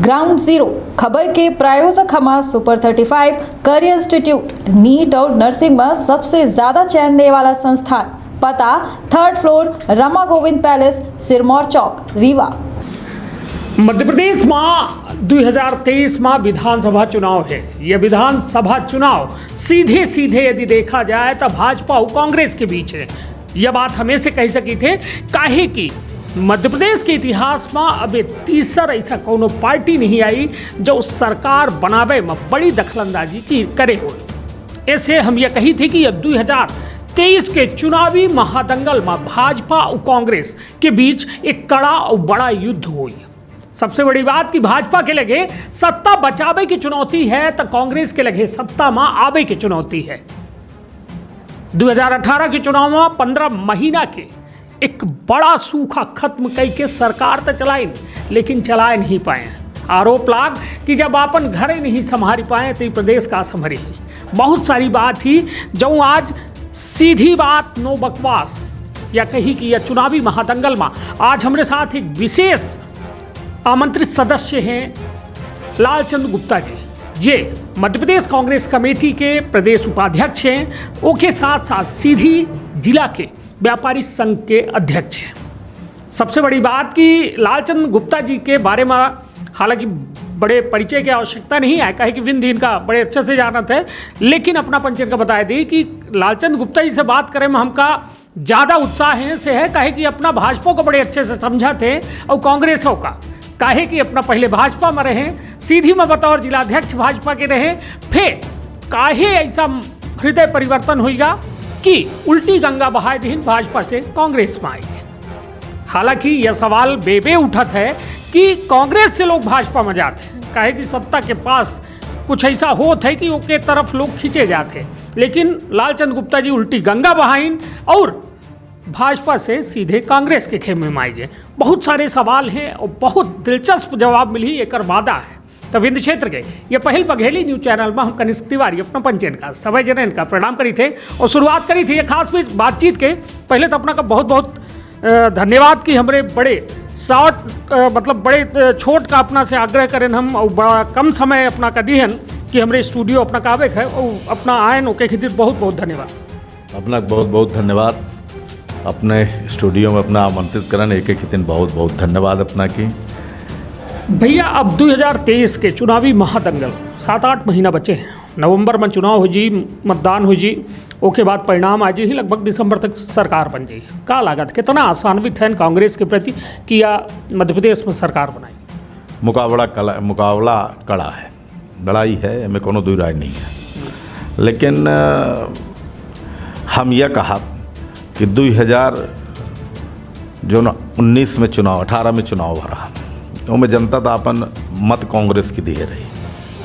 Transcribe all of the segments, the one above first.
Ground zero खबर के प्रायोजक हमारा सुपर 35 करियर इंस्टीट्यूट नीट और नर्सिंग में सबसे ज्यादा चयन देने वाला संस्थान। पता 3rd floor Rama Govind palace, Sirmaur Chowk, Rewa. Madhya Pradesh में 2023 में विधानसभा चुनाव है। यह विधानसभा चुनाव सीधे सीधे यदि देखा जाए तो भाजपा और कांग्रेस के बीच है। यह बात हमेशा कह सकी थे काहे कि मध्य प्रदेश के इतिहास में अब तीसरा ऐसा कोनो पार्टी नहीं आई जो सरकार बनावे में बड़ी दखलंदाजी की करे हो। ऐसे हम ये कही थी कि यह 2023 के चुनावी महादंगल में भाजपा और कांग्रेस के बीच एक कड़ा और बड़ा युद्ध हुई। सबसे बड़ी बात कि भाजपा के लगे सत्ता बचावे की चुनौती है तो कांग्रेस के लगे सत्ता में आवे की चुनौती है। 2018 के चुनाव में 15 महीना के एक बड़ा सूखा खत्म करके सरकार तो चलाई लेकिन चला नहीं पाए। आरोप लाग कि जब अपन घर नहीं संभाल पाए तो प्रदेश का संभरी। बहुत सारी बात थी जो आज सीधी बात नो बकवास या कही कि यह चुनावी महादंगल में आज हमारे साथ एक विशेष आमंत्रित सदस्य हैं लालचंद गुप्ता जी, जे मध्य प्रदेश कांग्रेस कमेटी के प्रदेश उपाध्यक्ष हैं। ओके साथ साथ सीधी जिला के व्यापारी संघ के अध्यक्ष हैं। सबसे बड़ी बात कि लालचंद गुप्ता जी के बारे में हालांकि बड़े परिचय की आवश्यकता नहीं है, कहे कि विन दिन का बड़े अच्छे से जानत है, लेकिन अपना पंचन का बता दी कि लालचंद गुप्ता जी से बात करें में हमका ज़्यादा उत्साह है से है कहे कि अपना भाजपा को बड़े अच्छे से समझा थे और कांग्रेसों का काहे कि अपना पहले भाजपा में रहे, सीधी में बतौर जिलाध्यक्ष भाजपा के रहे, फिर काहे ऐसा हृदय परिवर्तन होगा कि उल्टी गंगा बहाए दिन भाजपा से कांग्रेस में आई। हालांकि यह सवाल बेबे उठत है कि कांग्रेस से लोग भाजपा में जाते हैं, काहे कि सत्ता के पास कुछ ऐसा होत है कि उसके तरफ लोग खींचे जाते हैं, लेकिन लालचंद गुप्ता जी उल्टी गंगा बहाइन और भाजपा से सीधे कांग्रेस के खेमे में आई गए। बहुत सारे सवाल हैं और बहुत दिलचस्प जवाब मिली एक वादा है। तो विंध्य क्षेत्र के ये पहल बघेली न्यूज चैनल में हम कनिष्क तिवारी अपना पंचन का सभी जन का प्रणाम करी थे और शुरुआत करी थी ये खास बातचीत के। पहले तो अपना का बहुत बहुत धन्यवाद कि हमारे बड़े शॉर्ट मतलब बड़े छोट का अपना से आग्रह करें हम और बड़ा कम समय अपना का दिहन कि हमारे स्टूडियो अपना कावे है और अपना आयन ओके खातिर बहुत बहुत धन्यवाद। अपना बहुत बहुत धन्यवाद अपने स्टूडियो में अपना आमंत्रित करन एक दिन बहुत बहुत धन्यवाद अपना की। भैया अब 2023 के चुनावी महादंगल 7-8 महीना बचे हैं। नवंबर में चुनाव हो जी, मतदान हो जी, ओके बाद परिणाम आ जी, लगभग दिसंबर तक सरकार बन जाए। का लागत कितना आसान्वित है कांग्रेस के प्रति कि या मध्य प्रदेश में सरकार बनाई? मुकाबला कड़ा है, लड़ाई है, हमें कोनो दुई राय नहीं है। लेकिन हम यह कहा कि 2019 में चुनाव 18 में चुनाव भरा तो में जनता तो अपन मत कांग्रेस की दिए रही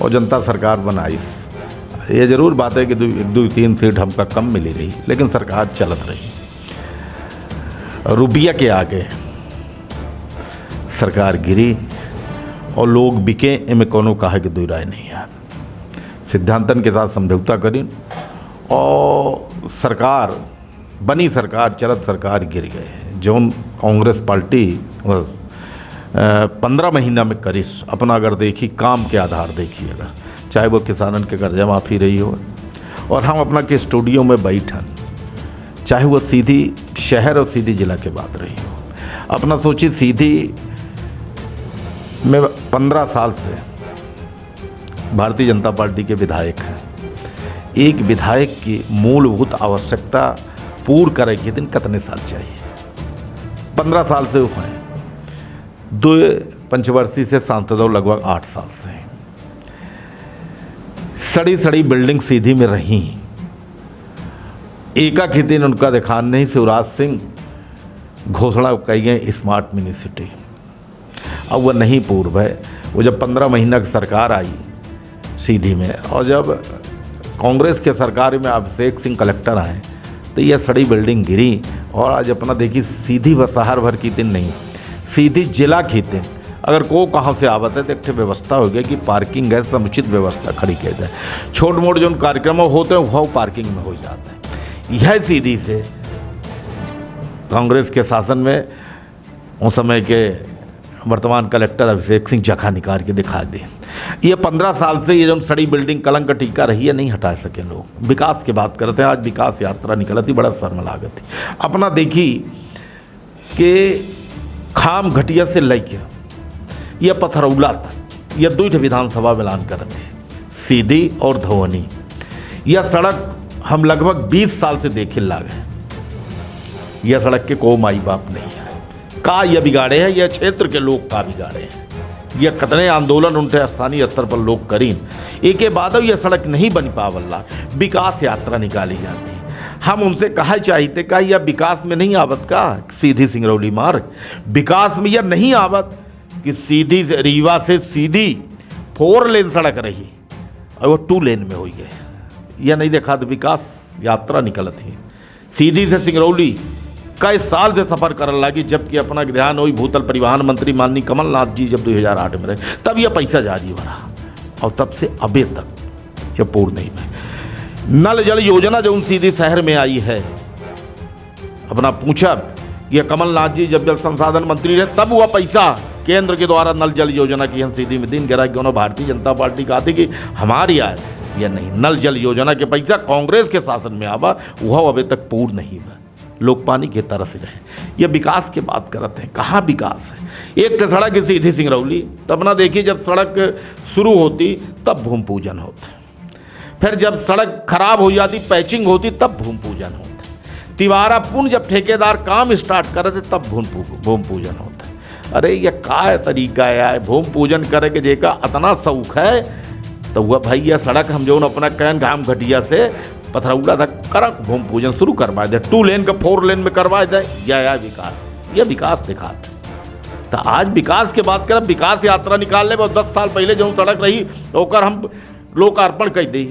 और जनता सरकार बनाई। ये जरूर बात है कि 2-3 सीट हमका कम मिली रही लेकिन सरकार चलत रही। रुपया के आगे सरकार गिरी और लोग बिके, इनमें कोनो कहा कि दुई राय नहीं है। सिद्धांतन के साथ समझौता करी और सरकार बनी, सरकार चलत सरकार गिर गए। जौन कांग्रेस पार्टी 15 महीना में करिस अपना अगर देखी काम के आधार देखी, अगर चाहे वो किसानन के कर्जा माफ़ी रही हो और हम अपना के स्टूडियो में बैठन, चाहे वो सीधी शहर और सीधी जिला के बात रही हो। अपना सोची सीधी में 15 साल से भारतीय जनता पार्टी के विधायक हैं। एक विधायक की मूलभूत आवश्यकता पूर्ण करे के दिन कितने साल चाहिए? 15 साल से हैं, 2 पंचवर्षीय से सांसदों लगभग 8 साल से हैं। सड़ी सड़ी बिल्डिंग सीधी में रही, एकाक ही दिन उनका दिखान नहीं। शिवराज सिंह घोषणा कही गई स्मार्ट मिनी सिटी, अब वह नहीं पूर्व है। वो जब 15 महीना की सरकार आई सीधी में और जब कांग्रेस के सरकार में अभिषेक सिंह कलेक्टर आए तो यह सड़ी बिल्डिंग गिरी और आज अपना देखी सीधी व शहर भर की दिन नहीं, सीधी जिला की दिन अगर को कहाँ से आवत है तो एक व्यवस्था हो गया कि पार्किंग है, समुचित व्यवस्था खड़ी कर जाए। छोट मोट जो कार्यक्रम होते हैं वह पार्किंग में हो जाता है। यह सीधी से कांग्रेस के शासन में उस समय के वर्तमान कलेक्टर अभिषेक सिंह जखा निकाल के दिखा दे। ये 15 साल से ये जो सड़ी बिल्डिंग कलंक का टीका रही है, नहीं हटा सके लोग। विकास की बात करते हैं, आज विकास यात्रा निकलती, बड़ा शर्म लागत थी। अपना देखी कि खाम घटिया से लेके यह पथरौला तक यह 2 विधानसभा में ऐलान करत थी, सीधी और धोवनी। यह सड़क हम लगभग 20 साल से देखे लागे। यह सड़क के को माई बाप नहीं है। का यह बिगाड़े हैं, यह क्षेत्र के लोग का बिगाड़े हैं। यह कितने आंदोलन उनके स्थानीय स्तर पर लोग करीन, एक के बाद यह सड़क नहीं बन पावल्ला, विकास यात्रा निकाली जाती। हम उनसे कहा चाहते का यह विकास में नहीं आवत का सीधी सिंगरौली मार्ग, विकास में यह नहीं आवत कि सीधी से रीवा से सीधी 4 लेन सड़क रही और वो 2 लेन में हो गए। यह नहीं देखा तो विकास यात्रा निकलत थी। सीधी से सिंगरौली कई साल से सफ़र करने लगी, जबकि अपना ध्यान हुई भूतल परिवहन मंत्री माननीय कमलनाथ जी जब 2008 में रहे, तब यह पैसा जारी भरा और तब से अबे तक यह पूर्ण नहीं हुई। नल जल योजना जो उन सीधी शहर में आई है, अपना पूछा यह कमलनाथ जी जब जल संसाधन मंत्री रहे तब हुआ पैसा केंद्र के द्वारा नल जल योजना की हम सीधी में दिन गिरा क्यों भारतीय जनता पार्टी कहा थी कि हमारी आय, यह नहीं। नल जल योजना के पैसा कांग्रेस के शासन में आवा, वह अभी तक पूर्ण नहीं हुआ। लोग पानी के तरस रहे। ये विकास की बात करते हैं, कहाँ विकास है। एक सड़क सीधी सिंगरौली, तब ना देखिए जब सड़क शुरू होती तब भूमि पूजन होता, फिर जब सड़क खराब हो जाती पैचिंग होती तब भूमि पूजन होता, तिवारा पुन जब ठेकेदार काम स्टार्ट करते तब भूमि पूजन होता। अरे ये का तरीका है भूमि पूजन करे के जेका इतना शौक है, तो वह भाई यह सड़क हम जो अपना कैन घाम घटिया से पथरौला तक करा भूमि पूजन शुरू करवा दे, 2 लेन का 4 लेन में करवा दे, या विकास, यह विकास दिखाते। तो आज विकास के बात करब, विकास यात्रा निकाल ले। 10 साल पहले जो सड़क रही ओकर हम लोकार्पण कर दी,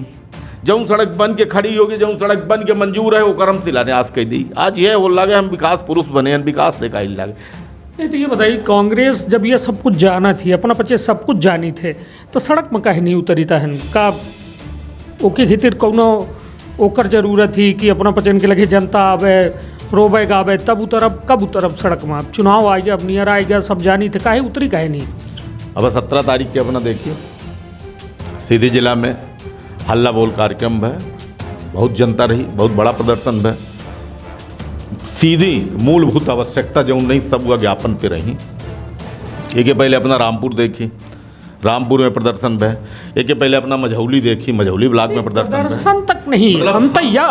जो सड़क बन के खड़ी होगी, जो सड़क बन के मंजूर है ओकर हम शिलान्यास कर दी। आज ये हो लगे हम विकास पुरुष बने, विकास दिखाई लगे। तो ये बताइए, कांग्रेस जब ये सब कुछ जाना थी, अपना बच्चे सब कुछ जानी थे, तो सड़क में काहे नहीं उतरी तहन का ओके खातिर कौनो ओकर जरूरत थी कि अपना पचन के लगे जनता आवे रोबे गावे तब उतरब, कब उतरब सड़क में? अब चुनाव आ गया, अब नियर आ गया, सब जानी थे, काहे उतरी काहे नहीं? अब 17 तारीख के अपना देखिए सीधी जिला में हल्ला बोल कार्यक्रम है, बहुत जनता रही, बहुत बड़ा प्रदर्शन है। सीधी मूलभूत आवश्यकता जो नहीं सब वह ज्ञापन पे रही। एक के पहले अपना रामपुर देखी, रामपुर में प्रदर्शन है। एक के पहले अपना मझौली देखी, मझौली ब्लॉक में प्रदर्शन तक नहीं, मतलब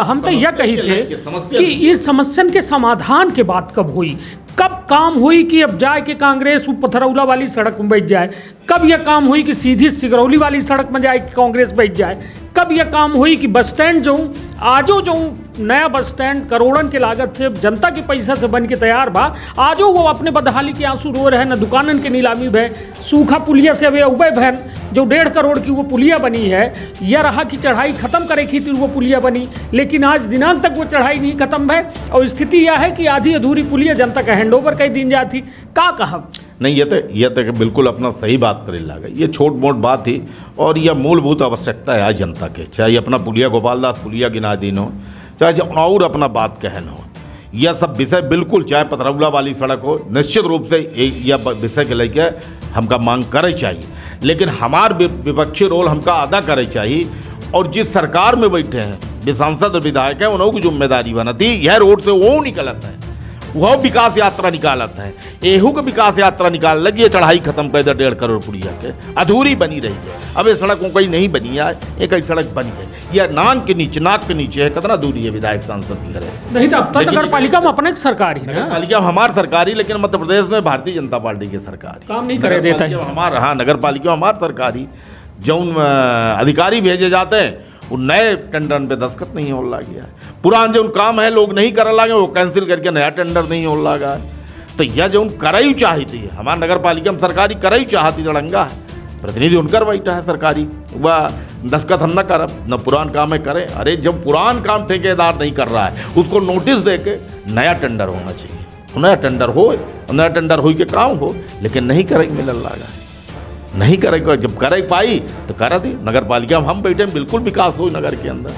हम तो यह कही थे कि इस समस्या के समाधान के बात कब हुई, कब काम हुई कि अब जाए कि कांग्रेस पथरौला वाली सड़क में बैठ जाए, कब यह काम हुई कि सीधी सिगरौली वाली सड़क में जाए कि कांग्रेस बैठ जाए, कब यह काम हुई कि बस स्टैंड जो आजो जो नया बस स्टैंड करोड़न के लागत से जनता के पैसा से बन के तैयार बा, आजो वो अपने बदहाली के आंसू रो रहे, न दुकानन के नीलामी भय, सूखा पुलिया से अभी उबे भैन जो 1.5 करोड़ की वो पुलिया बनी है, यह रहा कि चढ़ाई खत्म करे खातिर वो पुलिया बनी, लेकिन आज दिनांक तक वो चढ़ाई नहीं खत्म है और स्थिति यह है कि आधी अधूरी पुलिया जनता का हैंडओवर कई दिन जाती। का कहा नहीं, ये तो बिल्कुल अपना सही बात करे लागे, ये छोट मोट बात थी और यह मूलभूत आवश्यकता है आज जनता के, चाहे अपना पुलिया गोपाल दास पुलिया गिना दिन हो, चाहे और अपना बात कहन हो, यह सब विषय बिल्कुल, चाहे पथरौला वाली सड़क हो, निश्चित रूप से यह विषय के लेके हमका मांग करे चाहिए, लेकिन हमार विपक्षी रोल हमका अदा करे चाहिए। और जिस सरकार में बैठे हैं सांसद और विधायक हैं उन्हों की जिम्मेदारी बनती, यह रोड से वो निकलत है, वह विकास यात्रा निकालत है, एहू के विकास यात्रा निकाल लगी, ये चढ़ाई खत्म कर दे 1.5 करोड़ पुड़िया के, अधूरी बनी रही है। अब ये सड़क कोई नहीं बनी है, एक ही सड़क बनी है, यह नाक के नीचे है, कितना दूरी है विधायक सांसद की घरे। नहीं तो अब तक नगर पालिका में अपने सरकारी, नगर पालिका हमार सरकारी, लेकिन मध्य प्रदेश में भारतीय जनता पार्टी की सरकारी काम नहीं करे देता है। हमार हाँ नगर पालिका हमार सरकारी जौन अधिकारी भेजे जाते हैं वो नए टेंडर पे दस्तखत नहीं हो लगा है, पुरान जो काम है लोग नहीं कर लगे वो कैंसिल करके नया टेंडर नहीं हो लगा है। तो यह जो करई चाहती है हमारे नगर पालिका में सरकारी करई चाहती जड़ंगा है, प्रतिनिधि उनकर बैठा है सरकारी, वह दस्तखत हम न करब, न पुरान काम है करें। अरे जब पुरान काम ठेकेदार नहीं कर रहा है उसको नोटिस दे के नया टेंडर होना चाहिए, नया टेंडर हो के काम हो, लेकिन नहीं करे मिलल लगा है, नहीं करे, जब करे पाई तो करा दी। नगर पालिका में हम बैठे बिल्कुल विकास हो नगर के अंदर।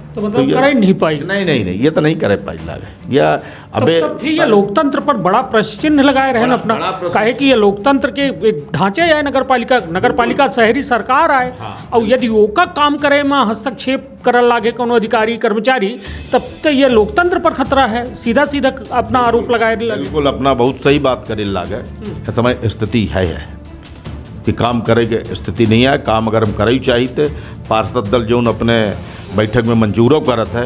तो मतलब कर ही नहीं पाई। नहीं ये तो नहीं करे पाई लागे या अबे तब फिर ये लोकतंत्र पर बड़ा प्रश्न चिन्ह लगाए रहे अपना, काहे कि ये लोकतंत्र के एक ढांचे है नगर पालिका शहरी सरकार आए और यदि ओका काम करे में हस्तक्षेप करल लागे कोनो अधिकारी कर्मचारी, तब तो ये लोकतंत्र पर खतरा है। सीधा अपना आरोप लगाए लगे। बिल्कुल अपना बहुत सही बात करे लागे। इस समय स्थिति है कि काम करे के स्थिति नहीं है। काम अगर हम करे चाहिए पार्षद दल जो अपने बैठक में मंजूरो करत है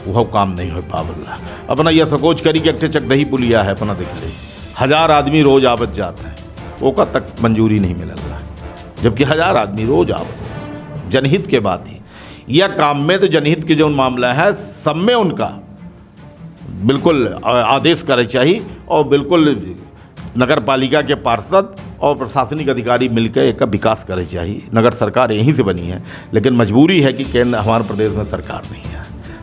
वह काम नहीं हो पावला। अपना यह सकोच करी कि एक चक दही पुलिया है अपना देख ले, 1000 आदमी रोज आवत जाता है, ओका तक मंजूरी नहीं मिलला, जबकि 1000 आदमी रोज आवत। जनहित के बात ही यह काम में तो जनहित के जो मामला है सब में उनका बिल्कुल आदेश करे चाहिए और बिल्कुल नगर पालिका के पार्षद और प्रशासनिक अधिकारी मिलकर एक विकास करे चाहिए। नगर सरकार यहीं से बनी है, लेकिन मजबूरी है कि केंद्र हमारे प्रदेश में सरकार नहीं है।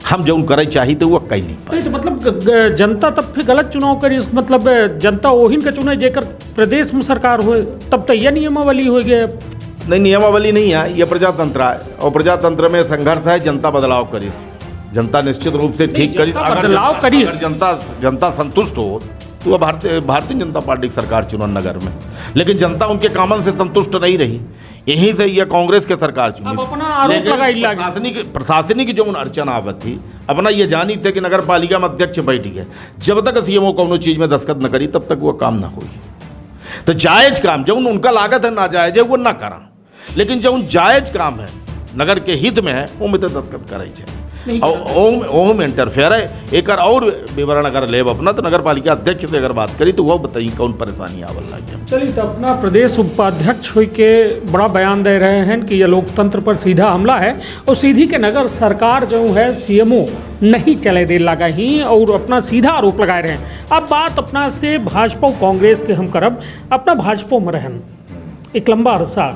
हम जो करे चाहिए तो वो कहीं नहीं पाए। तो मतलब जनता तब फिर गलत चुनाव करी, मतलब जनता ओहिन के चुने जेकर प्रदेश में सरकार हो, तब तो यह नियमावली हो गया। नहीं, नियमावली नहीं है, यह प्रजातंत्र है और प्रजातंत्र में संघर्ष है। जनता बदलाव करी, जनता निश्चित रूप से ठीक करी, बदलाव करी, जनता संतुष्ट हो तो वह भारतीय जनता पार्टी की सरकार चुनन नगर में, लेकिन जनता उनके कामन से संतुष्ट नहीं रही, यहीं से यह कांग्रेस के सरकार चुनी। प्रशासनिक जो अड़चन आवत थी अपना ये जानी थे कि नगर पालिका में अध्यक्ष बैठी है, जब तक सीएमओ कोनो चीज में दस्तखत न करी तब तक वो काम ना हुई। तो जायज काम जो उनका लागत है नाजायज है वो ना करा, लेकिन जो जायज काम है नगर के हित में है वो में तो दस्तखत करे चाहिए। ओम इंटरफेयर है। एक और विवरण अगर लेब अपना तो नगर पालिका अध्यक्ष से अगर बात करी तो वो बताइए कौन परेशानी आवल लगी। चलिए, तो अपना प्रदेश उपाध्यक्ष हो के बड़ा बयान दे रहे हैं कि यह लोकतंत्र पर सीधा हमला है और सीधी के नगर सरकार जो है सीएमओ नहीं चले दे लगा ही और अपना सीधा आरोप लगाए रहे हैं। अब बात अपना से भाजपा कांग्रेस के हम करब। अपना भाजपा में रहन एक लंबा अरसा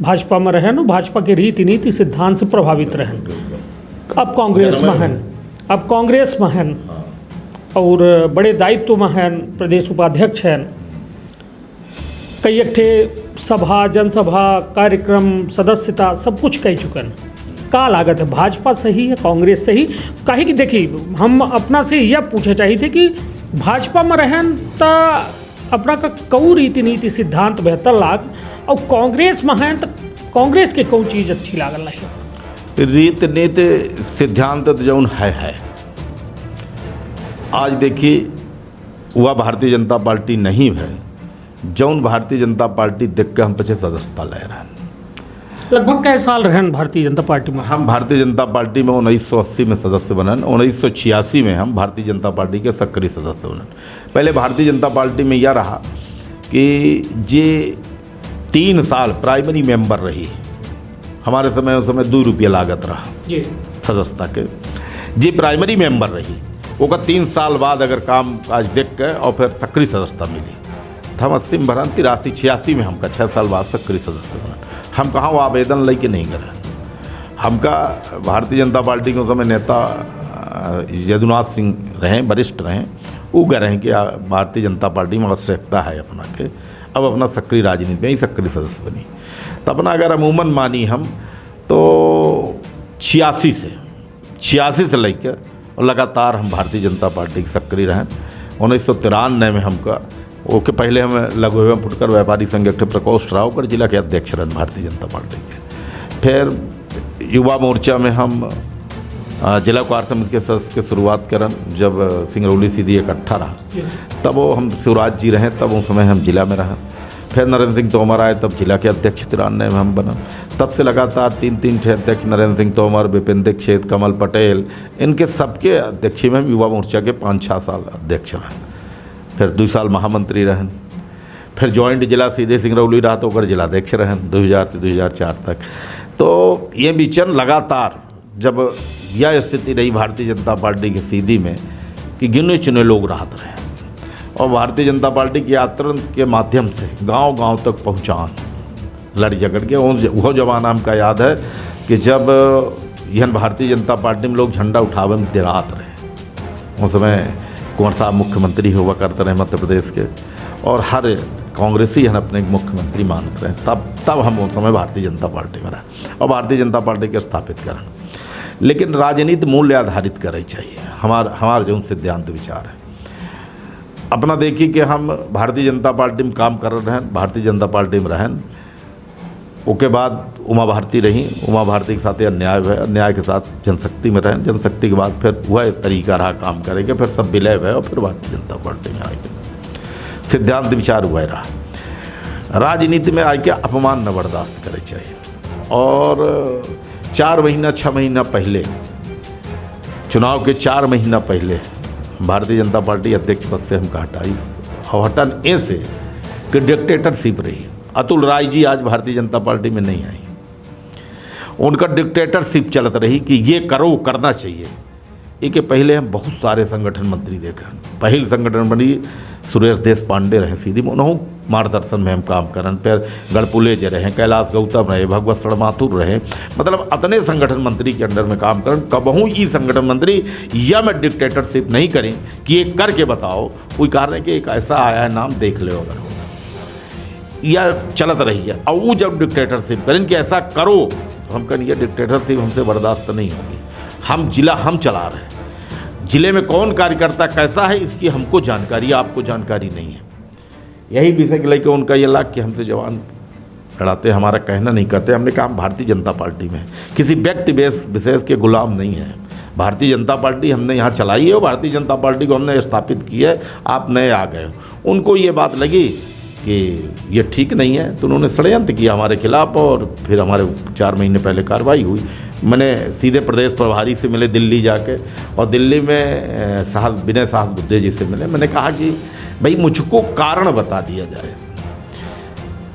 भाजपा में रहन, भाजपा के रीति नीति सिद्धांत से प्रभावित रहन, अब कांग्रेस में हैं और बड़े दायित्व में हैं, प्रदेश उपाध्यक्ष हैं, कई एक सभा जनसभा कार्यक्रम सदस्यता सब कुछ कह चुकन। का लागत है भाजपा सही है कांग्रेस सही? काहे कि देखिए हम अपना से यह पूछे चाहिए थे कि भाजपा में रहन तो अपना का कऊ रीति नीति सिद्धांत बेहतर लाग और कांग्रेस में हैं तो कांग्रेस के कऊ चीज़ अच्छी लागल है। रीत नीति सिद्धांत जौन है आज देखिए वह भारतीय जनता पार्टी नहीं है जौन भारतीय जनता पार्टी देख के हम पीछे सदस्यता ले रहे हैं। लगभग कई साल रहे भारतीय जनता पार्टी में? हम भारतीय जनता पार्टी में 1980 में सदस्य बनन, 1986 में हम भारतीय जनता पार्टी के सक्रिय सदस्य बनन। पहले भारतीय जनता पार्टी में यह रहा कि जे 3 साल प्राइमरी मेंबर रही, हमारे समय उस समय 2 रुपये लागत रहा सदस्यता के, जी प्राइमरी मेंबर रही वो 3 साल बाद अगर काम काज देख के और फिर सक्रिय सदस्यता मिली तो हम 80 में भरन, 83-86 में हमका 6 साल बाद सक्रिय सदस्य बनन। हम कहाँ वो आवेदन लेके नहीं करे, हमका भारतीय जनता पार्टी के उस समय नेता यदुनाथ सिंह रहे, वरिष्ठ रहे, वो कह रहे हैं कि भारतीय जनता पार्टी में आवश्यकता है अपना के, अब अपना सक्रिय राजनीति में ही सक्रिय सदस्य बनी। तो अपना अगर अमूमन मानी हम तो 86 से लेकर और लगातार हम भारतीय जनता पार्टी के सक्रिय रहें। 1993 में हमका ओके पहले हम लघु एवं फुटकर व्यापारी संघ एक प्रकोष्ठ रहा होकर जिला के अध्यक्ष रहन भारतीय जनता पार्टी के। फिर युवा मोर्चा में हम जिला कार्य समिति के सदस्य के शुरुआत करन, जब सिंगरौली सीधी इकट्ठा रहा तब वो हम शिवराज जी रहे, तब उस समय हम जिला में रहें। फिर नरेंद्र सिंह तोमर आए तब जिला के अध्यक्ष 93 में हम बना। तब से लगातार 3 अध्यक्ष नरेंद्र सिंह तोमर, विपिन दीक्षित, कमल पटेल, इनके सबके अध्यक्ष में हम युवा मोर्चा के 5-6 साल अध्यक्ष रहे। फिर 2 साल महामंत्री रहन। फिर जॉइंट जिला सीधे सिंगरौली रहा तो ओकर जिलाध्यक्ष रहन 2000 से 2004 तक। तो ये बीचन लगातार जब यह स्थिति रही भारतीय जनता पार्टी की सीधी में कि गिने चुने लोग राहत रहे और भारतीय जनता पार्टी की यात्रा के माध्यम से गांव-गांव तक पहुंचान लड़ झगड़ के। वो जमाना हमका याद है कि जब यह भारतीय जनता पार्टी में लोग झंडा उठावे में डरात रहे। उस समय कुंवर साहब मुख्यमंत्री हुआ करते रहे मध्य प्रदेश के और हर कांग्रेसी हन अपने मुख्यमंत्री मानते रहे। तब हम उस समय भारतीय जनता पार्टी में रहे और भारतीय जनता पार्टी के स्थापित करें। लेकिन राजनीति मूल्य आधारित करे चाहिए। हमार जो सिद्धांत विचार है अपना देखिए कि हम भारतीय जनता पार्टी में काम कर रहे हैं, भारतीय जनता पार्टी में रहें, उसके बाद उमा भारती रही, उमा भारती के साथ अन्याय हुआ, अन्याय के साथ जनशक्ति में रहें, जनशक्ति के बाद फिर वह तरीका रहा काम करेंगे, फिर सब विलय हुए और फिर भारतीय जनता पार्टी में आएंगे। सिद्धांत विचार हुआ रहा। राजनीति में आके अपमान न बर्दाश्त करे चाहिए। और 4 महीना 6 महीना पहले चुनाव के 4 महीना पहले भारतीय जनता पार्टी अध्यक्ष पद से हमको हटाई और हटन ऐसे कि डिक्टेटरशिप रही। अतुल राय जी आज भारतीय जनता पार्टी में नहीं आई, उनका डिक्टेटरशिप चलत रही कि ये करो करना चाहिए। एक पहले हम बहुत सारे संगठन मंत्री देखे, पहले संगठन मंत्री सुरेश देश पांडे रहे, सीधी उन्होंने मार्गदर्शन में हम काम करन, फिर गढ़पुले जे रहे, कैलाश गौतम रहे, भगवत शर्माथुर रहे, मतलब अतने संगठन मंत्री के अंडर में काम करन। कबहू ये संगठन मंत्री या मैं डिक्टेटरशिप नहीं करें कि ये करके बताओ, कोई कारण है कि एक ऐसा आया है नाम देख लो अगर या चलत रही है। और वो जब डिक्टेटरशिप करें कि ऐसा करो तो हम कहें ये डिक्टेटरशिप हमसे बर्दाश्त नहीं होगी। हम जिला हम चला रहे हैं, जिले में कौन कार्यकर्ता कैसा है इसकी हमको जानकारी, आपको जानकारी नहीं है। यही विषय को लेकर उनका ये लाग कि हमसे जवान लड़ाते, हमारा कहना नहीं करते। हमने कहा भारतीय जनता पार्टी में किसी व्यक्ति विशेष के गुलाम नहीं है। भारतीय जनता पार्टी हमने यहाँ चलाई है और भारतीय जनता पार्टी को हमने स्थापित की है। आप नए आ गए हो। उनको ये बात लगी कि ये ठीक नहीं है तो उन्होंने षड्यंत्र किया हमारे खिलाफ और फिर हमारे 4 महीने पहले कार्रवाई हुई। मैंने सीधे प्रदेश प्रभारी से मिले दिल्ली जाके और दिल्ली में विनय साहस बुद्धे जी से मिले। मैंने कहा कि भाई मुझको कारण बता दिया जाए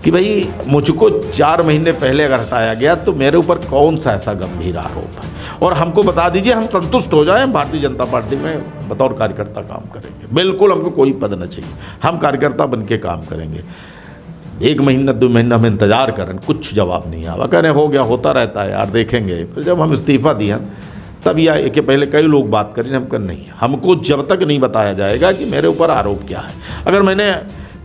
कि भाई मुझको 4 महीने पहले अगर हटाया गया तो मेरे ऊपर कौन सा ऐसा गंभीर आरोप है और हमको बता दीजिए, हम संतुष्ट हो जाएं, भारतीय जनता पार्टी में बतौर कार्यकर्ता काम करेंगे। बिल्कुल हमको कोई पद न चाहिए, हम कार्यकर्ता बन के काम करेंगे। 1 महीना 2 महीना हम इंतजार करें, कुछ जवाब नहीं आवा। कहने हो गया, होता रहता है यार, देखेंगे। फिर जब हम इस्तीफा दिया तब या एक पहले कई लोग बात करें, हम कर नहीं, हमको जब तक नहीं बताया जाएगा कि मेरे ऊपर आरोप क्या है। अगर मैंने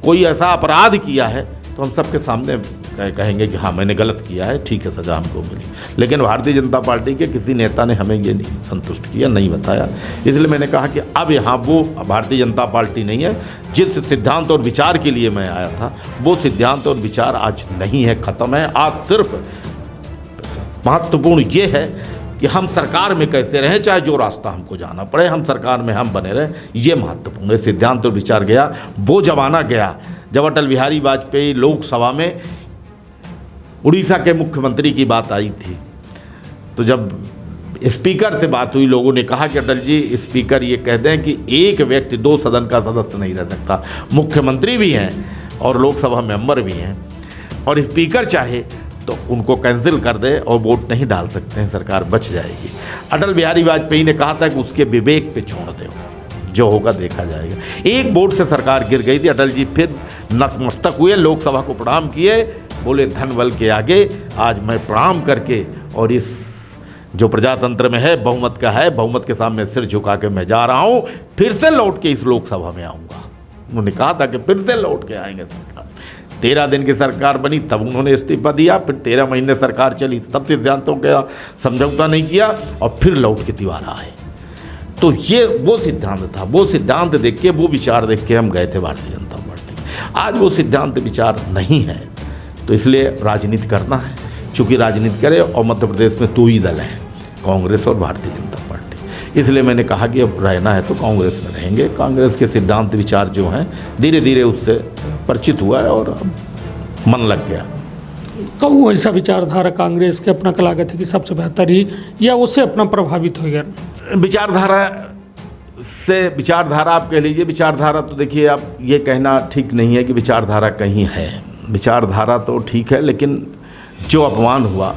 कोई ऐसा अपराध किया है तो हम सबके सामने कहेंगे कि हाँ मैंने गलत किया है, ठीक है, सज़ा हमको मिली। लेकिन भारतीय जनता पार्टी के किसी नेता ने हमें ये नहीं संतुष्ट किया, नहीं बताया। इसलिए मैंने कहा कि अब यहाँ वो भारतीय जनता पार्टी नहीं है। जिस सिद्धांत और विचार के लिए मैं आया था वो सिद्धांत और विचार आज नहीं है, ख़त्म है। आज सिर्फ महत्वपूर्ण ये है कि हम सरकार में कैसे रहें, चाहे जो रास्ता हमको जाना पड़े, हम सरकार में हम बने रहें, ये महत्वपूर्ण है। सिद्धांत और विचार गया, वो जमाना गया जब अटल बिहारी वाजपेयी लोकसभा में उड़ीसा के मुख्यमंत्री की बात आई थी। तो जब स्पीकर से बात हुई, लोगों ने कहा कि अटल जी स्पीकर ये कह दें कि एक व्यक्ति 2 सदन का सदस्य नहीं रह सकता, मुख्यमंत्री भी हैं और लोकसभा मेंबर भी हैं, और स्पीकर चाहे तो उनको कैंसिल कर दे और वोट नहीं डाल सकते हैं, सरकार बच जाएगी। अटल बिहारी वाजपेयी ने कहा था कि उसके विवेक पे छोड़ दो, जो होगा देखा जाएगा। एक वोट से सरकार गिर गई थी। अटल जी फिर नतमस्तक हुए, लोकसभा को प्रणाम किए, बोले धन बल के आगे आज मैं प्रणाम करके और इस जो प्रजातंत्र में है, बहुमत का है, बहुमत के सामने सिर झुका के मैं जा रहा हूँ, फिर से लौट के इस लोकसभा में आऊँगा। उन्होंने कहा था कि फिर से लौट के आएंगे सरकार। 13 दिन की सरकार बनी तब उन्होंने इस्तीफा दिया, फिर 13 महीने सरकार चली तब सिद्धांतों का समझौता नहीं किया और फिर लौट के तिवारा आए। तो ये वो सिद्धांत था, वो सिद्धांत देख के, वो विचार देख के हम गए थे भारतीय जनता पार्टी। आज वो सिद्धांत विचार नहीं है, तो इसलिए राजनीति करना है। चूँकि राजनीति करे और मध्य प्रदेश में 2 ही दल हैं, कांग्रेस और भारतीय जनता पार्टी। इसलिए मैंने कहा कि अब रहना है तो कांग्रेस में रहेंगे। कांग्रेस के सिद्धांत विचार जो हैं धीरे धीरे उससे परिचित हुआ है और अब मन लग गया। कहूँ ऐसा विचारधारा कांग्रेस के अपना का लागत है कि सबसे बेहतर ही या उससे अपना प्रभावित हो गया? विचारधारा आप कह लीजिए। विचारधारा तो देखिए, आप ये कहना ठीक नहीं है कि विचारधारा कहीं है। विचारधारा तो ठीक है, लेकिन जो अपमान हुआ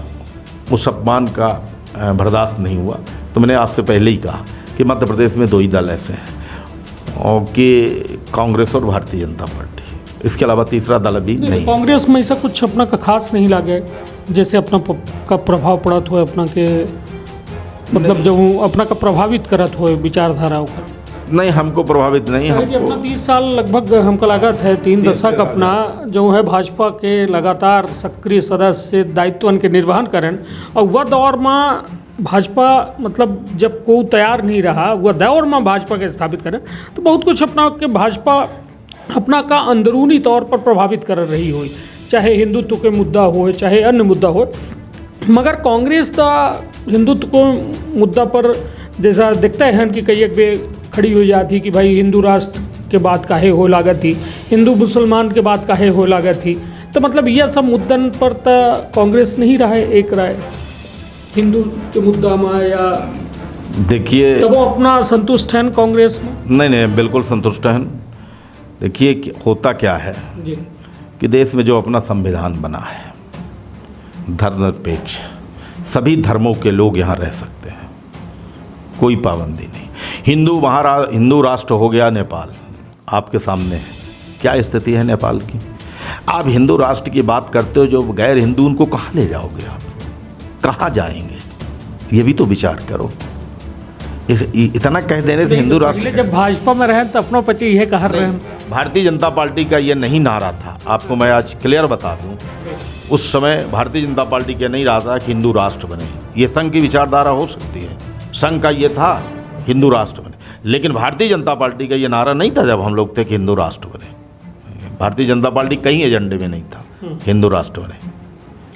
उस अपमान का बर्दाश्त नहीं हुआ। तो मैंने आपसे पहले ही कहा कि मध्य प्रदेश में 2 ही दल ऐसे हैं और कि कांग्रेस और भारतीय जनता पार्टी, इसके अलावा तीसरा दल अभी नहीं। कांग्रेस में ऐसा कुछ अपना का खास नहीं लगे जैसे अपना का प्रभाव पड़त हो, अपना के मतलब जो अपना का प्रभावित करत हो विचारधारा ऊपर? नहीं, हमको प्रभावित नहीं। हमको अपना 30 साल लगभग हमको लागत है, 3 दशक अपना जो है भाजपा के लगातार सक्रिय सदस्य दायित्वन के निर्वहन करें और वह दौर में भाजपा मतलब जब कोई तैयार नहीं रहा वह दौर में भाजपा के स्थापित करें तो बहुत कुछ अपना के भाजपा अपना का अंदरूनी तौर पर प्रभावित कर रही हो, चाहे हिंदुत्व के मुद्दा हो चाहे अन्य मुद्दा हो, मगर कांग्रेस का हिंदुत्व को मुद्दा पर जैसा दिखता है कि कई एक बे खड़ी हो जाती कि भाई हिंदू राष्ट्र के बात काहे हो लागत थी, हिंदू मुसलमान के बात काहे हो लागत थी, तो मतलब यह सब मुद्दन पर तो कांग्रेस नहीं रहा है एक राय हिंदू के मुद्दा में, या देखिए तब वो अपना संतुष्ट है कांग्रेस में? नहीं बिल्कुल संतुष्ट हैं। देखिए होता क्या है जी कि देश में जो अपना संविधान बना है धर्मनिरपेक्ष, सभी धर्मों के लोग यहाँ रह सकते हैं, कोई पाबंदी नहीं। हिंदू राष्ट्र हो गया नेपाल, आपके सामने है क्या स्थिति है नेपाल की। आप हिंदू राष्ट्र की बात करते हो, जो गैर हिंदू उनको कहाँ ले जाओगे आप, कहाँ जाएंगे, ये भी तो विचार करो। इतना कह देने से हिंदू राष्ट्र, जब भाजपा में रहे तो अपनों पची ये कह रहे हैं। भारतीय जनता पार्टी का ये नहीं नारा था, आपको मैं आज क्लियर बता दूं, उस समय भारतीय जनता पार्टी का नहीं रहा था कि हिंदू राष्ट्र बने। ये संघ की विचारधारा हो सकती है, संघ का ये था हिंदू राष्ट्र बने, लेकिन भारतीय जनता पार्टी का ये नारा नहीं था जब हम लोग थे कि हिंदू राष्ट्र बने। भारतीय जनता पार्टी कहीं एजेंडे में नहीं था हिंदू राष्ट्र बने।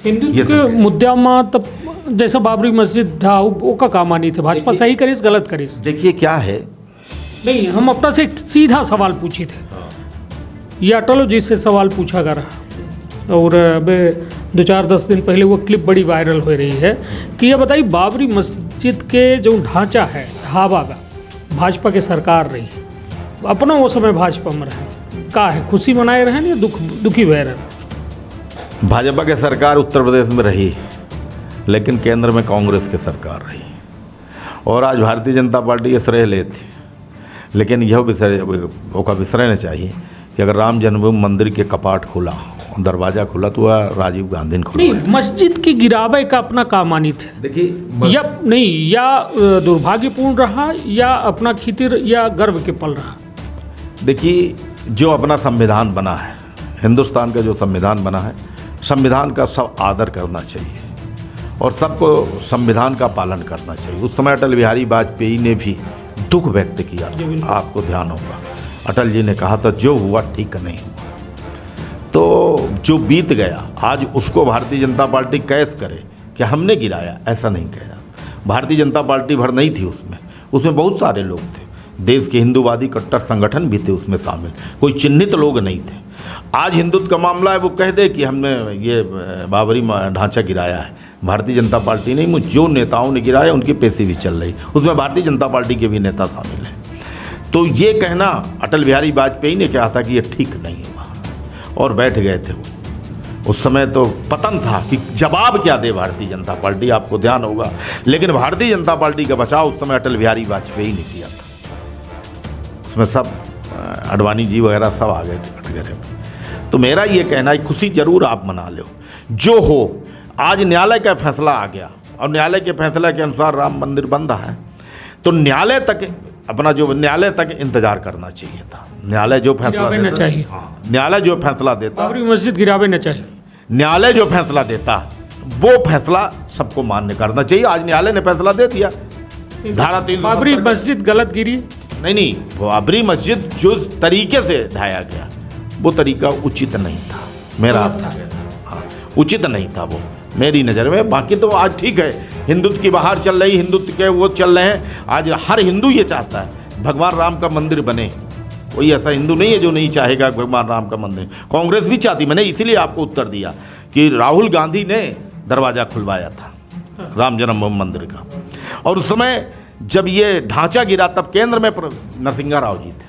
हिंदू के मुद्दा में तब जैसा बाबरी मस्जिद था वो का काम आनी थे, भाजपा सही करीस गलत करीस? देखिए क्या है, नहीं हम अपना से एक सीधा सवाल पूछे थे, ये अटल जी से सवाल पूछा जा रहा, और अब 2-4-10 दिन पहले वो क्लिप बड़ी वायरल हो रही है कि ये बताइए बाबरी मस्जिद के जो ढांचा है ढाबा का, भाजपा की सरकार रही, अपना वो समय भाजपा में रहे, का है खुशी मनाए रहे या दुखी हुए रहे? भाजपा की सरकार उत्तर प्रदेश में रही, लेकिन केंद्र में कांग्रेस की सरकार रही, और आज भारतीय जनता पार्टी ये श्रेय लेती, लेकिन यह विसरना चाहिए कि अगर राम जन्मभूमि मंदिर के कपाट खुला, दरवाज़ा खुला, तो वह राजीव गांधी ने खुला। नहीं, मस्जिद की गिरावे का अपना काम आनी थे। देखिए या नहीं, या दुर्भाग्यपूर्ण रहा या अपना खितिर या गर्व के पल रहा? देखिए जो अपना संविधान बना है, हिंदुस्तान का जो संविधान बना है, संविधान का सब आदर करना चाहिए और सबको संविधान का पालन करना चाहिए। उस समय अटल बिहारी वाजपेयी ने भी दुख व्यक्त किया था, आपको ध्यान होगा, अटल जी ने कहा था जो हुआ ठीक नहीं हुआ। तो जो बीत गया आज उसको भारतीय जनता पार्टी कैस करे कि हमने गिराया, ऐसा नहीं कहा जाता। भारतीय जनता पार्टी भर नहीं थी उसमें बहुत सारे लोग थे, देश के हिंदूवादी कट्टर संगठन भी थे उसमें शामिल, कोई चिन्हित लोग नहीं थे। आज हिंदुत्व का मामला है, वो कह दे कि हमने ये बाबरी ढांचा गिराया है, भारतीय जनता पार्टी नहीं, जो नेताओं ने गिराया उनकी पेशी भी चल रही, उसमें भारतीय जनता पार्टी के भी नेता शामिल हैं। तो ये कहना अटल बिहारी वाजपेयी ने कहा था कि ये ठीक नहीं हुआ, और बैठ गए थे वो। उस समय तो पतन था कि जवाब क्या दे भारतीय जनता पार्टी, आपको ध्यान होगा, लेकिन भारतीय जनता पार्टी का बचाव उस समय अटल बिहारी वाजपेयी ने किया था। उसमें सब अडवाणी जी वगैरह सब आ गए थे कटघरे में। तो मेरा ये कहना है, खुशी जरूर आप मना लो, जो हो। आज न्यायालय का फैसला आ गया और न्यायालय के फैसले के अनुसार राम मंदिर बन रहा है, तो न्यायालय तक अपना जो न्यायालय तक इंतजार करना चाहिए था। न्यायालय जो फैसला देता, चाहिए, न्यायालय जो फैसला देता, बाबरी मस्जिद गिरावे न चाहिए, न्यायालय जो फैसला देता वो फैसला सबको मान्य करना चाहिए। आज न्यायालय ने फैसला दे दिया, धारा 370। बाबरी मस्जिद गलत गिरी? नहीं, बाबरी मस्जिद जो तरीके से ढाया गया वो तरीका उचित नहीं था, मेरा हाँ उचित नहीं था वो मेरी नज़र में। बाकी तो आज ठीक है, हिंदुत्व की बहार चल रही, हिंदुत्व के वो चल रहे हैं। आज हर हिंदू ये चाहता है भगवान राम का मंदिर बने, कोई ऐसा हिंदू नहीं है जो नहीं चाहेगा भगवान राम का मंदिर। कांग्रेस भी चाहती, मैंने इसीलिए आपको उत्तर दिया कि राहुल गांधी ने दरवाज़ा खुलवाया था राम जन्मभूमि मंदिर का, और उस समय जब ये ढांचा गिरा तब केंद्र में नरसिंहा राव जी थे।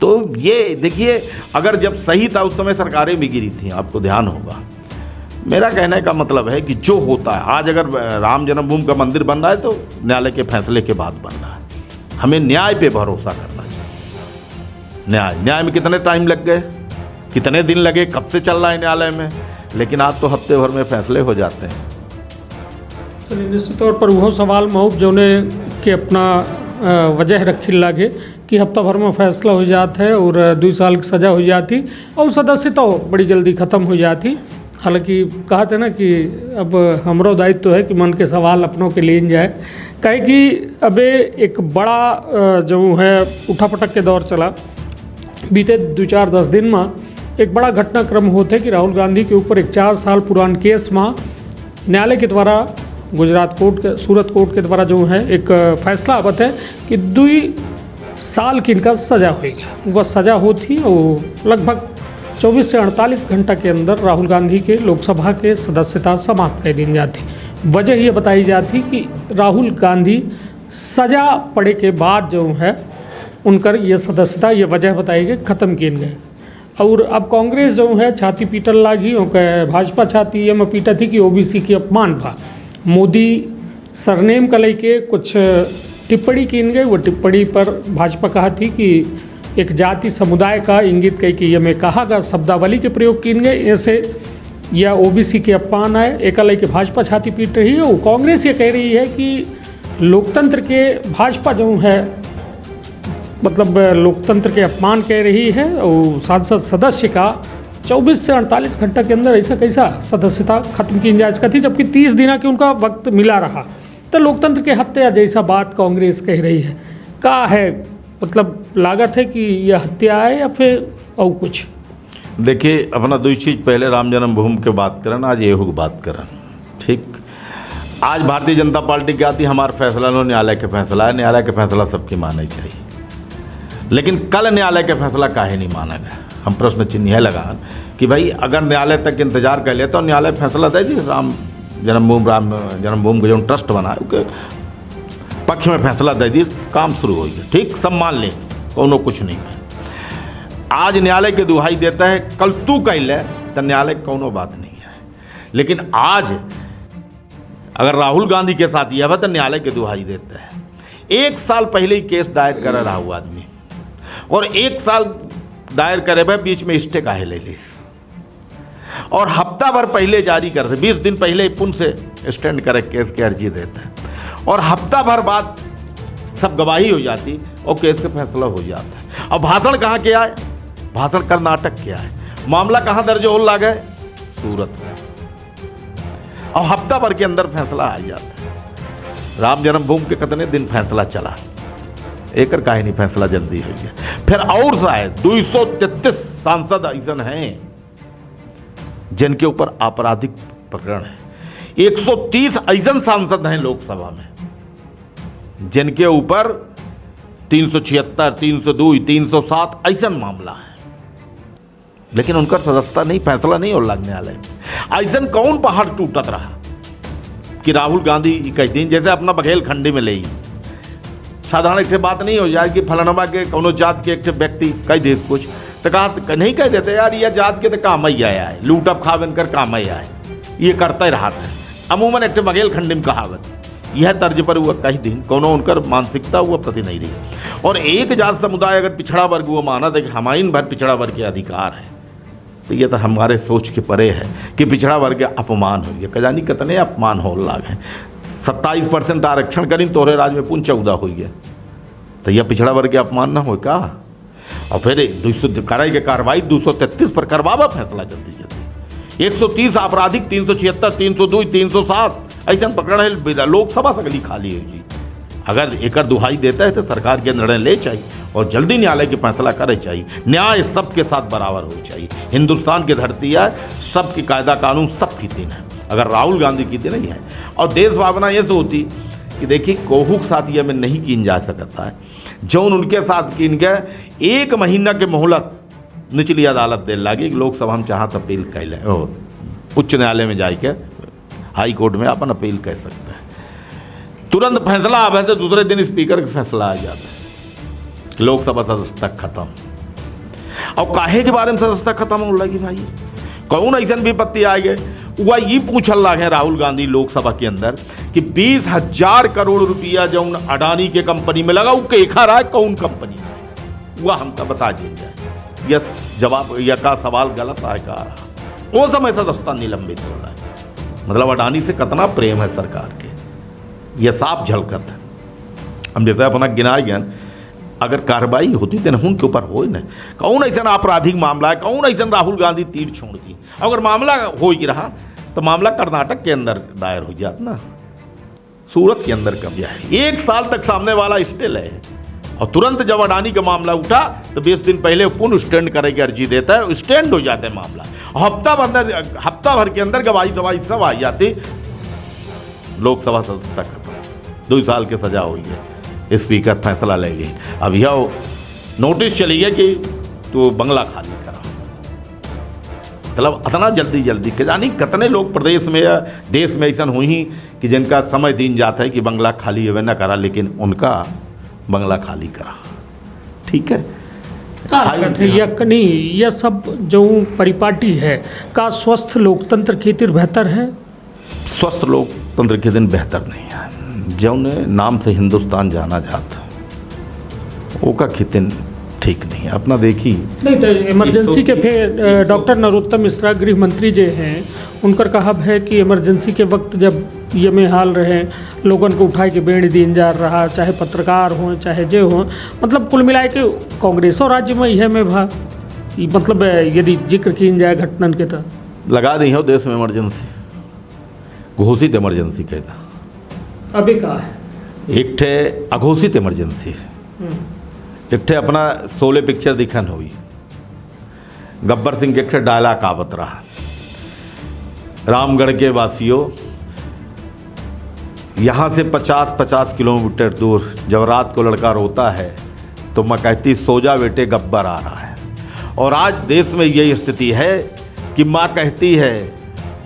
तो ये देखिए, अगर जब सही था उस समय सरकारें भी गिरी थी, आपको ध्यान होगा। मेरा कहने का मतलब है कि जो होता है, आज अगर राम जन्मभूमि का मंदिर बन रहा है तो न्यायालय के फैसले के बाद बन रहा है। हमें न्याय पे भरोसा करना चाहिए। न्याय में कितने टाइम लग गए, कितने दिन लगे, कब से चल रहा है न्यायालय में, लेकिन आज तो हफ्ते भर में फैसले हो जाते हैं। चलिए, निश्चित तौर पर वो सवाल महूब जोने के अपना वजह रखी लागे कि हफ्ता भर में फैसला हो जाता है और 2 साल की सज़ा हो जाती और सदस्यता बड़ी जल्दी ख़त्म हो जाती। हालांकि कहा था ना कि अब हमरो दायित्व तो है कि मन के सवाल अपनों के लिए जाए, कहे कि अबे एक बड़ा जो है उठापटक के दौर चला बीते 2-4-10 दिन में। एक बड़ा घटनाक्रम होते कि राहुल गांधी के ऊपर एक 4 साल पुरान केस में न्यायालय के द्वारा गुजरात कोर्ट के सूरत कोर्ट के द्वारा जो है एक फैसला आवत है कि 2 साल की इनका सज़ा होगी। वह सज़ा होती और लगभग 24 से 48 घंटा के अंदर राहुल गांधी के लोकसभा के सदस्यता समाप्त कर दी जाती। वजह ये बताई जाती कि राहुल गांधी सज़ा पड़े के बाद जो है उनकर ये सदस्यता, ये वजह बताई गई, ख़त्म किए गए। और अब कांग्रेस जो है छाती पीटल लागी, भाजपा छाती ये में पीटा थी कि ओबीसी की अपमान भा। मोदी सरनेम का लेके कुछ टिप्पणी की गई, वो टिप्पणी पर भाजपा कहा थी कि एक जाति समुदाय का इंगित कह के ये में कहा गया शब्दावली के प्रयोग किए गए, ऐसे यह ओबीसी के अपमान है। एक लेके भाजपा छाती पीट रही है। वो कांग्रेस ये कह रही है कि लोकतंत्र के भाजपा जो है मतलब लोकतंत्र के अपमान कह रही है और सांसद सदस्य का 24 से 48 घंटा के अंदर ऐसा कैसा सदस्यता खत्म की जा सकती, जबकि 30 दिन के उनका वक्त मिला रहा। तो लोकतंत्र के हत्या जैसा बात कांग्रेस कह रही है। का है मतलब लागत है कि यह हत्या है या फिर और कुछ? देखिए, अपना 2 चीज़, पहले राम जन्मभूमि के बात करन, आज एहू की बात करन। ठीक, आज भारतीय जनता पार्टी की आती हमारा फैसला लो, न्यायालय के फैसला है, न्यायालय के फैसला सबकी मानना चाहिए। लेकिन कल न्यायालय के फैसला काहे नहीं माना गया? हम प्रश्न चिन्ह यह लगा कि भाई अगर न्यायालय तक इंतजार कर ले तो न्यायालय फैसला दे दी राम जन्मभूमि का जो ट्रस्ट बना है उसके पक्ष में फैसला दे दी, काम शुरू हो गया। ठीक, सब मान लें, कोनो कुछ नहीं है। आज न्यायालय के दुहाई देता है, कल तू कह ले तो न्यायालय कोनो बात नहीं है। लेकिन आज अगर राहुल गांधी के साथ यह है तो न्यायालय के दुहाई देता है। 1 साल पहले ही केस दायर कर रहा हुआ आदमी, और 1 साल दायर करे भाई, बीच में स्टे काहे ले ली, और हफ्ता भर पहले जारी करते, 20 दिन पहले पुन से स्टैंड करे केस की अर्जी देता है, और हफ्ता भर बाद सब गवाही हो जाती और केस का फैसला हो जाता है। और भाषण कहाँ किया है? भाषण कर्नाटक किया है। मामला कहाँ दर्ज हो लगा है? सूरत में। और हफ्ता भर के अंदर फैसला आ जाता है। राम जन्मभूमि के कितने दिन फैसला चला, एक कहानी फैसला जल्दी हो गया। फिर और शायद 233 सांसद ऐसा हैं जिनके ऊपर आपराधिक प्रकरण है। 130 ऐसा सांसद हैं लोकसभा में जिनके ऊपर 376, 302, 307 ऐसा मामला है, लेकिन उनका सदस्यता नहीं, फैसला नहीं हो लग न्यायालय में। ऐसा कौन पहाड़ टूटत रहा कि राहुल गांधी कई दिन जैसे अपना बघेल खंडी में ले साधारण एक बात नहीं हो जाए कि फलानमा के कोनो जात के एक व्यक्ति कह दे कुछ तो कहा नहीं कह देते यार यह जात के तो काम ही आया है, लूटअप खावन कर काम ही आए, ये करता ही रहा था। अमूमन एक बघेल खंडी में कहावत यह तर्ज पर हुआ कई दिन कोनो उनकर मानसिकता हुआ प्रति नहीं रही। और एक जात समुदाय अगर पिछड़ा वर्ग हुआ माना था कि हमाइन भर पिछड़ा वर्ग के अधिकार है, तो यह तो हमारे सोच के परे है कि पिछड़ा वर्ग के अपमान हो गया। जानी कितने अपमान हो लागे। 27% आरक्षण करी तोहरे राज में पुन 14 हो गया, तो यह पिछड़ा वर्ग के अपमान ना हो का? और फिर 200 कराई के कार्रवाई 233 पर करवावा फैसला जल्दी जल्दी। 130 आपराधिक, 376, 302, 307 ऐसा प्रकरण है, लोकसभा सगली खाली होगी। अगर एक दुहाई देता है तो सरकार के निर्णय ले चाहिए और जल्दी न्यायालय के फैसला करे चाहिए। न्याय सबके साथ बराबर हो चाहिए। हिंदुस्तान की धरती है, सबकी कायदा कानून सबकी दिन है, अगर राहुल गांधी की दिन नहीं है। और देश भावना ये से होती कि देखिए कोहू के साथ यह में नहीं किन जा सकता है जौन उनके साथ किन गए। 1 महीना के मोहलत निचली अदालत दे लगी, लोकसभा में चाहत अपील कैले, उच्च न्यायालय में जाके हाई कोर्ट में अपन अपील कर सकते हैं। तुरंत फैसला आवे तो दूसरे दिन स्पीकर का फैसला आ जाता है, लोकसभा सदस्यता खत्म। और काहे के बारे में सदस्यता खत्म हो लगी भाई? कौन ऐसा विपत्ति आ गए? वह ये पूछल लगे राहुल गांधी लोकसभा के अंदर कि 20,000 करोड़ रुपया जो अडानी के कंपनी में लगा, वो केखा रहा है कौन कंपनी में, वह हमका बता दीजिए। यस जवाब या का सवाल गलत है का रहा, वो समय सदस्यता निलंबित हो रहा है। मतलब अडानी से कितना प्रेम है सरकार के, यह साफ झलकत है। हम जैसे अपना गिनाए ज्ञान अगर कार्रवाई होती तो उनके ऊपर हो ना, कौन ऐसा आपराधिक मामला है, कौन ऐसा राहुल गांधी तीर छोड़ दी। अगर मामला हो ही रहा तो मामला कर्नाटक के अंदर दायर हो जाता ना, सूरत के अंदर कब्जा है, 1 साल तक सामने वाला स्टिल है। और तुरंत जब अडानी का मामला उठा तो 20 दिन पहले पुनः स्टैंड करने की अर्जी देता है, स्टैंड हो जाता है मामला। हफ्ता भर के अंदर गवाही सवाही सब आ जाती, लोकसभा सदस्यता खत्म, 2 साल की सजा हुई है, स्पीकर फैसला ले गई। अब यह नोटिस चली है कि तो बंगला खाली करा, मतलब इतना जल्दी के जानी कितने लोग प्रदेश में या देश में ऐसा हुई कि जिनका समय दिन जाता है कि बंगला खाली हुए न करा, लेकिन उनका बंगला खाली करा। ठीक है, यह सब जो परिपाटी है का स्वस्थ लोकतंत्र के तीर बेहतर है। स्वस्थ लोकतंत्र के दिन बेहतर नहीं है, जो नाम से हिंदुस्तान जाना जाता वो का खितिन ठीक नहीं है। अपना देखी नहीं तो इमरजेंसी के फिर डॉक्टर नरोत्तम मिश्रा गृह मंत्री जो हैं उनका कहब है कि इमरजेंसी के वक्त जब ये में हाल रहे लोगन को उठाए के बेड़ दीन जा रहा, चाहे पत्रकार हों चाहे जे हों, मतलब कुल मिलाए के कांग्रेस और राज्य में यह में भा मतलब यदि जिक्र की जाए घटनन के तो लगा दी हो देश में इमरजेंसी, घोषित इमरजेंसी कहता अभी कहा है, एक ठे अघोषित इमरजेंसी, एक ठे अपना 16 पिक्चर दिखन हुई, गब्बर सिंह के एक ठे डायलॉग आवत रहा, रामगढ़ के वासियों यहाँ से 50-50 किलोमीटर दूर जब रात को लड़का रोता है तो मैं कहती सो जा बेटे गब्बर आ रहा है। और आज देश में यही स्थिति है कि माँ कहती है,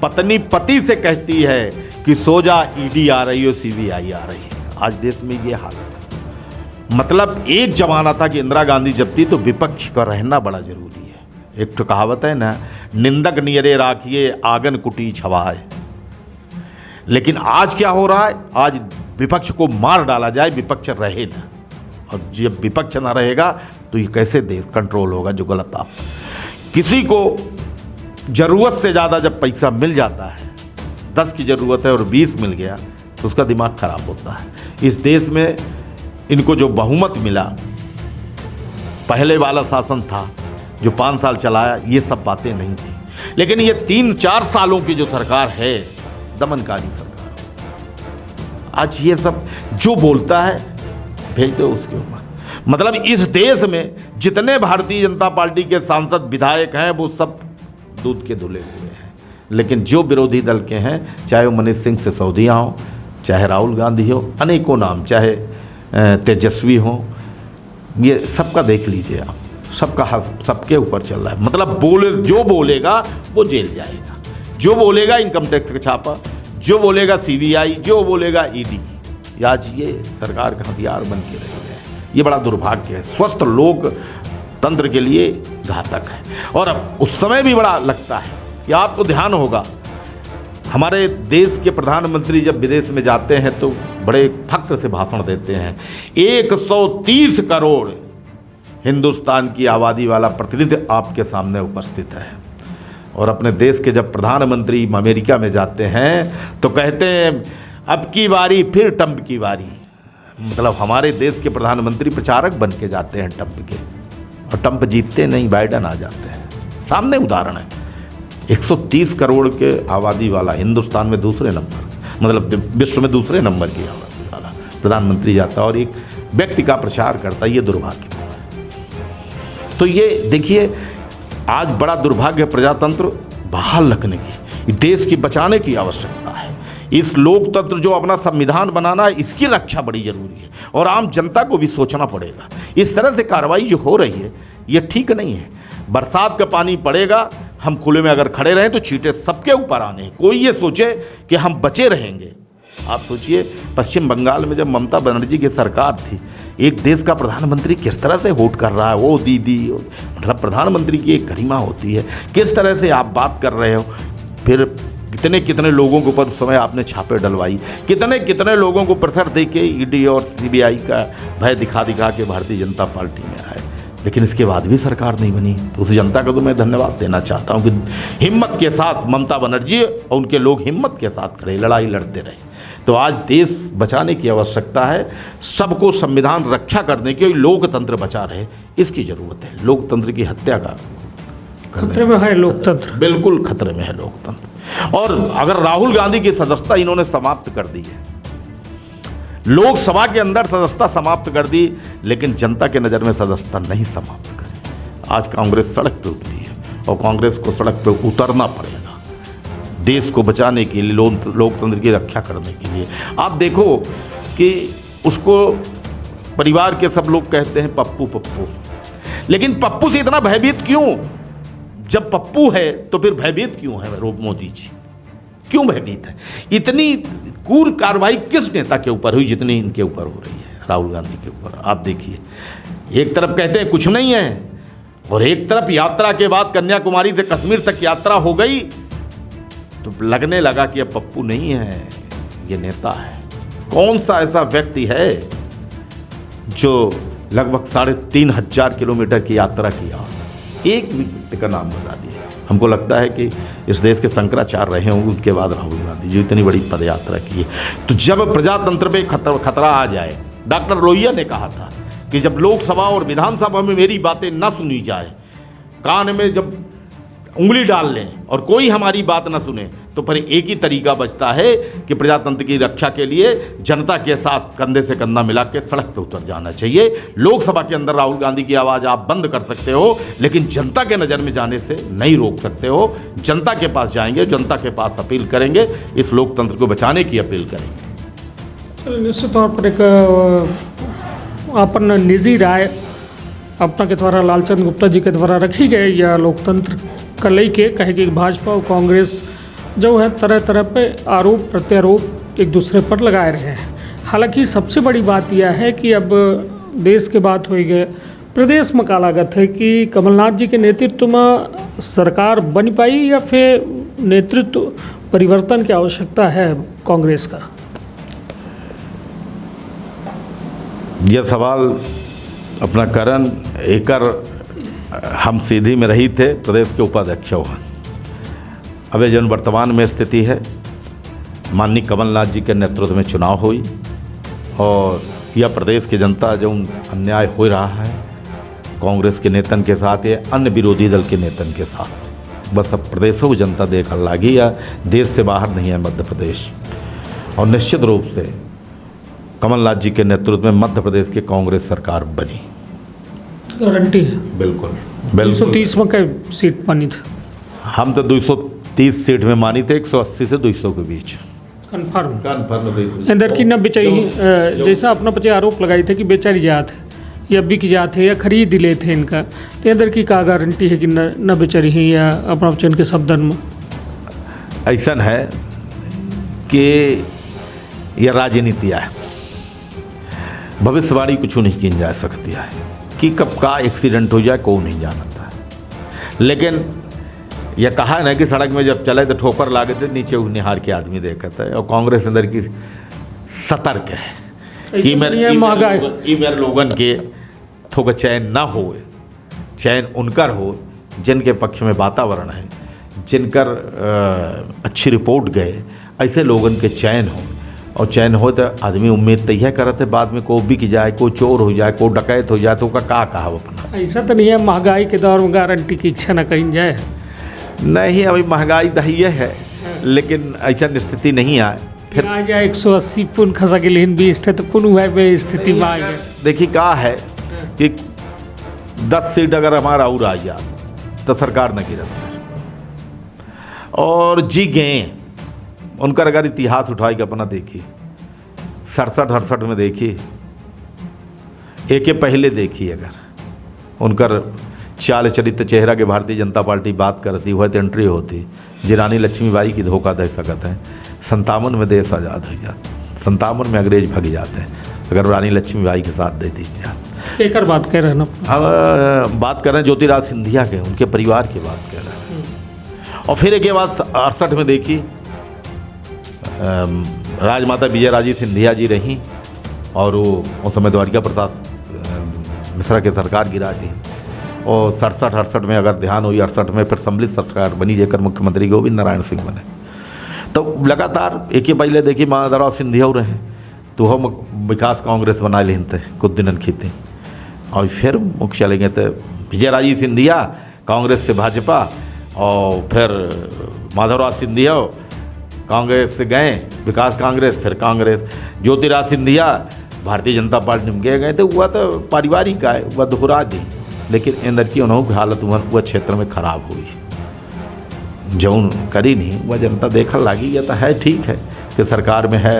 पत्नी पति से कहती है कि सो जा, ईडी आ रही हो, सीबीआई आ रही है। आज देश में ये हालत है। मतलब एक जमाना था कि इंदिरा गांधी जब थी तो विपक्ष का रहना बड़ा जरूरी है। एक तो कहावत है ना, निंदक नियरे राखिए आंगन कुटी छवाए। लेकिन आज क्या हो रहा है, आज विपक्ष को मार डाला जाए, विपक्ष रहे ना, और जब विपक्ष ना रहेगा तो ये कैसे देश कंट्रोल होगा। जो गलत आप किसी को ज़रूरत से ज़्यादा जब पैसा मिल जाता है, 10 की ज़रूरत है और 20 मिल गया तो उसका दिमाग खराब होता है। इस देश में इनको जो बहुमत मिला, पहले वाला शासन था जो 5 साल चलाया, ये सब बातें नहीं थी। लेकिन ये 3-4 सालों की जो सरकार है, दमनकारी सरकार, आज ये सब जो बोलता है भेज दो उसके ऊपर। मतलब इस देश में जितने भारतीय जनता पार्टी के सांसद विधायक हैं वो सब दूध के धुले हुए हैं। लेकिन जो विरोधी दल के हैं, चाहे वो मनीष सिंह सिसोदिया हो, चाहे राहुल गांधी हो, अनेकों नाम, चाहे तेजस्वी हो, ये सबका देख लीजिए आप, सबका सबके ऊपर चल रहा है। मतलब जो बोलेगा वो जेल जाएगा, जो बोलेगा इनकम टैक्स का छापा, जो बोलेगा सीबीआई, जो बोलेगा ईडी। आज ये सरकार का हथियार बन के रह गए। ये बड़ा दुर्भाग्य है, स्वस्थ लोकतंत्र के लिए घातक है। और अब उस समय भी बड़ा लगता है कि आपको ध्यान होगा, हमारे देश के प्रधानमंत्री जब विदेश में जाते हैं तो बड़े फक्र से भाषण देते हैं। 130 करोड़ हिंदुस्तान की आबादी वाला प्रतिनिधि आपके सामने उपस्थित है। और अपने देश के जब प्रधानमंत्री अमेरिका में जाते हैं तो कहते हैं अब की बारी फिर ट्रंप की बारी। मतलब हमारे देश के प्रधानमंत्री प्रचारक बन के जाते हैं ट्रंप के, और ट्रंप जीतते नहीं, बाइडन आ जाते हैं। सामने उदाहरण है, 130 करोड़ के आबादी वाला हिंदुस्तान में दूसरे नंबर, मतलब विश्व में दूसरे नंबर की आबादी वाला प्रधानमंत्री जाता है और एक व्यक्ति का प्रचार करता है। ये दुर्भाग्यपूर्ण है। तो ये देखिए, आज बड़ा दुर्भाग्य है, प्रजातंत्र बहाल रखने की, देश की बचाने की आवश्यकता है। इस लोकतंत्र जो अपना संविधान बनाना है, इसकी रक्षा बड़ी जरूरी है और आम जनता को भी सोचना पड़ेगा। इस तरह से कार्रवाई जो हो रही है ये ठीक नहीं है। बरसात का पानी पड़ेगा, हम खुले में अगर खड़े रहें तो चींटे सबके ऊपर आने हैं। कोई ये सोचे कि हम बचे रहेंगे। आप सोचिए, पश्चिम बंगाल में जब ममता बनर्जी की सरकार थी, एक देश का प्रधानमंत्री किस तरह से होट कर रहा है, वो दीदी, मतलब प्रधानमंत्री की एक गरिमा होती है, किस तरह से आप बात कर रहे हो। फिर कितने कितने लोगों के ऊपर उस समय आपने छापे डलवाई, कितने कितने लोगों को प्रेशर दे के ईडी और सीबीआई का भय दिखा दिखा के भारतीय जनता पार्टी में आए। लेकिन इसके बाद भी सरकार नहीं बनी। तो उस जनता को तो मैं धन्यवाद देना चाहता हूँ कि हिम्मत के साथ ममता बनर्जी और उनके लोग हिम्मत के साथ खड़े, लड़ाई लड़ते रहे। तो आज देश बचाने की आवश्यकता है, सबको संविधान रक्षा करने की, लोकतंत्र बचा रहे इसकी ज़रूरत है। लोकतंत्र की हत्या का खतरे में है लोकतंत्र, बिल्कुल खतरे में है लोकतंत्र। और अगर राहुल गांधी की सदस्यता इन्होंने समाप्त कर दी है, लोकसभा के अंदर सदस्यता समाप्त कर दी, लेकिन जनता के नज़र में सदस्यता नहीं समाप्त करी। आज कांग्रेस सड़क पे उतरी है और कांग्रेस को सड़क पे उतरना पड़ेगा देश को बचाने के लिए, लोकतंत्र की रक्षा करने के लिए। आप देखो कि उसको परिवार के सब लोग कहते हैं पप्पू पप्पू, लेकिन पप्पू से इतना भयभीत क्यों? जब पप्पू है तो फिर भयभीत क्यों है मोदी जी? क्यों भयभीत है? इतनी क्रूर कार्रवाई किस नेता के ऊपर हुई जितनी इनके ऊपर हो रही है, राहुल गांधी के ऊपर। आप देखिए, एक तरफ कहते हैं कुछ नहीं है, और एक तरफ यात्रा के बाद कन्याकुमारी से कश्मीर तक यात्रा हो गई तो लगने लगा कि अब पप्पू नहीं है, ये नेता है। कौन सा ऐसा व्यक्ति है जो लगभग 3,500 किलोमीटर की यात्रा किया? एक व्यक्ति का नाम बता दिए। हमको लगता है कि इस देश के शंकराचार्य रहे होंगे, उसके बाद राहुल गांधी जो इतनी बड़ी पदयात्रा की है। तो जब प्रजातंत्र पे खतरा आ जाए, डॉक्टर लोहिया ने कहा था कि जब लोकसभा और विधानसभा में मेरी बातें ना सुनी जाए, कान में जब उंगली डाल लें और कोई हमारी बात ना सुने, तो फिर एक ही तरीका बचता है कि प्रजातंत्र की रक्षा के लिए जनता के साथ कंधे से कंधा मिला के सड़क पर उतर जाना चाहिए। लोकसभा के अंदर राहुल गांधी की आवाज़ आप बंद कर सकते हो, लेकिन जनता के नज़र में जाने से नहीं रोक सकते हो। जनता के पास जाएंगे, जनता के पास अपील करेंगे, इस लोकतंत्र को बचाने की अपील करेंगे। निश्चित तौर पर एक अपन निजी राय अपना के द्वारा लालचंद गुप्ता जी के द्वारा रखी गई या लोकतंत्र का लेके कहे कि भाजपा और कांग्रेस जो है तरह तरह पे आरोप प्रत्यारोप एक दूसरे पर लगाए रहे हैं। हालांकि सबसे बड़ी बात यह है कि अब देश के बात हो गए, प्रदेश में कालागत है कि कमलनाथ जी के नेतृत्व में सरकार बन पाई या फिर नेतृत्व परिवर्तन की आवश्यकता है कांग्रेस का? यह सवाल अपना करण एकर हम सीधी में रही थे प्रदेश के उपाध्यक्ष हुआ। अब जन वर्तमान में स्थिति है, माननीय कमलनाथ जी के नेतृत्व में चुनाव हुई और यह प्रदेश की जनता जो अन्याय हो रहा है कांग्रेस के नेतन के साथ या अन्य विरोधी दल के नेतन के साथ, बस अब प्रदेशों की जनता देख लगी या देश से बाहर नहीं है मध्य प्रदेश। और निश्चित रूप से कमलनाथ जी के नेतृत्व में मध्य प्रदेश की कांग्रेस सरकार बनी, गारंटी है। बिल्कुल 230 में कई सीट बनी थी? हम तो 230 सीट में मानी थे, 180 से 200 के बीच कन्फर्म इधर की न बेचारी, जैसा अपना पचे आरोप लगाई थे कि बेचारी जात है या बिक जात है या खरीद ले थे इनका, तो इधर की का गारंटी है कि न बेचारी है या अपना पचे इनके शब्दन में? ऐसा है कि यह राजनीति है, भविष्यवाणी कुछ नहीं की जा सकती है कि कब का एक्सीडेंट हो जाए, को नहीं जानता है। लेकिन यह कहा है ना कि सड़क में जब चले तो ठोकर लागे थे नीचे निहार के आदमी देखता है। और कांग्रेस अंदर की सतर्क है कि मेरे लोगन के थोड़ा चयन ना हो, चयन उनकर हो जिनके पक्ष में वातावरण है, जिनकर अच्छी रिपोर्ट गए, ऐसे लोगन के चयन हो। और चयन हो तो आदमी उम्मीद तैयार करते है बाद में को बिक जाए, को चोर हो जाए, को डकैत हो जाए तो का कहा अपना। ऐसा तो नहीं है महंगाई के दौर में गारंटी की इच्छा न कहीं जाए? नहीं, अभी महंगाई दहिए है, लेकिन ऐसा स्थिति नहीं आए। फिर आ जाए 180 पुन खसा के लेकिन 20 है तो पुन हुआ है स्थिति में आ गए। देखिए कहा है कि 10 सीट अगर हमारा और आ जाए तो सरकार न गिरत, और जी गए उनका अगर इतिहास उठाई अपना देखिए, 67-68 में देखिए, एक पहले देखिए, अगर उनकर चाल चरित्र चेहरा के भारतीय जनता पार्टी बात करती हुआ तो एंट्री होती जी रानी लक्ष्मीबाई की धोखा दे सकते हैं। 57 में देश आज़ाद हो जाता, 57 में अंग्रेज भग जाते हैं अगर रानी लक्ष्मीबाई के साथ दे दी जाती। एक बात कह रहे हैं ना, हम बात कर रहे हैं ज्योतिराज सिंधिया के, उनके परिवार की बात कर रहे हैं। और फिर एक बात 68 में देखी, राजमाता विजयराजे सिंधिया जी रहीं और वो उस समय द्वारिका प्रसाद मिश्रा की सरकार गिरा दी। और 67-68 में अगर ध्यान हुई 68 में फिर सम्मिलित सरकार बनी जेकर मुख्यमंत्री गोविंद नारायण सिंह बने। तो लगातार एक ही पहले देखिए माधवराव सिंधिया रहे तो हम विकास कांग्रेस बना लेते कुछ दिन खीते और फिर मुख्य चले गए थे विजयराजे सिंधिया कांग्रेस से भाजपा और फिर माधवराव सिंधिया कांग्रेस से गए विकास कांग्रेस फिर कांग्रेस ज्योतिराज सिंधिया भारतीय जनता पार्टी में गए तो हुआ तो पारिवारिक का है वह दोहरा दी लेकिन अंदर की उन्होंने हालत वह क्षेत्र में खराब हुई जौन करी नहीं वह जनता देखने लगी यह तो है ठीक है कि सरकार में है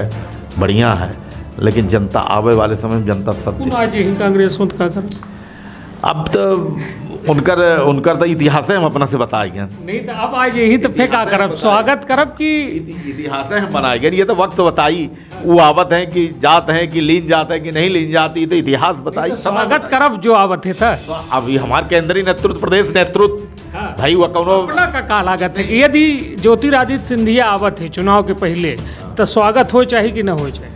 बढ़िया है लेकिन जनता आवे वाले समय में जनता सब आज यही कांग्रेस में का कर अब तो उनकर तो इतिहास है हम अपना से बताएंगे नहीं तो अब आज यही तो फेंका करब स्वागत करब कि इतिहास है हम बनाएंगे ये तो वक्त बताई वो आवत है कि जात है कि लीन जात है कि नहीं लीन जाती तो इतिहास बताई तो स्वागत करब जो आवत है था तो अभी हमारे केंद्रीय नेतृत्व प्रदेश नेतृत्व भाई वह कौनो अपना का लागत है कि यदि ज्योतिरादित्य सिंधिया आवत है चुनाव के पहले तो स्वागत हो चाहे कि न हो चाहे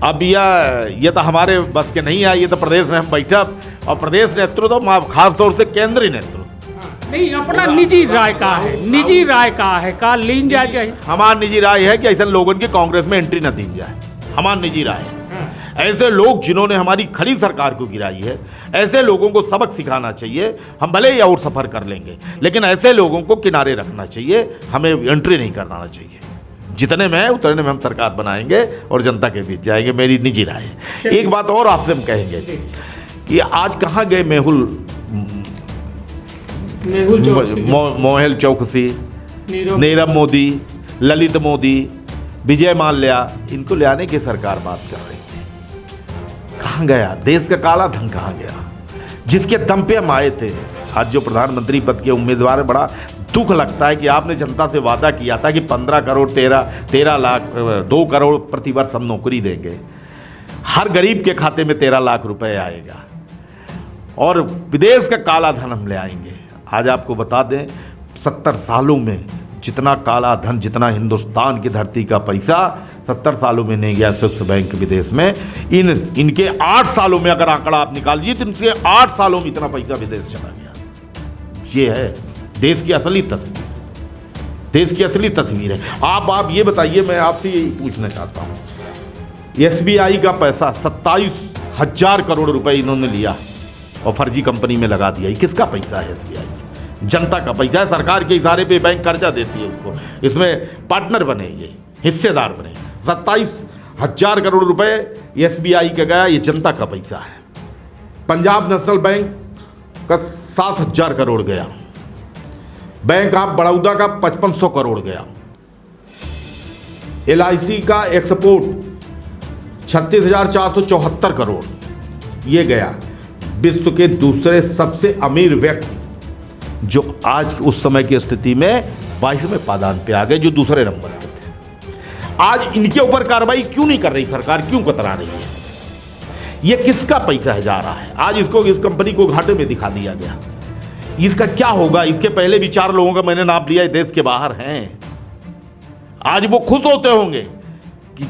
अब ये तो हमारे बस के नहीं है ये तो प्रदेश में हम बैठा और प्रदेश नेतृत्व खास तौर से केंद्रीय नेतृत्व नहीं अपना निजी राय का है निजी राय का लीन जाए चाहिए हमारी निजी राय है कि ऐसे लोगों की कांग्रेस में एंट्री न दी जाए हमारी निजी राय ऐसे लोग जिन्होंने हमारी खड़ी सरकार को गिराई है ऐसे लोगों को सबक सिखाना चाहिए हम भले ही और सफर कर लेंगे लेकिन ऐसे लोगों को किनारे रखना चाहिए हमें एंट्री नहीं करना चाहिए जितने में है उतने में हम सरकार बनाएंगे और जनता के बीच जाएंगे मेरी निजी राय है एक बात और आपसे हम कहेंगे कि आज कहाँ गए मोहेल चौकसी नीरव मोदी ललित मोदी विजय माल्या इनको ले आने की सरकार बात कर रही थी कहाँ गया देश का काला धन कहाँ गया जिसके दम पे हम आए थे आज जो प्रधानमंत्री पद के उम्मीदवार बड़ा दुख लगता है कि आपने जनता से वादा किया था कि 15 करोड़ 13 लाख 2 करोड़ प्रतिवर्ष हम नौकरी देंगे हर गरीब के खाते में 13 लाख रुपए आएगा और विदेश का काला धन हम ले आएंगे आज आपको बता दें 70 सालों में जितना काला धन जितना हिंदुस्तान की धरती का पैसा 70 सालों में नहीं गया स्विस बैंक विदेश में इनके 8 सालों में अगर आंकड़ा आप निकाल लीजिए तो इनके 8 सालों में इतना पैसा विदेश चला गया ये है देश की असली तस्वीर है आप ये बताइए मैं आपसे यही पूछना चाहता हूँ एसबीआई का पैसा 27,000 करोड़ रुपए इन्होंने लिया और फर्जी कंपनी में लगा दिया ये किसका पैसा है एसबीआई जनता का पैसा है सरकार के इशारे पे बैंक कर्जा देती है उसको इसमें पार्टनर बने ये हिस्सेदार बने 27,000 करोड़ रुपए एसबीआई का गया ये जनता का पैसा है पंजाब नेशनल बैंक का 7,000 करोड़ गया बैंक ऑफ बड़ौदा का 5500 करोड़ गया LIC का एक्सपोर्ट 36,474 करोड़ ये गया विश्व के दूसरे सबसे अमीर व्यक्ति जो आज उस समय की स्थिति में 22वें पायदान पे आ गए जो दूसरे नंबर पे थे आज इनके ऊपर कार्रवाई क्यों नहीं कर रही सरकार क्यों कतरा रही है ये किसका पैसा है जा रहा है आज इसको इस कंपनी को घाटे में दिखा दिया गया इसका क्या होगा इसके पहले भी 4 लोगों का मैंने नाम लिया देश के बाहर हैं आज वो खुश होते होंगे कि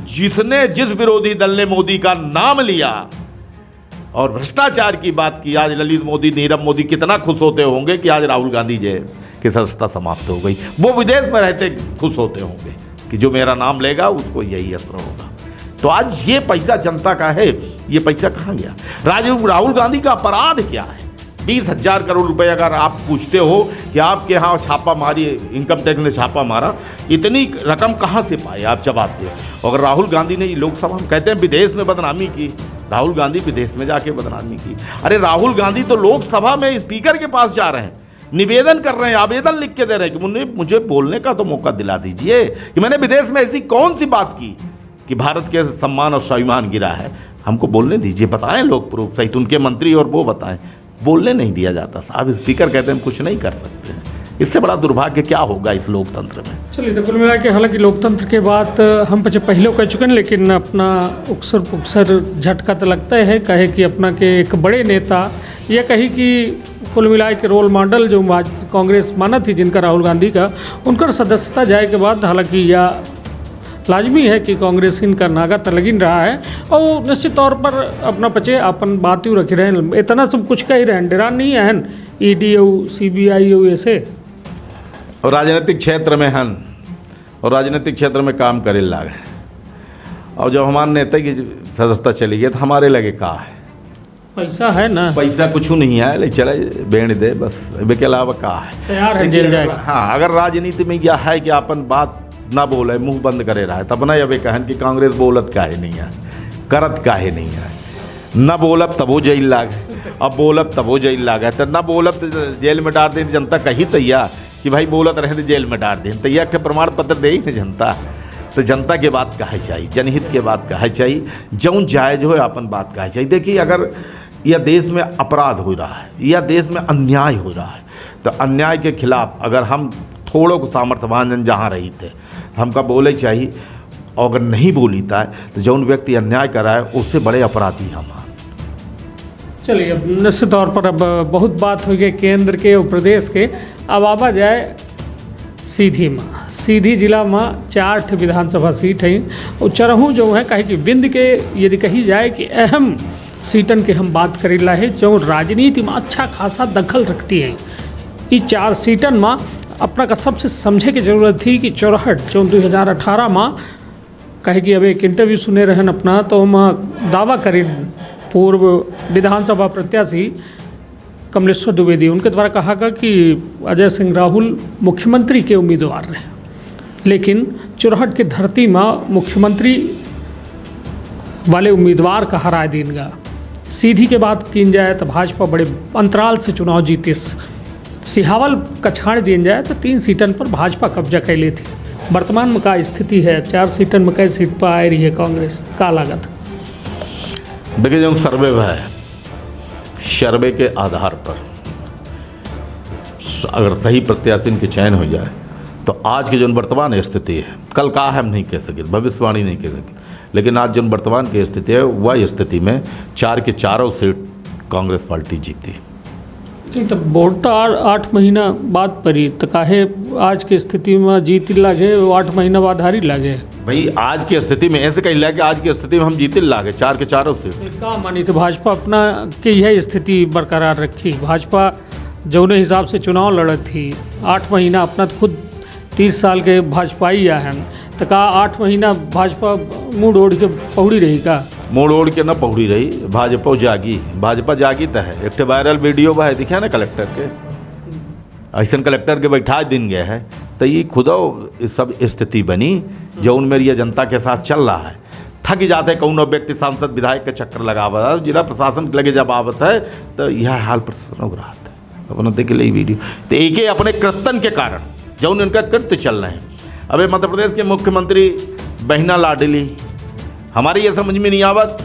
जिस विरोधी दल ने मोदी का नाम लिया और भ्रष्टाचार की बात की आज ललित मोदी नीरव मोदी कितना खुश होते होंगे कि आज राहुल गांधी जी की सत्ता समाप्त हो गई वो विदेश में रहते खुश होते होंगे कि जो मेरा नाम लेगा उसको यही असर होगा तो आज ये पैसा जनता का है ये पैसा कहाँ गया राहुल गांधी का अपराध क्या है 20,000 करोड़ रुपए अगर आप पूछते हो कि आपके यहाँ छापा मारी इनकम टैक्स ने छापा मारा इतनी रकम कहाँ से पाए आप जवाब दे अगर राहुल गांधी ने लोकसभा में कहते हैं विदेश में बदनामी की राहुल गांधी विदेश में जाके बदनामी की अरे राहुल गांधी तो लोकसभा में स्पीकर के पास जा रहे हैं निवेदन कर रहे हैं आवेदन लिख के दे रहे हैं कि मुझे बोलने का तो मौका दिला दीजिए कि मैंने विदेश में ऐसी कौन सी बात की कि भारत के सम्मान और स्वाभिमान गिरा है हमको बोलने दीजिए बताएं लोग प्रूफ सहित उनके मंत्री और वो बताएं बोलने नहीं दिया जाता साहब स्पीकर कहते हैं हम कुछ नहीं कर सकते हैं इससे बड़ा दुर्भाग्य क्या होगा इस लोकतंत्र में चलिए तो कुल मिला के हालांकि लोकतंत्र के बाद हम पहले कह चुके हैं लेकिन अपना उक्सर झटका तो लगता है कहे कि अपना के एक बड़े नेता ये कही कि कुल मिला के रोल मॉडल जो कांग्रेस माना थी जिनका राहुल गांधी का उनका सदस्यता जाए के बाद हालांकि यह लाजमी है कि कांग्रेस इनका नागा तो लगिन रहा है और निश्चित तौर पर अपना पचे अपन बात ही रखे रहे इतना सब कुछ कही रहे डरा नहीं है ED CBI ऐसे और राजनीतिक क्षेत्र में हन और राजनीतिक क्षेत्र में काम करे लागे। और जब हमारे नेता की सदस्यता चली गई तो हमारे लगे का है, पैसा है ना, पैसा कुछ नहीं है, ले चले बेण दे बस, के अलावा का है, तैयार है जेल जाएगा। हाँ, अगर राजनीति में यह है कि अपन बात ना बोले, मुंह बंद करे रहा है, तब ना अब कहन कि कांग्रेस बोलत काहे नहीं है, करत काहे नहीं है, न बोलब तब वो जेल लागे, अब बोलब तब वो जेल लागे, तो न बोलब तो जेल में डाल दें, जनता कही तैयार कि भाई बोलत रहे तो जेल में डाल दें, तैयार के प्रमाण पत्र दे ही ना जनता। तो जनता के बात कहे चाहिए, जनहित के बात कहे चाहिए, जौन जायज हो अपन बात कहे चाहिए। देखिए, अगर यह देश में अपराध हो रहा है, यह देश में अन्याय हो रहा है, तो अन्याय के खिलाफ अगर हम थोड़ो को सामर्थ्यवान जहाँ रही थे हमका बोले चाहिए, और अगर नहीं बोली था तो जौन व्यक्ति अन्याय कराए उससे बड़े अपराधी हम। चलिए, अब निश्चित तौर पर अब बहुत बात हो गई केंद्र के और प्रदेश के। अब आवा जाए सीधी जिला में 4 विधानसभा सीट है और चरहूँ जो है कहे कि बिंद के यदि कही जाए कि अहम सीटन के हम बात करेला है जो राजनीति में अच्छा खासा दखल रखती है। ये 4 सीटन में अपना का सबसे समझे की जरूरत थी कि चौराहट जो 2018 में कहे कि अब एक इंटरव्यू सुने रहन अपना, तो हम दावा करें पूर्व विधानसभा प्रत्याशी कमलेश्वर द्विवेदी उनके द्वारा कहा गया कि अजय सिंह राहुल मुख्यमंत्री के उम्मीदवार रहे, लेकिन चुरहट की धरती में मुख्यमंत्री वाले उम्मीदवार का हरा देगा। सीधी के बात की जाए तो भाजपा बड़े अंतराल से चुनाव जीती, सिहावल का छाड़ दी जाए तो 3 सीटन पर भाजपा कब्जा कर ली थी। वर्तमान में क्या स्थिति है, 4 सीटन में कई सीट पर आ रही है कांग्रेस, का लागत? देखिए, जो सर्वे है, सर्वे के आधार पर अगर सही प्रत्याशी के चयन हो जाए तो आज की जो वर्तमान स्थिति है, कल का है हम नहीं कह सके, भविष्यवाणी नहीं कह सके, लेकिन आज जो वर्तमान की स्थिति है वह स्थिति में 4 के 4 सीट कांग्रेस पार्टी जीती। नहीं तो वोट 8 महीना बाद पड़ी, तो काहे आज की स्थिति में जीत लागे, 8 महीना बाद हारी लागे? भाई, आज की स्थिति में ऐसे कही कि आज की स्थिति में हम जीते लागे 4 के 4 सीट। का मानी तो भाजपा अपना की यह स्थिति बरकरार रखी। भाजपा जौने हिसाब से चुनाव लड़त थी, 8 महीना अपना खुद 30 साल के भाजपाई हैं, तो का 8 महीना भाजपा मुँह ओढ़ के पौड़ी रही का? मुँह ओढ़ के न पौड़ी रही, भाजपा जागी तो है। एक वायरल वीडियो है, दिखा ना कलेक्टर के, ऐसा कलेक्टर के बैठा दिन गया है, तो ये खुद सब स्थिति बनी जो उनमें ये जनता के साथ चल रहा है। थक जाते कौन व्यक्ति सांसद विधायक के चक्कर लगावत है, जिला प्रशासन के लगे जब आवत है तो यह हाल प्रशासन हो रहा है। अपना देख ले वीडियो, तो एक अपने कृतन के कारण जो उनका कृत्य चल रहे हैं। अबे मध्य प्रदेश के मुख्यमंत्री बहिना लाडली, हमारी ये समझ में नहीं आवत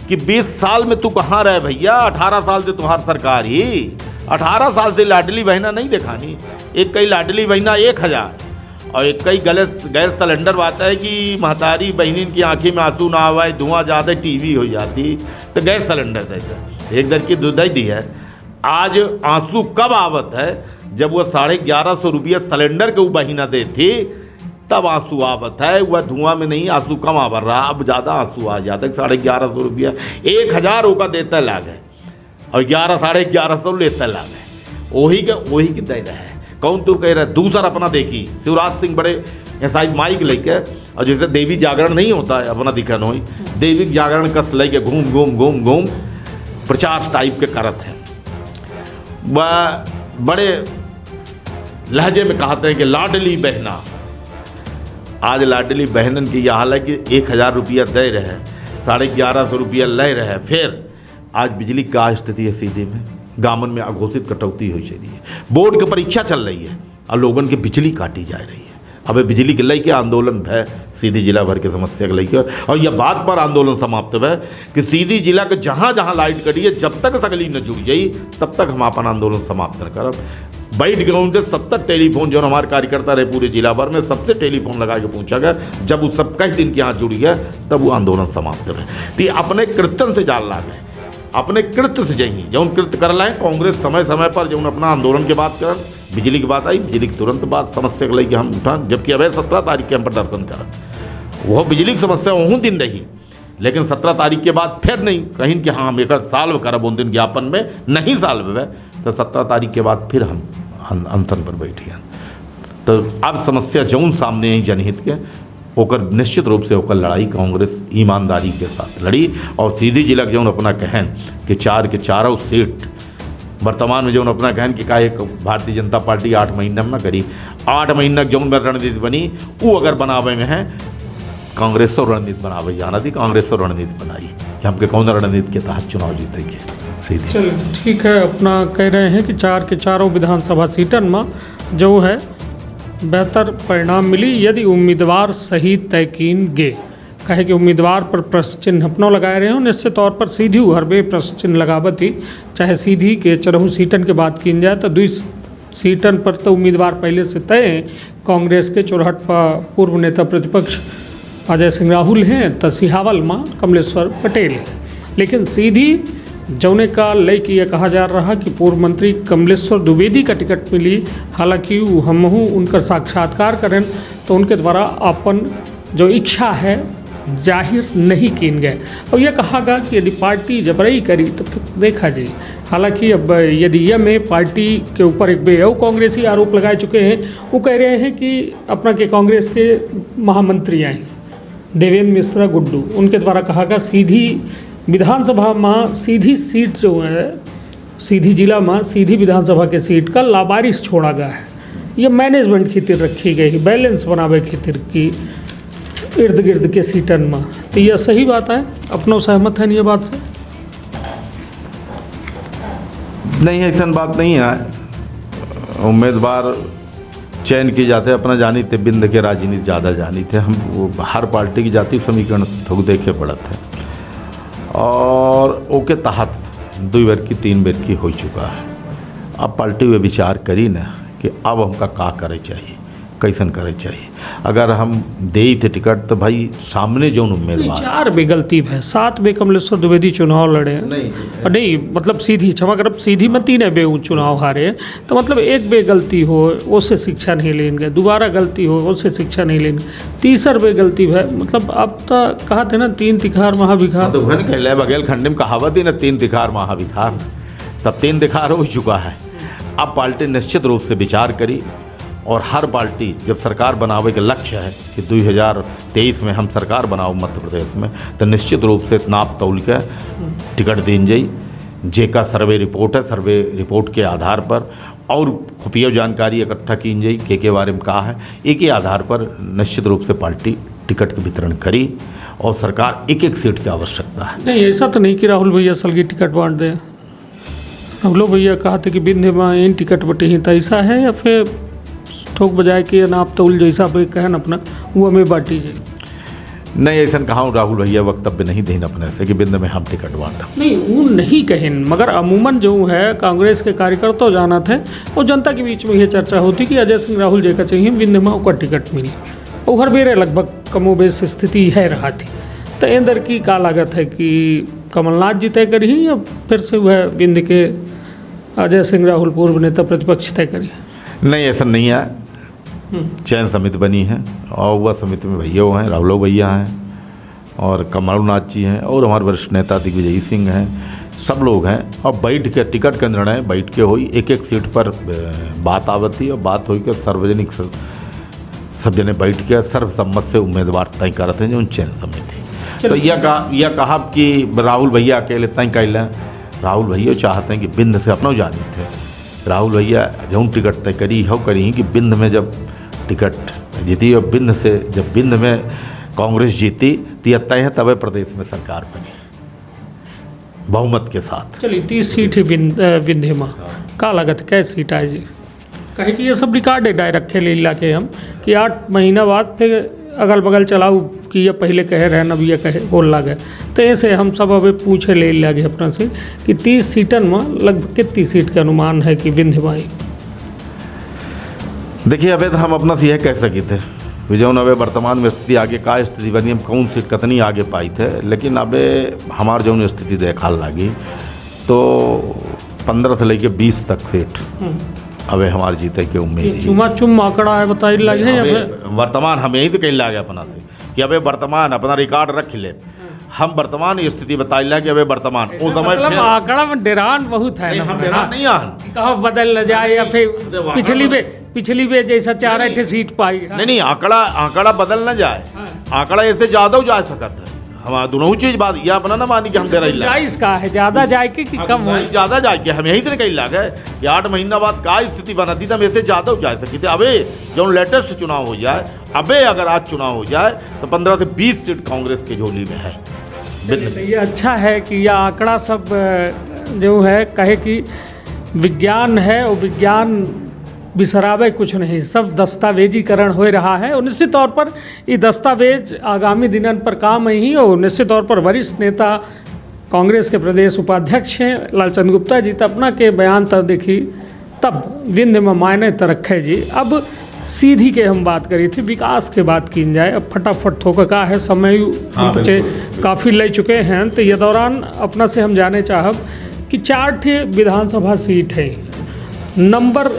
कि 20 साल में तू कहाँ रहे भैया, 18 साल से तुम्हारी सरकार ही, 18 साल से लाडली बहना नहीं दिखानी। एक कई लाडली बहना 1000 और एक कई गैस सिलेंडर आता है कि महतारी बहनिन की आंखें में आंसू ना आवाए, धुआं ज़्यादा टीवी हो जाती, तो गैस सिलेंडर देता एक दर की दूध दी है। आज आंसू कब आवत है, जब वह 1150 रुपया सिलेंडर के वो बहिना दे थी, तब आंसू आवत है। वह धुआं में नहीं, आंसू कम आवर रहा, अब ज़्यादा आंसू आ जाता है। 1150 रुपया 1000 का देता लागे और 11,500 लेता लागे, वही के दे रहे हैं। कौन तू कह रहा है? दूसरा अपना देखी शिवराज सिंह बड़े ऐसा माइक लेके, और जैसे देवी जागरण नहीं होता है अपना दिखन हो, देवी जागरण कस लेके घूम प्रचार टाइप के करत हैं। वह बड़े लहजे में कहते हैं कि लाडली बहना। आज लाडली बहनन की यह हाल है कि 1000 रुपया दे रहे, 1150 रुपया ले रहे। फिर आज बिजली का स्थिति है, सीधी में गामन में अघोषित कटौती हो रही है, बोर्ड की परीक्षा चल रही है और लोगों की बिजली काटी जा रही है। अब बिजली के लेके आंदोलन है सीधी जिला भर के समस्या के लेके, और यह बात पर आंदोलन समाप्त है कि सीधी जिला के जहाँ जहाँ लाइट कटी है, जब तक सगली न जुड़ जाई तब तक हम अपन आंदोलन समाप्त न करब। बैठ ग्राउंड से 70 टेलीफोन जो हमारे कार्यकर्ता रहे पूरे जिला भर में, सबसे टेलीफोन लगा के पूछा गया। जब वो सब कई दिन के यहाँ जुड़ गया तब वो आंदोलन समाप्त रहे। तो अपने कृत्यन से जान ला गए, अपने कृत्य से जाइए जौन कृत्य कर लाए। कांग्रेस समय समय पर जौन अपना आंदोलन के बात कर, बिजली की बात आई, बिजली की तुरंत बाद समस्या के लेके हम उठा, जबकि अब 17 तारीख के हम प्रदर्शन करें। वह बिजली की समस्या वह दिन रही, लेकिन 17 तारीख के बाद फिर नहीं कहीं कि हाँ हम एक साल करब उन दिन ज्ञापन में नहीं साल में, तो 17 तारीख के बाद फिर हम अनशन पर बैठे हैं। तो अब समस्या जौन सामने आई जनहित के ओकर निश्चित रूप से ओकर लड़ाई कांग्रेस ईमानदारी के साथ लड़ी और सीधी जिला के जौन अपना कहन कि 4 के चारों सीट वर्तमान में जौन अपना कहन कि का एक भारतीय जनता पार्टी 8 महीना में करी 8 महीना जौन में रणनीति बनी वो अगर बनावे में है कांग्रेस और रणनीति बनावे जाना थी कांग्रेस और रणनीति बनाई कि हमके कौन रणनीति के तहत चुनाव जीतेंगे सीधी। चलिए ठीक है, अपना कह रहे हैं कि 4 के चारों विधानसभा सीटन में जो है बेहतर परिणाम मिली यदि उम्मीदवार सही तय कीन गे। कहे कि उम्मीदवार पर प्रश्न चिन्ह अपनों लगाए रहे हो, निश्चित तौर पर सीधी हरबे प्रश्न चिन्ह लगावत ही चाहे सीधी के चरहु सीटन के बात की जाए तो 2 सीटन पर तो उम्मीदवार पहले से तय हैं। कांग्रेस के चौराहट पर पूर्व नेता प्रतिपक्ष अजय सिंह राहुल हैं तो सिहावल में कमलेश्वर पटेल हैं। लेकिन सीधी जौने का लय कि यह कहा जा रहा कि पूर्व मंत्री कमलेश्वर द्विवेदी का टिकट मिली, हालांकि हमहू उनका साक्षात्कार करें तो उनके द्वारा अपन जो इच्छा है जाहिर नहीं किन गए और यह कहा गया कि यदि पार्टी जबरई करी तो फिर देखा जाए। हालांकि अब यदि यह में पार्टी के ऊपर एक बेअ कांग्रेसी आरोप लगाए चुके हैं, वो कह रहे हैं कि अपना के कांग्रेस के महामंत्री आए देवेंद्र मिश्रा गुड्डू, उनके द्वारा कहा गया सीधी विधानसभा में सीधी सीट जो है सीधी जिला में सीधी विधानसभा के सीट का लावारिस छोड़ा गया है। ये मैनेजमेंट की तिर रखी गई है, बैलेंस बनावे की तिर की इर्द गिर्द के सीटन में। तो यह सही बात है, अपनों सहमत है ये बात से? नहीं ऐसा बात नहीं है, उम्मीदवार चयन की जाते अपना जानी थे बिंद के राजनीति ज़्यादा जानी थे हम वो हर पार्टी की जाति समीकरण थोक देखे पड़त है और ओके तहत 2 बेर की 3 बेर की हो चुका है। अब पार्टी वे विचार करी ना कि अब हमका का करे चाहिए कैसन करे चाहिए। अगर हम दे थे टिकट तो भाई सामने जो उम्मीदवार 4 बे गलती है, 7 बे कमलेश्वर द्विवेदी चुनाव लड़े नहीं मतलब सीधी क्षमा करब सीधी में 3 बे चुनाव हारे तो मतलब 1 बे गलती हो उससे शिक्षा नहीं लेंगे, दोबारा गलती हो उससे शिक्षा नहीं लेंगे, तीसर बे गलती है मतलब अब तो कहा थे ना 3 तिखार महाभिखार तो कहले बघेलखंडी में कहावत ही ना 3 तिखार महाभिखार, तब 3 तिखार हो चुका है। अब पार्टी निश्चित रूप से विचार करी और हर पार्टी जब सरकार बनावे के लक्ष्य है कि 2023 में हम सरकार बनाओ मध्य प्रदेश में तो निश्चित रूप से नाप तौल के टिकट दीन जाई जेका सर्वे रिपोर्ट है, सर्वे रिपोर्ट के आधार पर और खुफिया जानकारी इकट्ठा की जाई के बारे में कहा है, एक ही आधार पर निश्चित रूप से पार्टी टिकट के वितरण करी और सरकार एक सीट की आवश्यकता है। नहीं ऐसा तो नहीं कि राहुल भैया सलगी टिकट बांट दें। राहुल भैया कहा था कि बिंदे में इन टिकट बटे ही तो ऐसा है या फिर ठोक बजाय के नाप तौल जैसा पे कहन अपना वो हमें बांटी जाए। नहीं ऐसा कहा राहुल भैया वक्तव्य नहीं देन अपने से कि बिंद में हम टिकट बांटा नहीं वो नहीं कहें, मगर अमूमन जो है कांग्रेस के कार्यकर्ता तो जाना थे और जनता के बीच में ये चर्चा होती कि अजय सिंह राहुल जी का चाहिए बिंद में ओकर टिकट मिली और हर बेरे लगभग कमोबेश स्थिति है रहा थी। तो अंदर की का लागत है कि कमलनाथ जी तय करी या फिर से वह बिंद के अजय सिंह राहुल पूर्व नेता प्रतिपक्ष तय करी? नहीं ऐसा नहीं है, चयन समिति बनी है और वह समिति में भैया हैं राहुल भैया हैं और कमलनाथ जी हैं और हमारे वरिष्ठ नेता दिग्विजय सिंह हैं, सब लोग हैं और बैठ के टिकट का निर्णय बैठ के हुई एक सीट पर बात आवती और बात हुई कि सार्वजनिक सब जने बैठ के सर्वसम्मत से उम्मीदवार तय करते हैं जो चयन समिति। तो यह कहा कि राहुल भैया अकेले तय कैल, राहुल भैया चाहते हैं कि बिंद से अपना जानी थे। राहुल भैया जो टिकट तय करी हो करी कि बिंद में जब टिकट जीती और बिंद से जब बिंद में कांग्रेस जीती तो यह तय है तब प्रदेश में सरकार बनी बहुमत के साथ। चलिए 30 सीट ही विंध्य में का लागत कै सीट आए जी? कहे कि ये सब रिकॉर्ड डाय रखे ले ला के हम कि 8 महीना बाद फिर अगल बगल चलाऊ कि ये पहले कहे रहे अब ये कहे बोल लागे तो ऐसे हम सब अभी पूछे ले लगे अपना से कि 30 सीटन में लगभग कितनी सीट का अनुमान है कि विंध्य में? देखिए अबे तो हम अपना से यह कह सके थे जो अबे वर्तमान में स्थिति आगे का स्थिति बनी हम कौन सीट कतनी आगे पाई थे, लेकिन अबे हमार जो स्थिति देखा लगी तो 15 से लेके 20 तक सीट अबे हमारे जीते की उम्मीद है। चुम आंकड़ा है बताई लगे या फिर वर्तमान हम यही तो कह लागे अपना से कि अबे वर्तमान अपना रिकॉर्ड रख ले, हम वर्तमान स्थिति बताई ला कि अबे वर्तमान उस समय मतलब आंकड़ा में डेरान बहुत है ना, हम डेरान नहीं आन कहाँ बदल न जाए या फिर पिछली बार जैसा 4 सीट पाई। नहीं नहीं, आंकड़ा बदल ना जाए, आंकड़ा ऐसे ज्यादा हो जा सकता है। हम दोनों चीज बात यह अपना ना मानी कि हम दे रही गुंजाइश का है ज्यादा जाए कि कम हो। ज्यादा जाए हम यही तो कही लागे कि 8 महीना बाद का स्थिति बना दी तो ऐसे ज्यादा हो जा सकती थी। अबे जो लेटेस्ट चुनाव हो जाए, अबे अगर आज चुनाव हो जाए तो 15 से 20 सीट कांग्रेस की झोली में है। ये अच्छा है कि यह आंकड़ा सब जो है कहे कि विज्ञान है और विज्ञान बिसरावे कुछ नहीं, सब दस्तावेजीकरण हो रहा है। और निश्चित तौर पर ये दस्तावेज आगामी दिनन पर काम ही। और निश्चित तौर पर वरिष्ठ नेता कांग्रेस के प्रदेश उपाध्यक्ष हैं लालचंद गुप्ता जी, तब अपना के बयान तक देखी तब विंध्य में मायने तो रखे जी। अब सीधी के हम बात करी थी, विकास के बात की जाए। अब फटाफट थोका का है, समय बच्चे काफ़ी ले चुके हैं, तो ये दौरान अपना से हम जाने चाहब कि 4 ठे विधानसभा सीट है। नंबर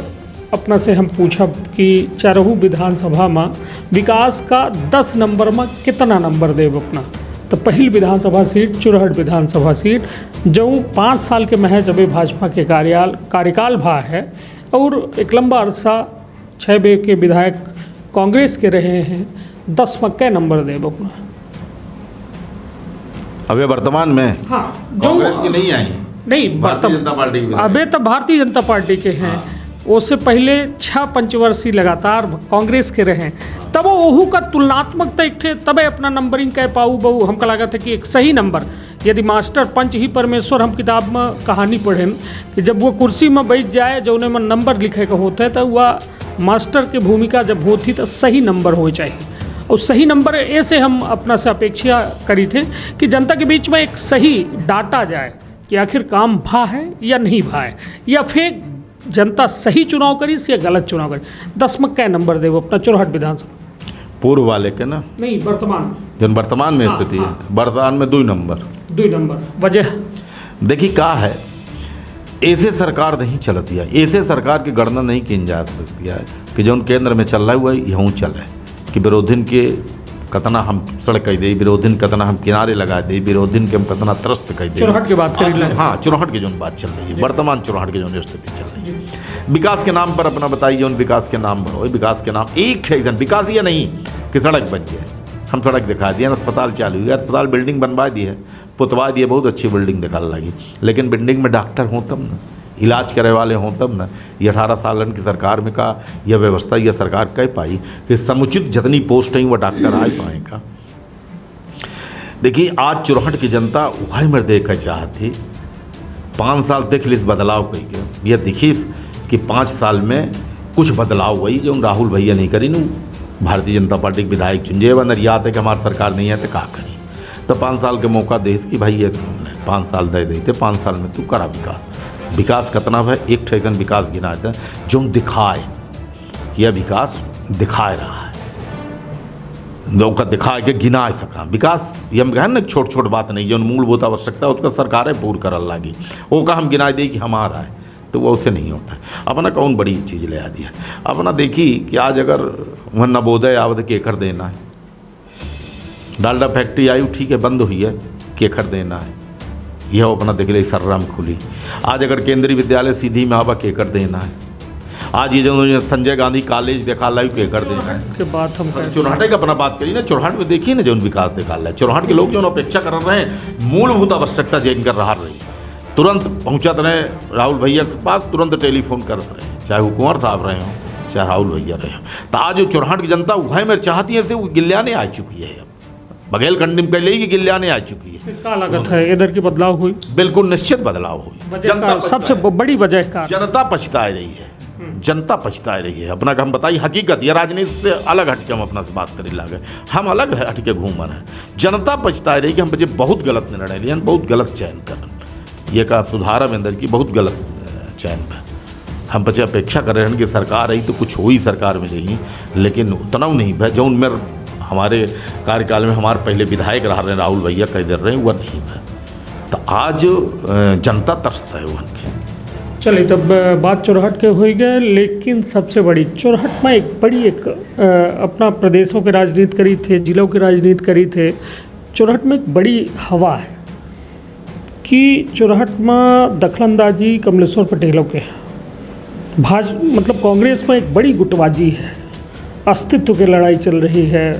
अपना से हम पूछब कि चारों विधानसभा में विकास का 10 नंबर में कितना नंबर देव अपना। तो पहली विधानसभा सीट चुरहट विधानसभा सीट जो 5 साल के महज अभी भाजपा के कार्यकाल भा है और एक लंबा अरसा 6 बे के विधायक कांग्रेस के रहे हैं। 10 में कै नंबर देव अपना। अभी वर्तमान में हाँ, कांग्रेस की नहीं आई, नहीं भारतीय जनता पार्टी की अबे तो भारतीय जनता पार्टी के हैं। उससे पहले 6 पंचवर्षीय लगातार कांग्रेस के रहे, तब ओहू का तुलनात्मक एक थे तबे अपना नंबरिंग कह पाऊ बहु। हमको लगा था कि एक सही नंबर, यदि मास्टर पंच ही परमेश्वर हम किताब में कहानी पढ़ें कि जब वो कुर्सी में बैठ जाए जो उन्हें में नंबर लिखे का होता है, तो वह मास्टर की भूमिका जब होती तो सही नंबर हो चाहिए। और सही नंबर ऐसे हम अपना से अपेक्षा करी थे कि जनता के बीच में एक सही डाटा जाए कि आखिर काम भा है या नहीं भा है, या फिर जनता सही चुनाव करी या गलत चुनाव करी। 10 में कै नंबर देव अपना चुरहट विधानसभा? पूर्व वाले के ना, नहीं वर्तमान जन वर्तमान में स्थिति है, वर्तमान में 2 नंबर। वजह देखिए का है, ऐसे सरकार नहीं चलती है, ऐसे सरकार की गणना नहीं की जा सकती है कि जो केंद्र में चल रहा है वह यूँ चले कि विरोधिन के कतना हम सड़क कह दे, विरोधिन कतना हम किनारे लगा दे, विरोधिन के हम कतना त्रस्त कह दे। चुरहट की बात करें। हाँ, चुरहट की जो बात चल रही है, वर्तमान चुरहट की जो स्थिति चल रही है। विकास के नाम पर अपना बताइए, जो विकास के नाम पर विकास के नाम एक ठेकन विकास ये नहीं कि सड़क बन गया, हम सड़क दिखा दिए, अस्पताल चालू हुआ, अस्पताल बिल्डिंग बनवा दी है, पुतवा दिए, बहुत अच्छी बिल्डिंग दिखा लगी, लेकिन बिल्डिंग में डॉक्टर हों तब ना, इलाज करे वाले हों तब ना। ये 18 सालन की सरकार में का यह व्यवस्था यह सरकार कह पाई कि समुचित जितनी पोस्ट हैं वह डॉक्टर आ पाएगा। देखिए आज चुरहट की जनता वही में देखना चाहती, 5 साल देख ली इस बदलाव कही गया, यह देखी कि 5 साल में कुछ बदलाव हुई जो राहुल भैया नहीं करी नू। भारतीय जनता पार्टी के विधायक चुनजे वन याद है कि हमारी सरकार नहीं है तो का करी, तो 5 साल के मौका देश की भाई ये सुन ले, 5 साल दे देते, 5 साल में तू करा विकास कितना है, एक ठेकन विकास गिना था जो दिखाए कि यह विकास दिखाए रहा है, लोग का दिखाए के गिना सका विकास। ये हम कहें ना छोट छोट बात नहीं, जो मूलभूत आवश्यकता है उसका सरकारें पूर्ण करल लगी, वो का हम गिना दे कि हमारा है, तो वो उससे नहीं होता है। अपना कौन बड़ी चीज़ ले आ दिया अपना। देखी कि आज अगर वह नवोदय आवत केकर देना है, डालडा फैक्ट्री आई ठीक है बंद हुई है, केकर देना है, यह अपना देख ले सर्राम खुली। आज अगर केंद्रीय विद्यालय सीधी में आवा केकर देना है, आज ये जो संजय गांधी कॉलेज देखा ला केकर देना है के बात हम चुरहटे का अपना बात करी ना, चुरहट में देखिए ना जो विकास देखा ला है, चुरहट के लोग जो अपेक्षा कर रहे हैं मूलभूत आवश्यकता जिन कर रहा रही, तुरंत पहुँचत रहे राहुल भैया के पास, तुरंत टेलीफोन करते रहे, चाहे वो कुंवर साहब रहे हों चाहे राहुल भैया रहे हों। तो आज जो चुरहट की जनता वह में चाहती है, वो गिल्याने आ चुकी है, बघेल खंडी में पहले ही गिल्याने आ चुकी है। क्या लागत है इधर की बदलाव हुई? बिल्कुल निश्चित बदलाव हुई। जनता सबसे बड़ी वजह का जनता पछता रही है, जनता पछता रही है। अपना हम बताइए हकीकत, यह राजनीति से अलग हटके हम अपना से बात करी लागे, हम अलग हटके घूमन है। जनता पछता रही कि हम बच्चे बहुत गलत निर्णय लिए, बहुत गलत चयन कर, ये का सुधार है अंदर की बहुत गलत चयन है। हम बच्चे अपेक्षा कर रहे हैं कि सरकार आई तो कुछ हो ही सरकार में नहीं, लेकिन उतना नहीं भाई जो उनमें हमारे कार्यकाल में हमारे पहले विधायक रहा रहे राहुल भैया कह दे रहे हैं वह नहीं है। तो आज जनता तरसता है उनकी। चलिए तब बात चुरहट के हो गए, लेकिन सबसे बड़ी चुरहट में एक बड़ी अपना प्रदेशों के राजनीति करी थे, जिलों की राजनीति करी थे। चुरहट में एक बड़ी हवा है कि चुरहट में दखलंदाजी कमलेश्वर पटेलों के मतलब कांग्रेस में एक बड़ी गुटबाजी है, अस्तित्व की लड़ाई चल रही है।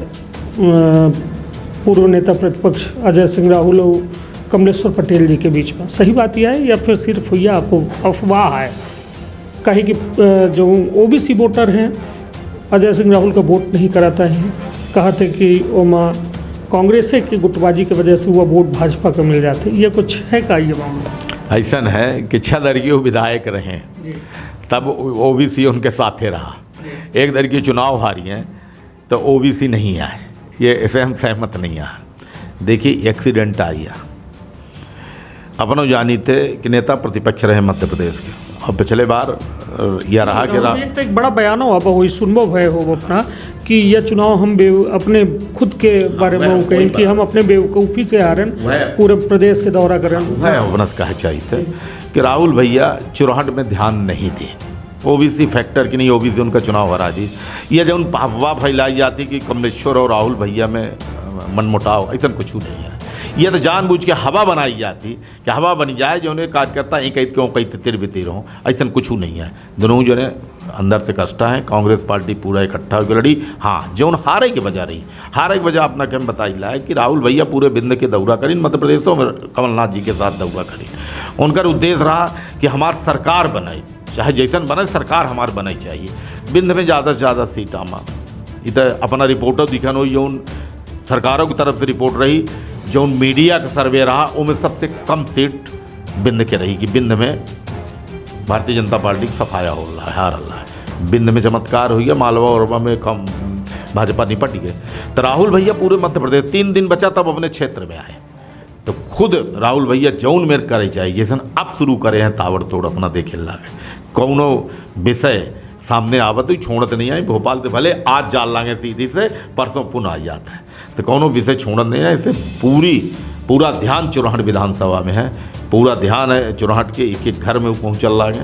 पूर्व नेता प्रतिपक्ष अजय सिंह राहुल और कमलेश्वर पटेल जी के बीच में, सही बात यह है या फिर सिर्फ यह अफवाह है? कहे कि जो ओबीसी वोटर हैं अजय सिंह राहुल का वोट नहीं कराता है, कहा थे कि ओमा कांग्रेस की गुटबाजी की वजह से वो वोट भाजपा को मिल जाते, ये कुछ है का ये मामला? ऐसा है कि 6 दर्गी विधायक रहे तब ओबीसी उनके साथे रहा, एक दर्गी चुनाव हारी हैं तो ओबीसी नहीं आए, ये इसे हम सहमत नहीं आए। देखिए एक्सीडेंट आई है, अपनों जानी थे कि नेता प्रतिपक्ष रहे मध्य प्रदेश के, और पिछले बार यह रहा कि एक बड़ा बयान हो वही सुनबो भय हो अपना कि यह चुनाव हम अपने खुद के बारे में कहें कि हम अपने बेवकूफ़ी से हारें, पूरे प्रदेश के दौरा करें। अपना कहा चाहिए थे कि राहुल भैया चुनाव में ध्यान नहीं दिए, ओबीसी फैक्टर कि नहीं ओबीसी उनका चुनाव हरा दी। यह जब उन अफवाह फैलाई जाती कि कमलेश्वर और राहुल भैया में मनमुटाव, ऐसा कुछ नहीं है। यह तो जानबूझ के हवा बनाई जाती कि हवा बन जाए जो उन्हें कार्यकर्ता एक क्यों कई तिर बितिर हों, ऐसा कुछ नहीं है। दोनों जो ने अंदर से कष्टा है, कांग्रेस पार्टी पूरा इकट्ठा होकर लड़ी। हाँ, जो हारे की वजह रही, हारे की वजह अपना क्या बताई ला है कि राहुल भैया पूरे बिंद के दौरा करी, मध्य प्रदेशों में कमलनाथ जी के साथ दौरा करी। उनका उद्देश्य रहा कि हमारी सरकार बनाई, चाहे जैसन बने सरकार हमारे बनाई चाहिए, बिंद में ज़्यादा से ज़्यादा सीट आमा। इधर अपना रिपोर्टर दिखन हो, जो सरकारों की तरफ से रिपोर्ट रही, जो मीडिया का सर्वे रहा, उनमें सबसे कम सीट बिंद के रही कि बिंद में भारतीय जनता पार्टी का सफाया हो रहा है, हार रहा है। बिंद में चमत्कार हुई है, मालवा और में कम भाजपा निपट गए। तो राहुल भैया पूरे मध्य प्रदेश 3 दिन बचा तब अपने क्षेत्र में आए, तो खुद राहुल भैया जौन मेरे करे चाहिए जैसे अब शुरू करे हैं ताबड़तोड़ अपना देखे लागे, कौनो विषय सामने आवत तो छोड़त नहीं आई। भोपाल से भले आज जाल लागे सीधी से, परसों पुनः आ जाता है, तो कौनो विषय छोड़त नहीं है। इससे पूरा ध्यान चुराहट विधानसभा में है, पूरा ध्यान है चुराहट के एक एक घर में पहुँचल लागे,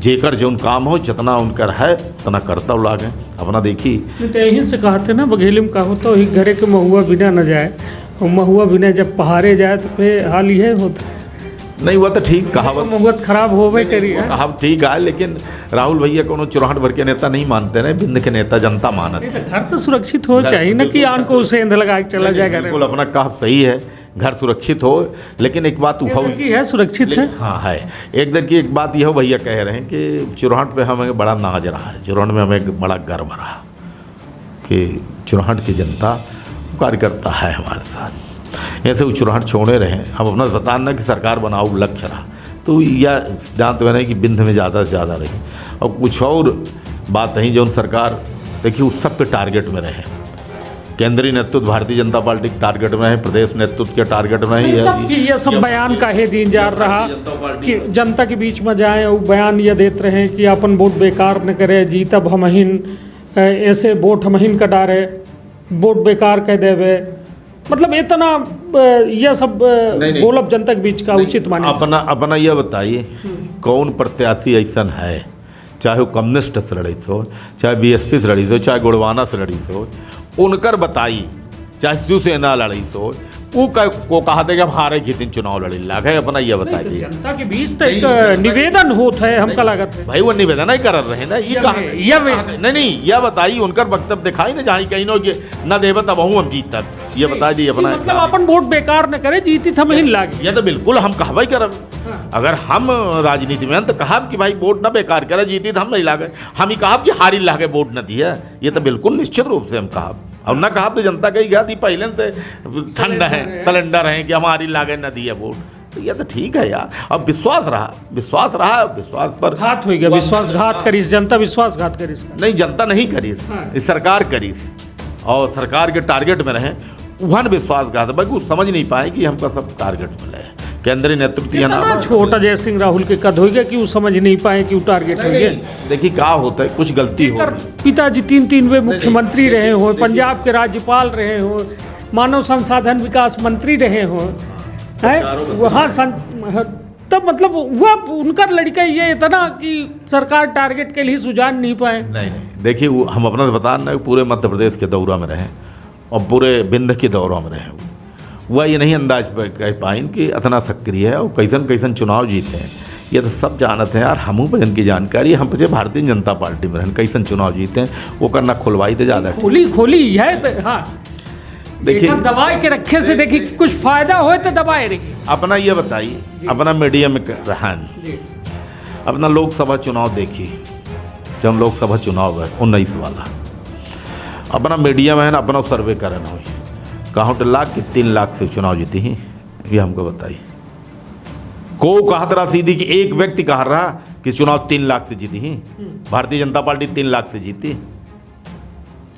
जेकर जो काम हो जितना उनकर है उतना करता लागे अपना। देखी तो यहीं से कहते ना बघेली में कहा तो ही घरे के महुआ बिना न जाए, और महुआ बिना जब पहाड़े जाए तो फिर हाल यह होता नहीं हुआ। तो ठीक कहावत मुहूर्त खराब हो गई करी है, कहावत ठीक है, लेकिन राहुल भैया को चुराहट भर के नेता नहीं मानते ना, बिंद के नेता जनता मानत। घर तो सुरक्षित हो चाहिए ना कि आन को उसे लगा के चला जाएगा। बिल्कुल अपना कहा सही है, घर सुरक्षित हो, लेकिन एक बात है सुरक्षित है। हाँ है, एक दिन की एक बात यह भैया कह रहे हैं कि चुराहट पे हमें बड़ा नाज रहा है, चुराहट में हमें बड़ा गर्व रहा कि चुराहट की जनता कार्यकर्ता है हमारे साथ, ऐसे वो चुराहट छोड़े रहे। हम अपना बताना कि सरकार बनाओ लक्ष्य रहा, तो यह सिद्धांत बने कि बिंद में ज़्यादा से ज़्यादा रही। और कुछ और बात नहीं, जो सरकार देखिए उस सब पे टारगेट में रहे, केंद्रीय नेतृत्व भारतीय जनता पार्टी के टारगेट में है, प्रदेश नेतृत्व के टारगेट में है। ये सब बयान काहे दिन जा रहा कि जनता के बीच में जाए और बयान ये देते रहे कि अपन वोट बेकार न करे, जीतब हमहिन, ऐसे वोट हमहिन का डारे, वोट बेकार कह देवे, मतलब इतना यह सब गोलब जनता के बीच का उचित माने? अपना यह बताइए कौन प्रत्याशी ऐसा है, चाहे वो कम्युनिस्ट से लड़ी हो, चाहे बीएसपी से लड़ी हो, चाहे गुड़वाना से लड़ी हो, उनकर बताई, चाहे शिवसेना लड़ी हो, वो को कहा था कि हम हारे के दिन चुनाव लड़ी लागे। अपना यह बताइए जनता के बीच तो एक निवेदन होता है, हमका लागत है भाई वो निवेदन ही कर रहे ना, ये नहीं यह बताइए उनकर वक्तव्य दिखाई ना, जहाँ कहीं नो न देव तब हम जीत तक, ये बता दी अपना मतलब अपन वोट बेकार न करे, जीती थम ही लागे। ये तो बिल्कुल हम कहवा ही करब, अगर हम राजनीति में तो कहब कि भाई वोट न बेकार करे, जीती तो हम नहीं लागे, हम ही कहब कि हारी लागे वोट न दिया, ये तो बिल्कुल निश्चित रूप से हम कहब। और न कहा तो जनता कही गया थी पहले से ठंड है, सिलेंडर है कि हमारी लागे न दिया वोट, तो ये तो ठीक है यार। अब विश्वास रहा, विश्वास पर घात हो गया, विश्वासघात करीस, जनता विश्वासघात करीस नहीं, जनता नहीं करीस, इस सरकार करीस, और सरकार के टारगेट में रहे वहन विश्वासघात, बाकी समझ नहीं पाए कि हमका सब टारगेट मिले है। केंद्रीय नेतृत्व छोटा जय सिंह राहुल के कद हो गया कि वो समझ नहीं पाए कि वो टारगेट हो गया। देखिए क्या होता है, कुछ गलती हो, पिताजी 3 वे मुख्यमंत्री रहे हो, पंजाब के राज्यपाल रहे हो, मानव संसाधन विकास मंत्री रहे हो, वहाँ तब मतलब वह उनका लड़का ये इतना कि सरकार टारगेट के लिए सुजान नहीं पाए। नहीं देखिए हम अपना बताना पूरे मध्य प्रदेश के दौरा में रहे और पूरे बिंद के दौरा में रहे, वह ये नहीं अंदाज कर पाइन कि इतना सक्रिय है और कैसन चुनाव जीते हैं। ये तो सब जानते हैं यार, हमू पर इनकी जानकारी हम पे भारतीय जनता पार्टी में रहन कैसन चुनाव जीते हैं वो करना खुलवाई दे ज़्यादा। खोली है तो हाँ देखिए दबाए के रखे से देखिए कुछ फायदा हो तो दबाए रही। अपना ये बताइए अपना मीडिया में रहन अपना लोकसभा चुनाव देखी, जब लोकसभा चुनाव है 19 वाला अपना मीडिया में है ना अपना सर्वे करन हो कहाँ 1 कि 3 लाख से चुनाव जीती ही, ये हमको बताइए। को कहा तरह सीधी कि एक व्यक्ति कहा रहा कि चुनाव 3 लाख से जीती ही, भारतीय जनता पार्टी 3 लाख से जीती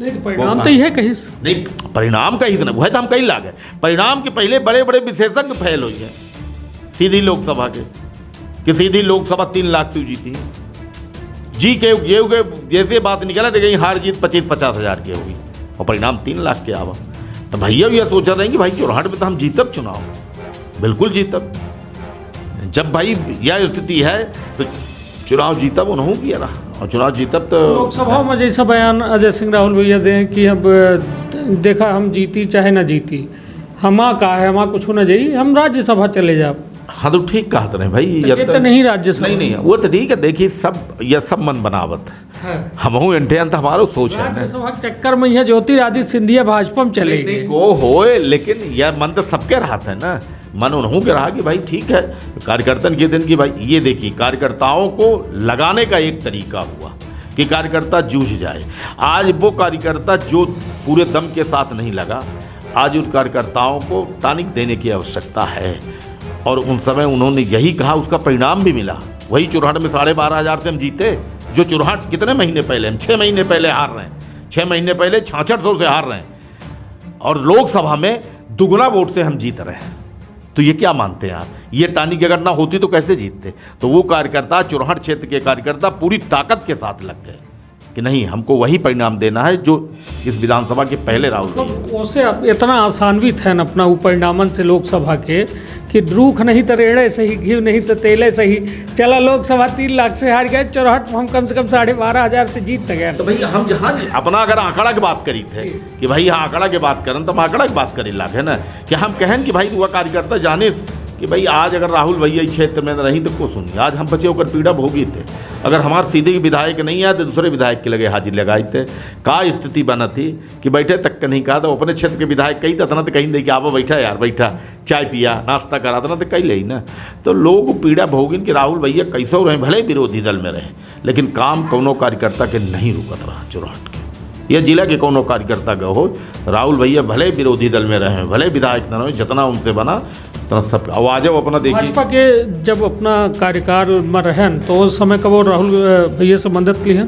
नहीं तो परिणाम तो यह कहीं से नहीं, परिणाम कहीं से नहीं, वह तो हम कहीं लागे परिणाम के पहले बड़े बड़े विशेषज्ञ फैल हुई है सीधी लोकसभा के कि सीधी लोकसभा 3 लाख से जीती जी के ये जैसे बात निकला तो कहीं हार जीत 25-50 हज़ार की होगी और परिणाम 3 लाख के आवा। तो भैया ये सोच रहे हैं कि भाई चौराहट में तो हम जीतब चुनाव, बिल्कुल जीतब। जब भाई यह स्थिति है तो चुनाव जीतब उन्हों किया रहा और चुनाव जीतब तो लोकसभा में जैसा बयान अजय सिंह राहुल भैया दें कि अब देखा हम जीती चाहे ना जीती हमा का है हमा कुछ ना जाई हम राज्यसभा चले जाओ। हाँ तो ठीक कहा तो नहीं भाई ये तो नहीं राज्यसभा नहीं वो तो ठीक है। देखिए सब यह सब मन बनावत है हमहू एंटे हमारो सोच है राज्यसभा के चक्कर में यह ज्योतिरादित्य सिंधिया भाजपा में चले गए को होए, लेकिन यह मन तो सबके रहा था ना, मन उन्हों के रहा कि भाई ठीक है कार्यकर्ता के दिन की भाई ये देखिए कार्यकर्ताओं को लगाने का एक तरीका हुआ कि कार्यकर्ता जूझ जाए। आज वो कार्यकर्ता जो पूरे दम के साथ नहीं लगा, आज उन कार्यकर्ताओं को टानिक देने की आवश्यकता है और उन समय उन्होंने यही कहा, उसका परिणाम भी मिला। वही चुरहट में 12,500 से हम जीते, जो चुरहट कितने महीने पहले हम 6 महीने पहले हार रहे हैं, 6 महीने पहले 6600 से हार रहे हैं और लोकसभा में दुगना वोट से हम जीत रहे हैं। तो ये क्या मानते हैं आप, ये टानिक अगर ना होती तो कैसे जीतते? तो वो कार्यकर्ता चुरहट क्षेत्र के कार्यकर्ता पूरी ताकत के साथ लग गए कि नहीं हमको वही परिणाम देना है जो इस विधानसभा के पहले राहुल उसे इतना आसान्वित है न अपना वो परिणामन से लोकसभा के कि रूख नहीं तो रेड़े सही घी नहीं तो तेले सही चला लोकसभा 3 लाख से हार गए, चौराहट हम कम से कम 12,500 से जीत गए। तो भाई हम जहाँ अपना अगर आंकड़ा की बात करी थे कि भाई यहाँ आंकड़ा की बात करें तो हम आंकड़ा की बात करी लाग है ना कि हम कहें कि भाई वह कार्यकर्ता जाने कि भाई आज अगर राहुल भैया इस क्षेत्र में रही तो को सुनिए आज हम बचे होकर पीड़ा भोगी थे। अगर हमारे सीधे के विधायक नहीं आए तो दूसरे विधायक के लगे हाजिर लगाए थे। का स्थिति बना थी कि बैठे तक का नहीं कहा तो अपने क्षेत्र के विधायक कही था ना तो कहीं दे कि आवा बैठा यार बैठा चाय पिया नाश्ता करा था ना तो कही ले ना। तो लोग पीड़ा भोगिन कि राहुल भैया कैसो रहे, भले विरोधी दल में रहे लेकिन काम कौनो कार्यकर्ता के नहीं रुकत रहा चुरहट के यह जिला के कोनो कार्यकर्ता का हो। राहुल भैया भले विरोधी दल में रहे भले विधायक न रहे, जितना उनसे बना तो सब आवाज़ अपना देखिए। भाजपा के जब अपना कार्यकाल में रहन तो उस समय कब राहुल भैया से मदद ली है?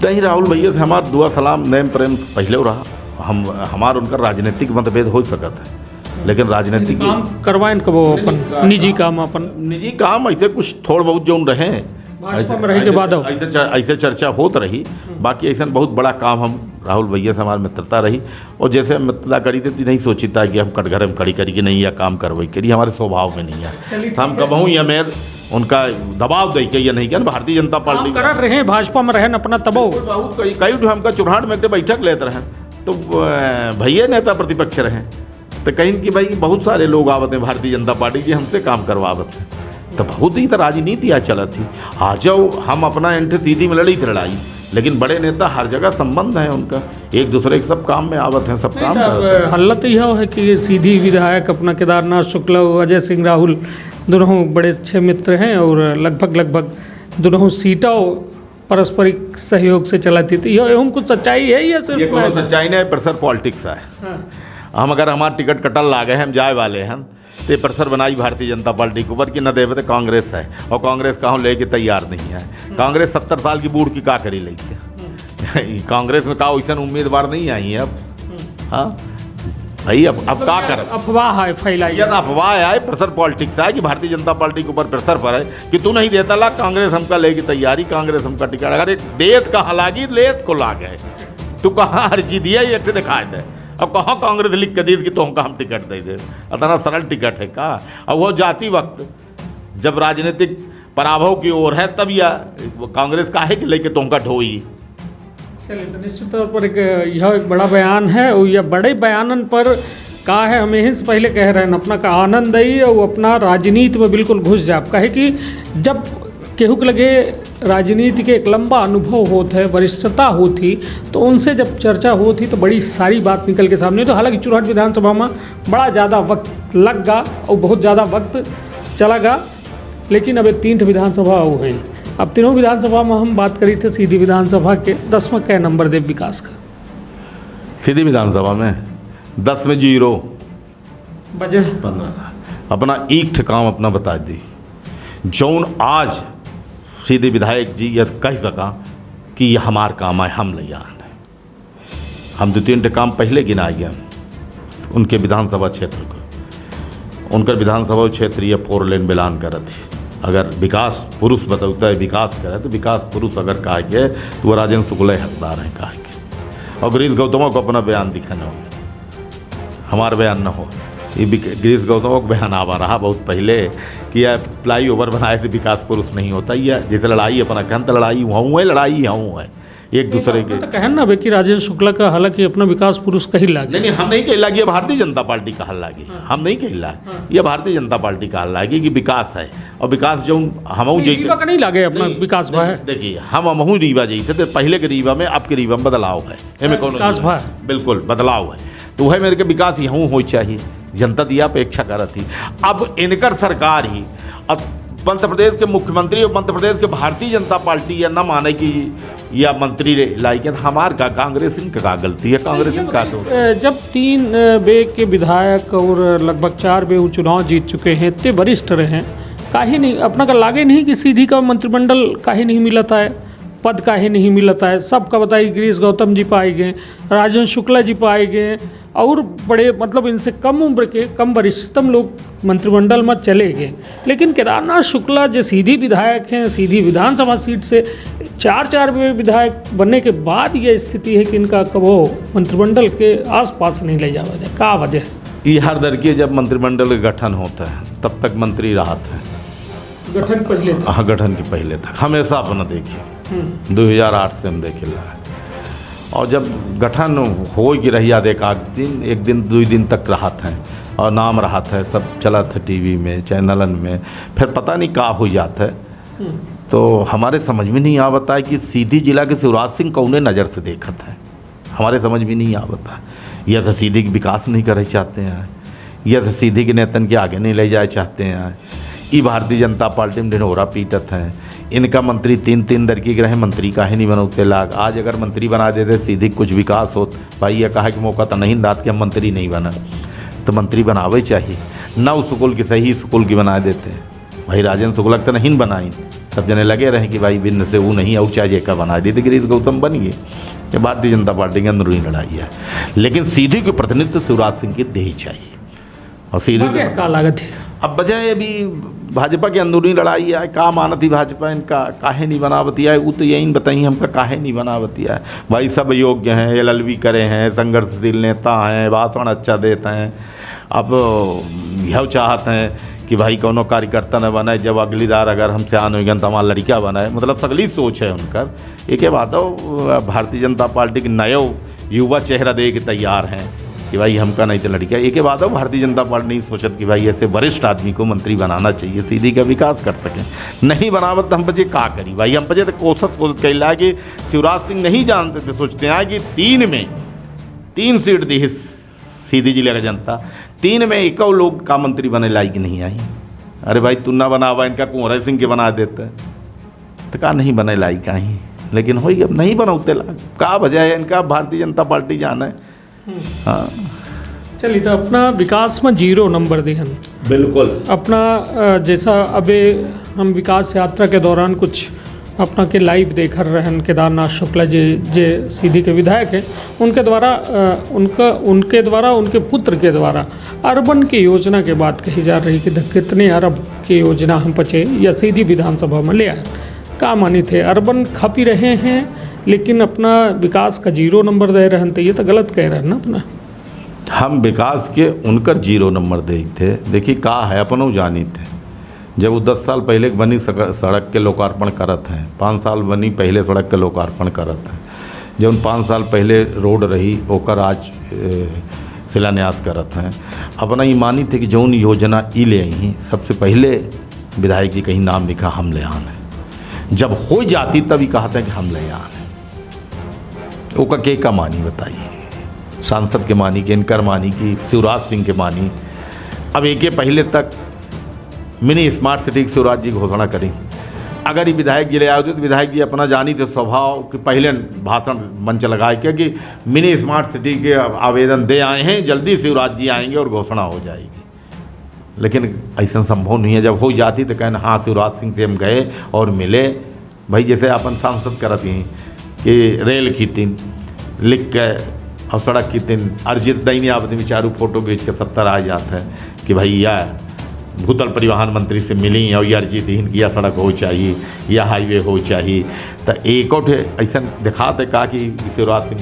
नहीं राहुल भैया से हमार दुआ सलाम नेम प्रेम पहले हो रहा, हम हमार उनका राजनीतिक मतभेद हो सकता है लेकिन राजनीतिक काम करवाएं कब अपन निजी काम अपन निजी काम ऐसे कुछ थोड़ बहुत जो रहे भाजपा में रहे के बाद ऐसे चर्चा होत रही। बाकी ऐसा बहुत बड़ा काम हम राहुल भैया से हमारी मित्रता रही और जैसे हम मित्रता करी थी नहीं सोची था कि हम कटघरे में खड़ी करी कि नहीं या काम करवाई करी, हमारे स्वभाव में नहीं है। हम कबहूँ या मेर उनका दबाव दे के ये नहीं किया भारतीय जनता पार्टी कर रहे भाजपा में रहन अपना तबाव बहुत कई हमका चुरहाट में बैठक लेते रहे तो भैया नेता प्रतिपक्ष रहे तो कहीं कि भाई बहुत सारे लोग आवत हैं भारतीय जनता पार्टी की हमसे काम करवावत हैं तो बहुत ही तो राजनीति आज चला थी। आ जाओ हम अपना एंटे सीधी में लड़ी थी लड़ाई लेकिन बड़े नेता हर जगह संबंध है उनका एक दूसरे के सब काम में आवत हैं सब काम हल्ला तो यह है कि सीधी विधायक अपना केदारनाथ शुक्ला अजय सिंह राहुल दोनों बड़े अच्छे मित्र हैं और लगभग दोनों सीटों पारस्परिक सहयोग से चलाती थी। यह कुछ सच्चाई है या सिर्फ ये कोनो सच्चाई नहीं, प्रेशर पॉलिटिक्स है। हम अगर हमारा टिकट कटल लागे हैं हम जाए वाले हैं तो प्रेशर बनाई भारतीय जनता पार्टी के ऊपर कि न देवे तो कांग्रेस है और कांग्रेस कहूँ लेके तैयार नहीं है। कांग्रेस 70 साल की बूढ़ की का करी लेके कांग्रेस में का वैसा उम्मीदवार नहीं आई है अब। हाँ भाई अब का कर अफवाह है फैलाई अफवाह है, प्रेशर पॉलिटिक्स है कि भारतीय जनता पार्टी के ऊपर प्रेशर पर है कि तू नहीं देता ला कांग्रेस हमका लेगी तैयारी, कांग्रेस हमका टिकट अगर देत कहाँ लागी लेत को ला गए तू कहाँ अर्जी दिया ये अच्छे दिखाए दे। अब कहाँ कांग्रेस लिख के दी कि तुमका हम टिकट दे दे, इतना सरल टिकट है का। अब वो जाती वक्त जब राजनीतिक पराभव की ओर है तब या कांग्रेस काहे कि लेके तुमका ढोई। चलिए तो निश्चित तौर पर यह एक बड़ा बयान है और यह बड़े बयानन पर कहा है, हम यहीं से पहले कह रहे हैं अपना का आनंद आई और अपना राजनीति में बिल्कुल घुस जाए। कहे कि जब केहू के लगे राजनीति के एक लंबा अनुभव होता है, वरिष्ठता होती, तो उनसे जब चर्चा होती तो बड़ी सारी बात निकल के सामने। तो हालांकि चुरहट विधानसभा में बड़ा ज़्यादा वक्त लग गा और बहुत ज़्यादा वक्त चला गा, लेकिन अब 3 विधानसभा हो गई। अब तीनों विधानसभा में हम बात करी थे सीधी विधानसभा के 10वां कै नंबर दे विकास का? सीधी विधानसभा में 10 में 0 वजह 15 था। अपना एक ठिकाम अपना बता दी जौन आज सीधे विधायक जी यह कह सका कि यह हमार काम है, हम ले आन। हम 2-3 ठिकाम पहले गिना गया उनके विधानसभा क्षेत्र को। उनका विधानसभा क्षेत्र ये 4 लेन बिलान कर थी। अगर विकास पुरुष बतौता है विकास करे तो विकास पुरुष अगर कहा गया तो वो राजेंद्र शुक्ला हकदार हैं कहा कि। और गिरीश गौतम को अपना बयान दिखाना हो, हमारा बयान ना हो। ये गिरीश गौतम का बयान आवा रहा बहुत पहले कि यह फ्लाई ओवर बनाए थे विकास पुरुष नहीं होता। यह जैसे लड़ाई अपना कहन तो लड़ाई वहाँ है, लड़ाई यहाँ है एक दूसरे के। तो कहन ना कि राजेंद्र शुक्ला का हालांकि अपना विकास पुरुष कही लागे। नहीं, हम नहीं कह लागी, भारतीय जनता पार्टी का हल लागी। हम नहीं कह ला, ये भारतीय जनता पार्टी का हल लागी कि विकास है। और विकास जो हम का नहीं लागे अपना विकास भाई। देखिए हम रीवा जैसे थे पहले के रीवा में, अब के रीवा में बदलाव है। इनमें कौन विकास भाई बिल्कुल बदलाव है। तो वह मेरे के विकास यहाँ हो चाहिए, जनता दिया अपेक्षा कर थी। अब इनकर सरकार ही, अब मध्य प्रदेश के मुख्यमंत्री और मध्य प्रदेश के भारतीय जनता पार्टी या न माने कि या मंत्री लाई के हमार का कांग्रेस का गलती है, कांग्रेस का तो जब 3 बे के विधायक और लगभग 4 बे वो चुनाव जीत चुके हैं, इतने वरिष्ठ रहे, काहे नहीं अपना का लागे नहीं कि सीधी का मंत्रिमंडल काहे नहीं मिलता है, पद काहे नहीं मिलता है? सबका बताइए, गिरीश गौतम जी पाए गए, राजेंद्र शुक्ला जी पाए गए और बड़े मतलब इनसे कम उम्र के कम वरिष्ठतम लोग मंत्रिमंडल में चले गए। लेकिन केदारनाथ शुक्ला जो सीधी विधायक हैं, सीधी विधानसभा सीट से 4 विधायक बनने के बाद ये स्थिति है कि इनका कबो मंत्रिमंडल के आसपास नहीं ले जावा जाए। क्या वजह है? ये हर दर के जब मंत्रिमंडल का गठन होता है तब तक मंत्री राहत है। गठन पहले तक? हाँ, गठन के पहले तक हमेशा अपना देखिए 2008 से हम देखे ला है। और जब गठन हो कि रही एक दिन 2 दिन तक राहत है और नाम राहत है, सब चला था टीवी में चैनलन में, फिर पता नहीं का हो जाता है। तो हमारे समझ में नहीं आवता है कि सीधी जिला के शिवराज सिंह कौने नज़र से देखत है, हमारे समझ में नहीं आवता। यह से सीधी के विकास नहीं करे चाहते हैं, यह से सीधी के नेतन के आगे नहीं ले जाए चाहते हैं। ये भारतीय जनता पार्टी में ढिढोरा पीटत हैं। इनका मंत्री 3 दरकी के रहे, मंत्री काहे नहीं बनौते लाग। आज अगर मंत्री बना देते सीधी कुछ विकास हो भाई, यह कहा कि मौका तो नहीं रात के हम मंत्री नहीं बना, तो मंत्री बनावे चाहिए ना। उस स्कूल की सही स्कूल की बना देते भाई। राजेंद्र शुक्ला तो नहीं बनाई, सब जने लगे रहे कि भाई बिन्न से वो नहीं और चाहे का बना देते, गिरीश गौतम बन गए। ये भारतीय जनता पार्टी की अंदरूनी लड़ाई है, लेकिन सीधी के प्रतिनिधित्व शिवराज सिंह की दे ही चाहिए। और सीधी का लागत है अब बजाय अभी भाजपा की अंदरूनी लड़ाई है, का मानती भाजपा इनका काहे नहीं बनावती है, वो तो यही बताइए हमका काहे नहीं बनावती है। भाई सब योग्य हैं, LLB करे हैं, संघर्षशील नेता हैं, भाषण अच्छा देते हैं। अब यह चाहते हैं कि भाई कोनो कार्यकर्ता न बनाए, जब अगली बार अगर हमसे आन हो गया तो हमारा लड़का बनाए, मतलब सगली सोच है उनकर। एक बात हो, भारतीय जनता पार्टी के नए युवा चेहरा दे के तैयार हैं कि भाई हमका नहीं तो लड़का। एक बात हो, भारतीय जनता पार्टी नहीं सोचत कि भाई ऐसे वरिष्ठ आदमी को मंत्री बनाना चाहिए, सीधी का विकास कर सकें। नहीं बनावत तो हम बचे का करी भाई, हम बचे तो कोशिश कैला कि शिवराज सिंह नहीं जानते थे, सोचते हैं कि 3 में 3 सीट दी सीधी जिले का जनता, 3 में 1 लोग का मंत्री बने लायक नहीं आई। अरे भाई तू ना बनावा, इनका कुंवर सिंह के बना देते तो का नहीं बने लायक आई, लेकिन हो अब नहीं बनौते ला का वजह है इनका, भारतीय जनता पार्टी जाना है। हाँ चलिए, तो अपना विकास में 0 नंबर दे हम बिल्कुल अपना। जैसा अबे हम विकास यात्रा के दौरान कुछ अपना के लाइव देख रहन केदारनाथ शुक्ला जी जे सीधी के विधायक हैं, उनके द्वारा उनके पुत्र के द्वारा अर्बन की योजना के बात कही जा रही कि कितने अरब की योजना हम पचे या सीधी विधानसभा में ले आए। का मानी थे अर्बन खपी रहे हैं, लेकिन अपना विकास का 0 नंबर दे रहे हैं, तो ये तो गलत कह रहे हैं ना अपना। हम विकास के उनकर 0 नंबर दे थे। देखिए का है, अपनों जानी थे जब वो 10 साल पहले बनी सड़क के लोकार्पण करत हैं, 5 साल बनी पहले सड़क के लोकार्पण करत हैं। जब 5 साल पहले रोड रही ओकर आज शिलान्यास करत हैं। अपना ये मानी थे कि जौन योजना ई ले आई सबसे पहले विधायक जी कहीं नाम लिखा हम ले आन है, जब हो जाती तभी कहते हैं कि हम ले आन है। ओका के का मानी बताइए, सांसद के मानी कि इनकर मानी कि शिवराज सिंह के मानी। अब एक पहले तक मिनी स्मार्ट सिटी की शिवराज जी घोषणा करी, अगर ये विधायक जी ले आए तो विधायक जी अपना जानी थे स्वभाव कि पहले भाषण मंच लगाए क्योंकि मिनी स्मार्ट सिटी के आवेदन दे आए हैं, जल्दी शिवराज जी आएंगे और घोषणा हो जाएगी। लेकिन ऐसा संभव नहीं है। जब हो जाती तो कहना हाँ शिवराज सिंह से हम गए और मिले। भाई जैसे अपन सांसद करती हैं कि रेल की तीन लिख के और सड़क की तीन अर्जित दैनी आपने विचारू फोटो खींच के 70 आ जाता है कि भाई यह भूतल परिवहन मंत्री से मिली और ये अर्जी दीन की यह सड़क हो चाहिए, यह हाईवे हो चाहिए। तो एक और ऐसा दिखाते का कि शिवराज सिंह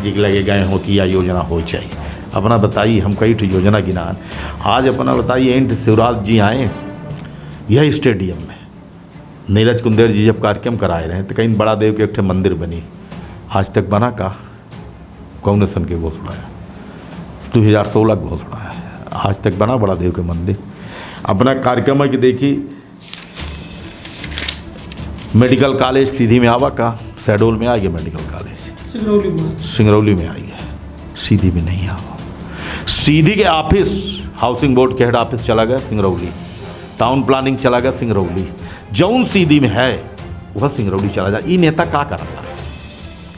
जी लगे गए हो कि यह योजना हो चाहिए। अपना बताइए, हम कई योजना गिनान, आज अपना बताइए एंड शिवराज जी आए यह स्टेडियम में, नीरज कुंदेर जी जब कार्यक्रम कराए रहे तो कहीं बड़ा देव के एक मंदिर बनी, आज तक बना का कौन सन के घोषणा है, 2016 घोषणा है, आज तक बना बड़ा देव के मंदिर। अपना कार्यक्रम है कि देखी मेडिकल कॉलेज सीधी में आवा का, शहडोल में आ गया मेडिकल कॉलेज, सिंगरौली में आई है, सीधी में नहीं आवा। सीधी के ऑफिस हाउसिंग बोर्ड के हेड ऑफिस चला गया सिंगरौली, टाउन प्लानिंग चला गया सिंगरौली, जौन सीधी में है वह सिंगरौली चला जाए। ये नेता का करता है,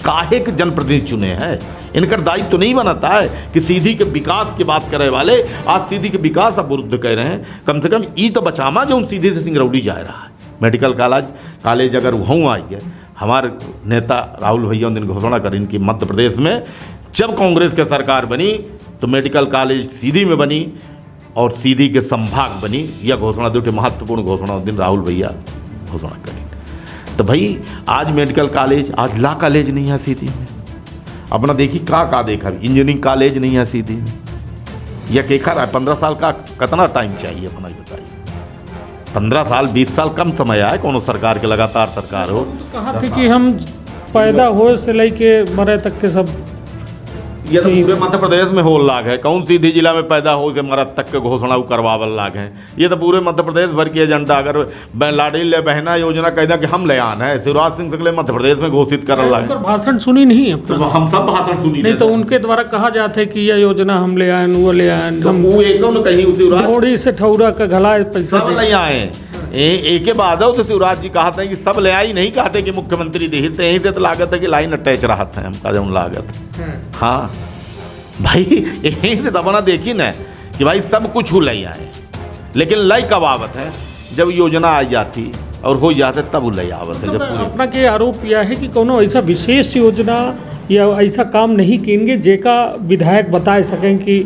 काहे के जनप्रतिनिधि चुने हैं, इनका दायित्व तो नहीं बनता है कि सीधी के विकास की बात करे वाले आज सीधी के विकास अब विरुद्ध कह रहे हैं। कम से कम ई तो बचामा जो उन सीधी से सिंगरौली जा रहा है। मेडिकल कॉलेज अगर वहाँ आई है, हमारे नेता राहुल भैया उन दिन घोषणा करी इनकी मध्य प्रदेश में जब कांग्रेस की सरकार बनी तो मेडिकल कॉलेज सीधी में बनी और सीधी के संभाग बनी। यह घोषणा दो महत्वपूर्ण घोषणा उस दिन राहुल भैया घोषणा करी। तो भाई आज मेडिकल कॉलेज, आज लॉ कॉलेज नहीं है सीधी में। अपना देखी का देखा, इंजीनियरिंग कॉलेज नहीं है सीधी में। यह केखा रहा है 15 साल का कितना टाइम चाहिए अपना ही बताइए। 15 साल 20 साल कम समय आए कोनो सरकार के, लगातार सरकार हो। तो कहा थे कि हम पैदा हो से लेके मरे तक के सब, ये तो पूरे मध्य प्रदेश में हो लाग है, कौन सीधी जिला में पैदा हो से मरद तक के घोषणा करवावल लाग है। ये तो पूरे मध्य प्रदेश भर की एजेंडा। अगर लाडली ले बहना योजना कहना कि हम ले आन है, शिवराज सिंह से मध्य प्रदेश में घोषित कर लाग। भाषण सुनी नहीं है तो हम सब भाषण सुनी नहीं, तो उनके द्वारा कहा जाता है कि यह योजना हम ले आए, वो ले आए, हम वो एक कहीं थोड़ी से ठौरा का घला पैसा सब ले आए। एक के बाद तो शिवराज जी कहते हैं कि सब ले आई, नहीं कहते कि मुख्यमंत्री देते यहीं से तो लागत है कि लाइन अटैच रहा था हमका जब लागत। हाँ भाई यहीं से दबाना देखी ना कि भाई सब कुछ हो ले आए, लेकिन लय कब आवत है जब योजना आ जाती और हो जाते तब लय आवत है। जब अपना के आरोप यह है कि कोनो ऐसा विशेष योजना या ऐसा काम नहीं किएंगे जेका विधायक बता सकें कि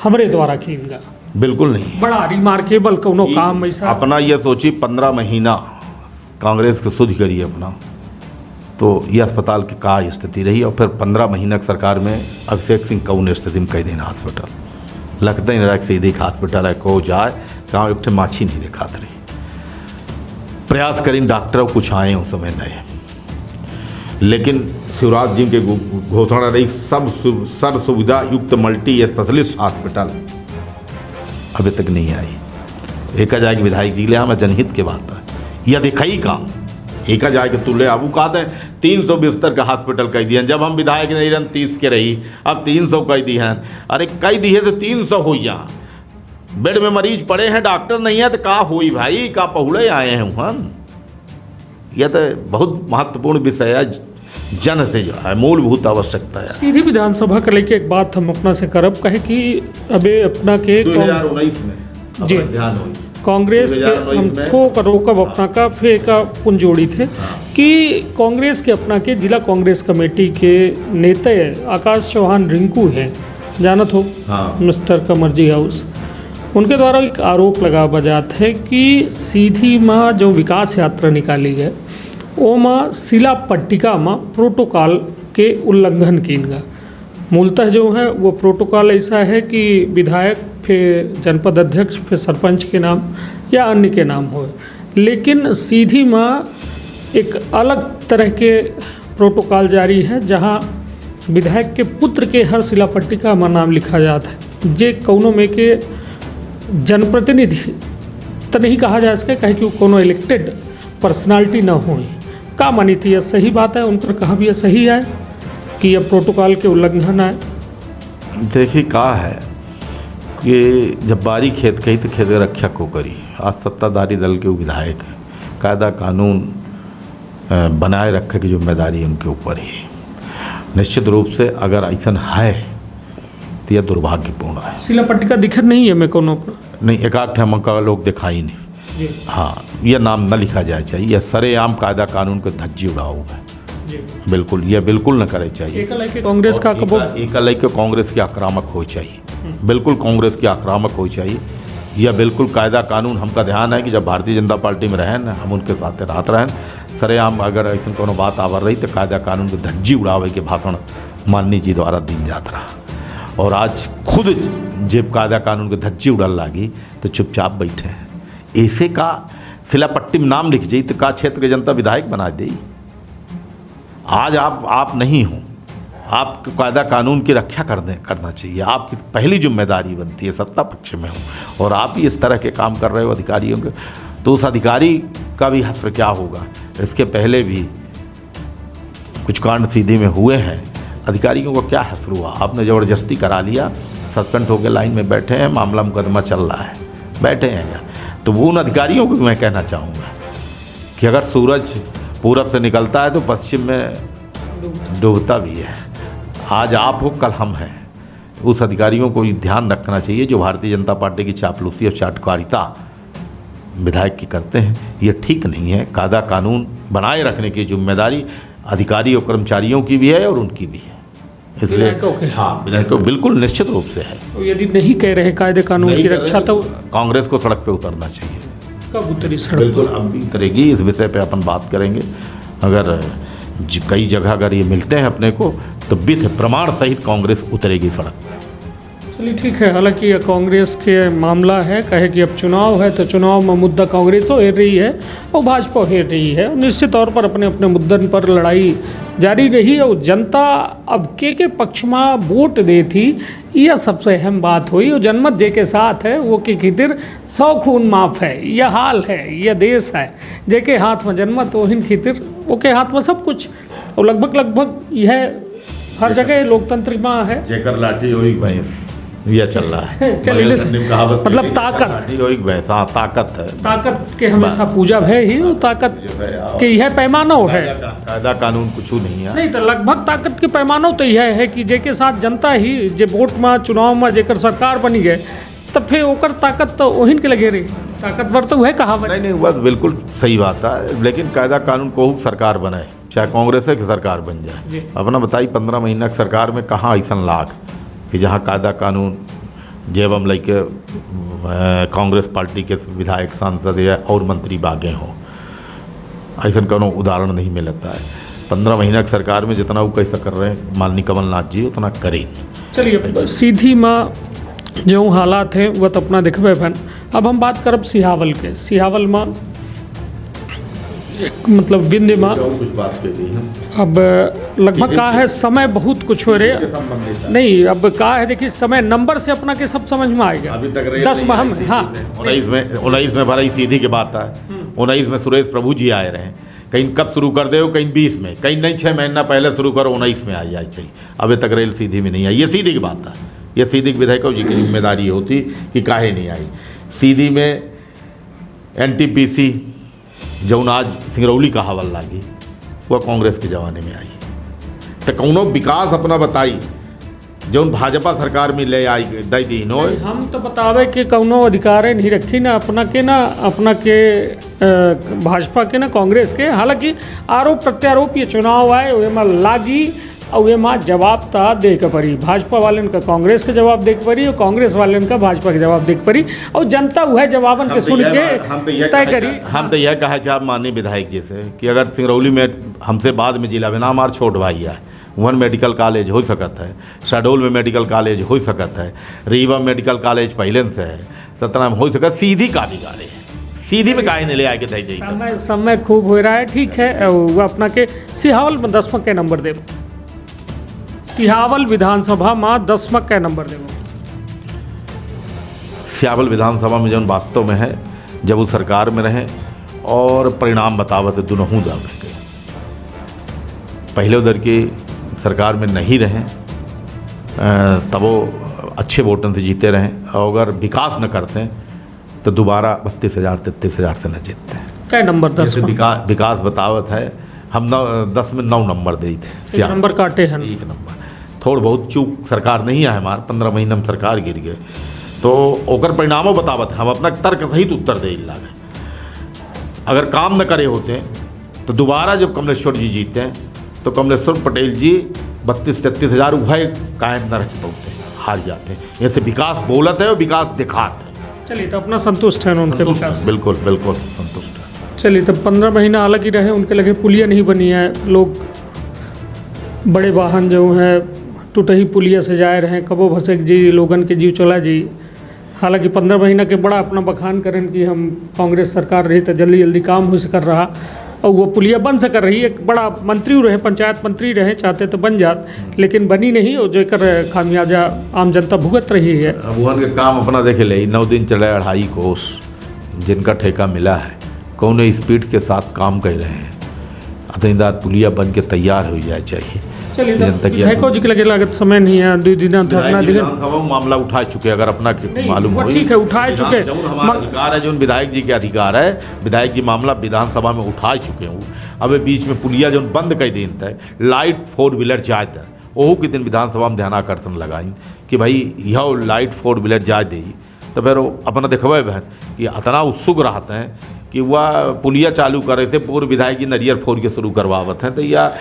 हमरे द्वारा किएंगा। बिल्कुल नहीं, बड़ा रिमार्केबल कोनो काम ऐसा। अपना यह सोची 15 महीना कांग्रेस के शुद्ध करिए अपना, तो ये अस्पताल की का स्थिति रही। और फिर 15 महीना की सरकार में अभिषेक सिंह कौन स्थिति में कई दिन हॉस्पिटल लगता ही नहीं रहा कि सीधे हॉस्पिटल है को जाए जहाँ एक माछी नहीं दिखाते रही। प्रयास करें डॉक्टर कुछ आए उस समय नए, लेकिन शिवराज जी के घोषणा रही सब सर्व सुविधा युक्त मल्टी स्पेशलिस्ट हॉस्पिटल अभी तक नहीं आई। एक जाएगी विधायक जी ले मैं जनहित के बात है, यह दिखाई काम एक जाके तुले आबू कहते हैं 300 बिस्तर का हॉस्पिटल कह दिए। जब हम विधायक नहीं रहे 30 के रही, अब 300 कह दी हैं। अरे कह दिए तो 300 हो जा, बेड में मरीज पड़े हैं, डॉक्टर नहीं है तो का हुई भाई, का पहुले आए हैं हम। यह तो बहुत महत्वपूर्ण विषय है, जन से जो है मूलभूत आवश्यकता है। सीधी विधानसभा का लेके एक बात हम अपना से करब कहे कि अबे अपना के 2019 में जी ध्यान हो कांग्रेस के हम थोक रोकब अपना का फिर का पुंजोड़ी थे कि कांग्रेस के अपना के जिला कांग्रेस कमेटी के नेता आकाश चौहान रिंकू हैं, जानत हो मिस्टर कमरजी हाउस, उनके द्वारा एक आरोप लगा बजात है कि सीधी माँ जो विकास यात्रा निकाली है वो माँ शिला पट्टिका माँ प्रोटोकॉल के उल्लंघन कीनगा। मूलतः जो है वो प्रोटोकॉल ऐसा है कि विधायक फिर जनपद अध्यक्ष फिर सरपंच के नाम या अन्य के नाम हो, लेकिन सीधी माँ एक अलग तरह के प्रोटोकॉल जारी है जहाँ विधायक के पुत्र के हर शिलापट्टी का हमारा नाम लिखा जाता है, जे कौनो में के जनप्रतिनिधि तो नहीं कहा जा सके, कहे कि वो कोनो इलेक्टेड पर्सनालिटी न हो। का मानी थी, यह सही बात है, उन पर कहा भी यह सही है कि यह प्रोटोकॉल के उल्लंघन है? देखिए कहा है कि जब बारी खेत कही तो खेत रक्षक को करी। आज सत्ताधारी दल के विधायक हैं, कायदा कानून बनाए रखने की जिम्मेदारी उनके ऊपर ही। निश्चित रूप से अगर ऐसा है तो यह दुर्भाग्यपूर्ण है। शिलापट्टी का दिखर नहीं है मैं कोनो पर नहीं, एकाक ठमक का लोग दिखाई नहीं। जी हाँ, यह नाम न लिखा जाए चाहिए। यह सरेआम कायदा कानून को धज्जी उड़ाओ है। जी। बिल्कुल, यह बिल्कुल न करे चाहिए। कांग्रेस का एक कांग्रेस की आक्रामक हो चाहिए, बिल्कुल कांग्रेस की आक्रामक हो चाहिए। यह बिल्कुल कायदा कानून हमका ध्यान है कि जब भारतीय जनता पार्टी में रहें हम उनके साथ रात रहें। सरेआम अगर ऐसा कोनो बात आवर रही तो कायदा कानून को धज्जी उड़ावे के भाषण माननीय जी द्वारा दिन जात रहा। और आज खुद जब कायदा कानून को धज्जी उड़ल लागी तो चुपचाप बैठे हैं। ऐसे का शिलापट्टी में नाम लिख जाई तो का क्षेत्र के जनता विधायक बना दे। आज आप नहीं हो, आप कायदा कानून की रक्षा करना चाहिए। आपकी पहली जिम्मेदारी बनती है, सत्ता पक्ष में हो और आप ही इस तरह के काम कर रहे हो अधिकारियों के, तो उस अधिकारी का भी हश्र क्या होगा। इसके पहले भी कुछ कांड सीधी में हुए हैं, अधिकारियों को क्या हश्र हुआ। आपने ज़बरदस्ती करा लिया, सस्पेंड होकर लाइन में बैठे हैं, मामला मुकदमा चल रहा है, बैठे हैं क्या। तो वो उन अधिकारियों को मैं कहना चाहूँगा कि अगर सूरज पूरब से निकलता है तो पश्चिम में डूबता भी है। आज आप हो, कल हम हैं। उस अधिकारियों को ये ध्यान रखना चाहिए जो भारतीय जनता पार्टी की चापलूसी और चाटकारिता विधायक की करते हैं। ये ठीक नहीं है। कायदा कानून बनाए रखने की जिम्मेदारी अधिकारी और कर्मचारियों की भी है और उनकी भी है। इसलिए हाँ, विधायकों बिल्कुल निश्चित रूप से है। तो यदि नहीं कह रहे कायदे कानून की रक्षा तो कांग्रेस को सड़क पे उतरना चाहिए। कब उतरी सड़क? बिल्कुल अब भी उतरेगी। इस विषय पे अपन बात करेंगे। अगर कई जगह अगर ये मिलते हैं अपने को तो विध प्रमाण सहित कांग्रेस उतरेगी सड़क। चलिए ठीक है। हालांकि यह कांग्रेस के मामला है, कहे कि अब चुनाव है तो चुनाव में मुद्दा कांग्रेस हो रही है और भाजपा हेर रही है। निश्चित तौर पर अपने अपने मुद्दन पर लड़ाई जारी रही और जनता अब के पक्ष में वोट दे थी, यह सबसे अहम बात हुई। और जनमत जे के साथ है वो के खितिर 100 खून माफ है। यह हाल है, यह देश है। जे के हाथ में जनमत वही खितिर वो के हाथ में सब कुछ। और लगभग यह हर जगह लोकतंत्र में है। जेकर लाठी होई भैंस, यह चल रहा है। चलिए मतलब ताकत ताकत है। ताकत के हमेशा पूजा है ही, और ताकत के यह पैमाना है। कायदा कानून कुछ नहीं है। नहीं तो लगभग ताकत के पैमाना तो यह है कि जेके साथ जनता ही जे वोट में चुनाव में जेकर सरकार बनी गए तब फिर ओकर ताकत तो वहीं के लगे रही। ताकतवर तो वह कहा नहीं बस बिल्कुल सही बात है। लेकिन कायदा कानून को सरकार बनाए, चाहे कांग्रेस की सरकार बन जाए। अपना बताई 15 महीना की सरकार में कहाँ ऐसा लाग कि जहाँ कायदा कानून जब हम लेके कांग्रेस पार्टी के विधायक सांसद या और मंत्री बागे हों, ऐसा कोनो उदाहरण नहीं मिलता है। 15 महीना की सरकार में जितना वो कैसा कर रहे हैं माननीय कमलनाथ जी उतना करें। चलिए सीधी माँ जो हालात हैं वह तो अपना देखबे बन। अब हम बात करब सिहावल के। सिहावल में एक मतलब विंध्य में कुछ बात कर दी है। अब लगभग का है समय बहुत कुछ हो रहे नहीं। अब का है देखिए समय नंबर से अपना के सब समझ में आएगा। अभी तक 10 में हम हाँ 19 में भरा सीधी की बात है। 19 में सुरेश प्रभु जी आए रहे। कहीं कब शुरू कर दे हो, कहीं 20 में, कहीं नहीं 6 महीना पहले शुरू करो 19 में आ जाए चाहिए। अभी तक रेल सीधी में नहीं आई। ये सीधी की बात है। ये सीधी विधायकों जी की जिम्मेदारी होती कि काहे नहीं आई। सीधी में NTPC जौन आज सिंगरौली का हवल लागी वह कांग्रेस के जमाने में आई। तो कौनो विकास अपना बताई जौन भाजपा सरकार में ले आई दई दी नो। हम तो बतावे कि कौनो अधिकार नहीं रखी ना अपना के भाजपा के ना कांग्रेस के। हालांकि आरोप प्रत्यारोप ये चुनाव आए में लागी और ये माँ जवाब ता दे के पड़ी। भाजपा वाले का कांग्रेस के जवाब दे के पड़ी और कांग्रेस वाले का भाजपा के जवाब दे के पड़ी और जनता वह जवाबन के सुन के तय करी। हम तो यह कहे चाहे माननीय विधायक जी से कि अगर सिंगरौली में हमसे बाद में जिला बिना हमार छोट भाई है, वन मेडिकल कॉलेज हो सकता है, शहडोल में मेडिकल कॉलेज हो सकता है, रीवा मेडिकल कॉलेज पहले से है, सतना में हो सकता है, सीधी का भी गाड़े है। सीधी में काहे नहीं ले आके दे जाइए। समय खूब हो रहा है। ठीक है वो अपना के सिहावल में 10 के नंबर दे। सिहावल विधानसभा में 10 कै नंबर देवो? सियावल विधानसभा में जौन वास्तव में है जब वो सरकार में रहे और परिणाम बतावत दोनों दल रह गए। पहले उधर की सरकार में नहीं रहे तब वो अच्छे वोटों से जीते रहे और अगर विकास न करते तो दोबारा 32,000 33,000 से न जीतते। कै नंबर 10 में? विकास बतावत है हम 10 में 9 नंबर दे थे। 1 नंबर काटे हैं। 1 नंबर थोड़ बहुत चूक सरकार नहीं है हमारे 15 महीने में सरकार गिर गए तो ओकर परिणामों बतावत है। हम अपना तर्क सहित उत्तर दे लागे अगर काम न करे होते तो दोबारा जब कमलेश्वर जी जीते हैं तो कमलेश्वर पटेल जी 32-33,000 वह कायम न रख पाते, हार जाते हैं। ऐसे विकास बोलत है और विकास दिखात है। चलिए तो अपना संतुष्ट है उनके विकास? बिल्कुल बिल्कुल संतुष्ट है। चलिए तो 15 महीना अलग ही रहे, उनके लगे पुलिया नहीं बनी है, लोग बड़े वाहन जो हैं टूटही पुलिया से जाए रहे, कबो भसक जी लोगन के जीव चला जी। हालांकि 15 महीना के बड़ा अपना बखान करें कि हम कांग्रेस सरकार रही तो जल्दी जल्दी काम हो सकर रहा और वो पुलिया बन सकर रही। एक बड़ा मंत्री रहे, पंचायत मंत्री रहे, चाहते तो बन जात लेकिन बनी नहीं और जेकर खामियाजा आम जनता भुगत रही है। वहाँ के काम अपना देखे ले 9 दिन चले 2.5 कोस जिनका ठेका मिला है कौन स्पीड के साथ काम कर रहे हैं। अतईदार पुलिया बन के तैयार हो जाए चाहिए। चलिए विधायकों जी के लगे लागत समय नहीं है, 2 दिन धरना दिए मामला उठा चुके अगर अपना मालूम हो। ठीक है उठाए चुके हमारा अधिकार है जो विधायक जी के अधिकार है, विधायक जी मामला विधानसभा में उठा चुके हूँ। अब बीच में पुलिया जो बंद कर दिन था लाइट 4 व्हीलर जाए था ओहू के दिन विधानसभा में ध्यान आकर्षण लगाई कि भाई यह लाइट 4 व्हीलर जाए दे तो फिर अपना देखबे बहन कि इतना उत्सुक रहते हैं कि वह पुलिया चालू करे थे पूर्व विधायक जी नरियर फोड़ के शुरू करवावत हैं तो यह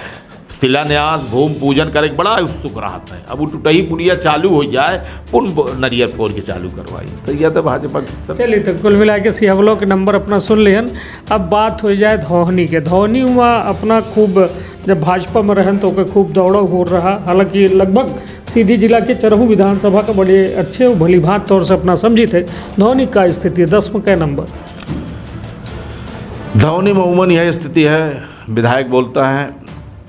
शिलान्यास भूमि पूजन करे बड़ा उत्सुक रहता है। अब वो टूटही पुलिया चालू हो जाए पुनः नरियर फोड़ के चालू करवाई तो यह तो भाजपा। चलिए तो कुल मिला के सियावलों के नंबर अपना सुन लियन। अब बात हो जाए धौनी के। धौनी में अपना खूब जब भाजपा में रहन तो खूब दौड़ा हो रहा। हालांकि लगभग सीधी जिला के चरहू विधानसभा का बड़े अच्छे और भली भांत तौर से अपना समझी थे। धौनी का स्थिति 10 में कै नंबर? धौनी में उमन यह स्थिति है, विधायक बोलता है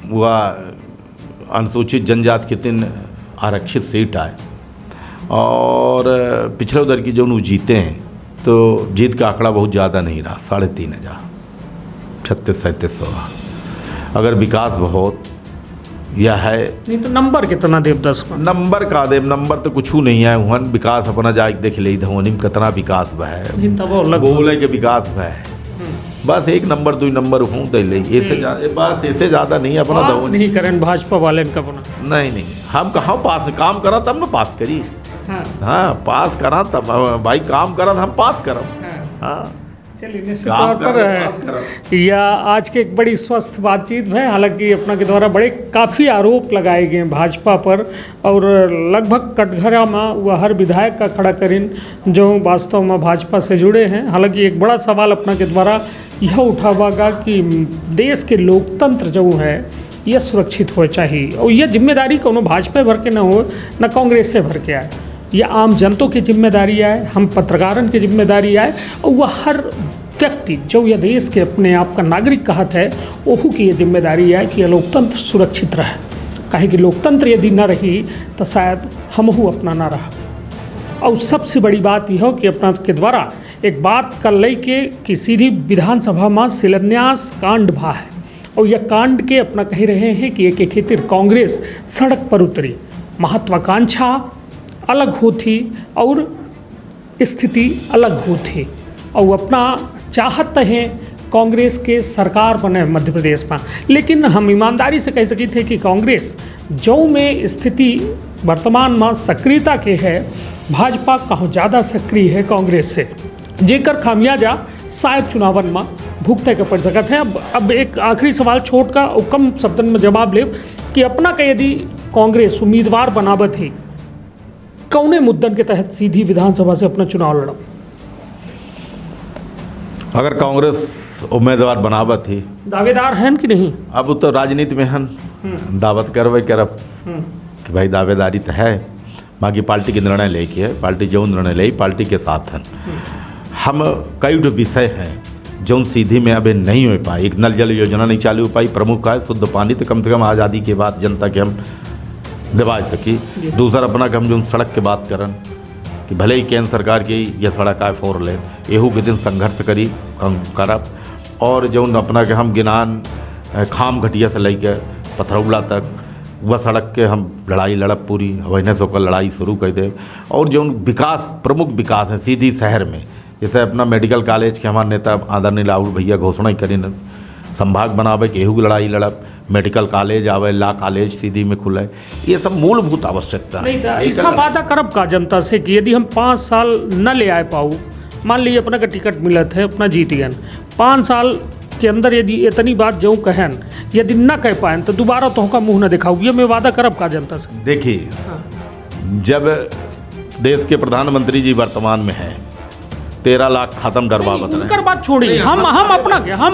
वह अनुसूचित जनजाति के 3 आरक्षित सीट आए और पिछले उधर की जो जीते हैं तो जीत का आंकड़ा बहुत ज़्यादा नहीं रहा, 3,500 3600-3700। अगर विकास बहुत यह है नहीं तो नंबर कितना देव 10 में? नंबर का देव नंबर तो कुछ नहीं है। वहाँ विकास अपना जाके देख ले धौनी में कितना विकास बा है, बोले के विकास बा है। बस 1 नंबर 2 नंबर हूँ दे ले बस ऐसे ज़्यादा नहीं अपना धौनी नहीं करें भाजपा वाले का अपना। नहीं हम कहाँ पास काम करा तब ना पास करी। हाँ पास करा तब भाई काम करा हम पास करा। हाँ चलिए निश्चित तौर पर या आज के एक बड़ी स्वस्थ बातचीत है। हालांकि अपना के द्वारा बड़े काफ़ी आरोप लगाए गए भाजपा पर और लगभग कटघरा में वह हर विधायक का खड़ा करें जो वास्तव में भाजपा से जुड़े हैं। हालांकि एक बड़ा सवाल अपना के द्वारा यह उठावागा कि देश के लोकतंत्र जो है यह सुरक्षित हो चाहिए और यह जिम्मेदारी कोनो भाजपा भर के न हो न कांग्रेस से भर के आए। यह आम जनता की जिम्मेदारी है, हम पत्रकारों की जिम्मेदारी है और वह हर व्यक्ति जो यह देश के अपने आप का नागरिक कहत है वह की ये जिम्मेदारी है कि यह लोकतंत्र सुरक्षित रहे। कहे कि लोकतंत्र यदि न रही तो शायद हमहू अपना ना रहा। और सबसे बड़ी बात यह हो कि अपना के द्वारा एक बात कर ले कि सीधी विधानसभा में शिलान्यास कांड भा है और यह कांड के अपना कह रहे हैं कि एक खातिर कांग्रेस सड़क पर उतरी, महत्वाकांक्षा अलग होती और स्थिति अलग होती और अपना चाहत हैं कांग्रेस के सरकार बने मध्य प्रदेश में। लेकिन हम ईमानदारी से कह सकी थे कि कांग्रेस जो में स्थिति वर्तमान में सक्रियता के है भाजपा कहाँ ज़्यादा सक्रिय है कांग्रेस से, जेकर खामियाजा शायद चुनावन में भुगते के पड़ सकत है। अब एक आखिरी सवाल छोट का और कम शब्दन में जवाब ले कि अपना का यदि कांग्रेस उम्मीदवार बनावत है कौने मुद्दन के तहत सीधी विधानसभा से अपना चुनाव लड़ा? अगर कांग्रेस उम्मीदवार बनावत ही दावेदार हैं कि नहीं? अब तो राजनीति में हन दावत करवे करब कि भाई दावेदारी तो है, बाकी पार्टी के निर्णय लेके है, पार्टी जो निर्णय ले पार्टी के साथ हैं। हम कई विषय हैं जो सीधी में अभी नहीं हो पाई। एक नल जल योजना नहीं चालू हो पाई, प्रमुख है शुद्ध पानी तो कम से कम आज़ादी के बाद जनता के हम दिवा सकी। दूसरा अपना कि हम जो सड़क के बात करन कि भले ही केंद्र सरकार की यह सड़क आए 4 लेन एहू के दिन संघर्ष करी हम करब। और जो अपना के हम गिनान खाम घटिया से लेके पथरौला तक वह सड़क के हम लड़ाई लड़ब पूरी वहीने से होकर लड़ाई शुरू कर दे। और जो विकास प्रमुख विकास हैं सीधी शहर में, जैसे अपना मेडिकल कॉलेज के हमारे नेता आदरणीय राहुल भैया घोषणा ही करी न संभाग बनावे के एहू की लड़ाई लड़ब, मेडिकल कॉलेज आवे, ला कॉलेज सीधी में खुले, ये सब मूलभूत आवश्यकता है। नहीं ऐसा वादा करब का जनता से कि यदि हम 5 साल न ले आए पाऊ, मान लीजिए अपना का टिकट मिलत है, अपना जीत गए, 5 साल के अंदर यदि इतनी बात जो कहन यदि न कह पाए तो दोबारा तो का मुंह न दिखाऊ, ये मैं वादा करब का जनता से। देखिए, जब देश के प्रधानमंत्री जी वर्तमान में हैं, 13 लाख खत्म डरवा बता उनकर बात छोड़िए, हम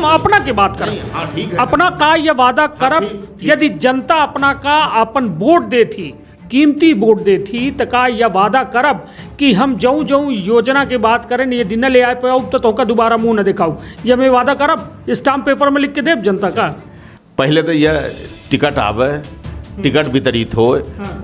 अपना के बात करें। अपना का ये वादा करब यदि जनता अपना का अपन वोट दे थी, कीमती वोट दे थी, तो का यह वादा करब कि हम जऊँ जऊँ योजना के बात करें ये दिन न ले आए पाऊ तो का दोबारा मुंह न दिखाऊ, यह मैं वादा करब, स्टाम्प पेपर में लिख के देव जनता का। पहले तो यह टिकट आवे, टिकट वितरित हो,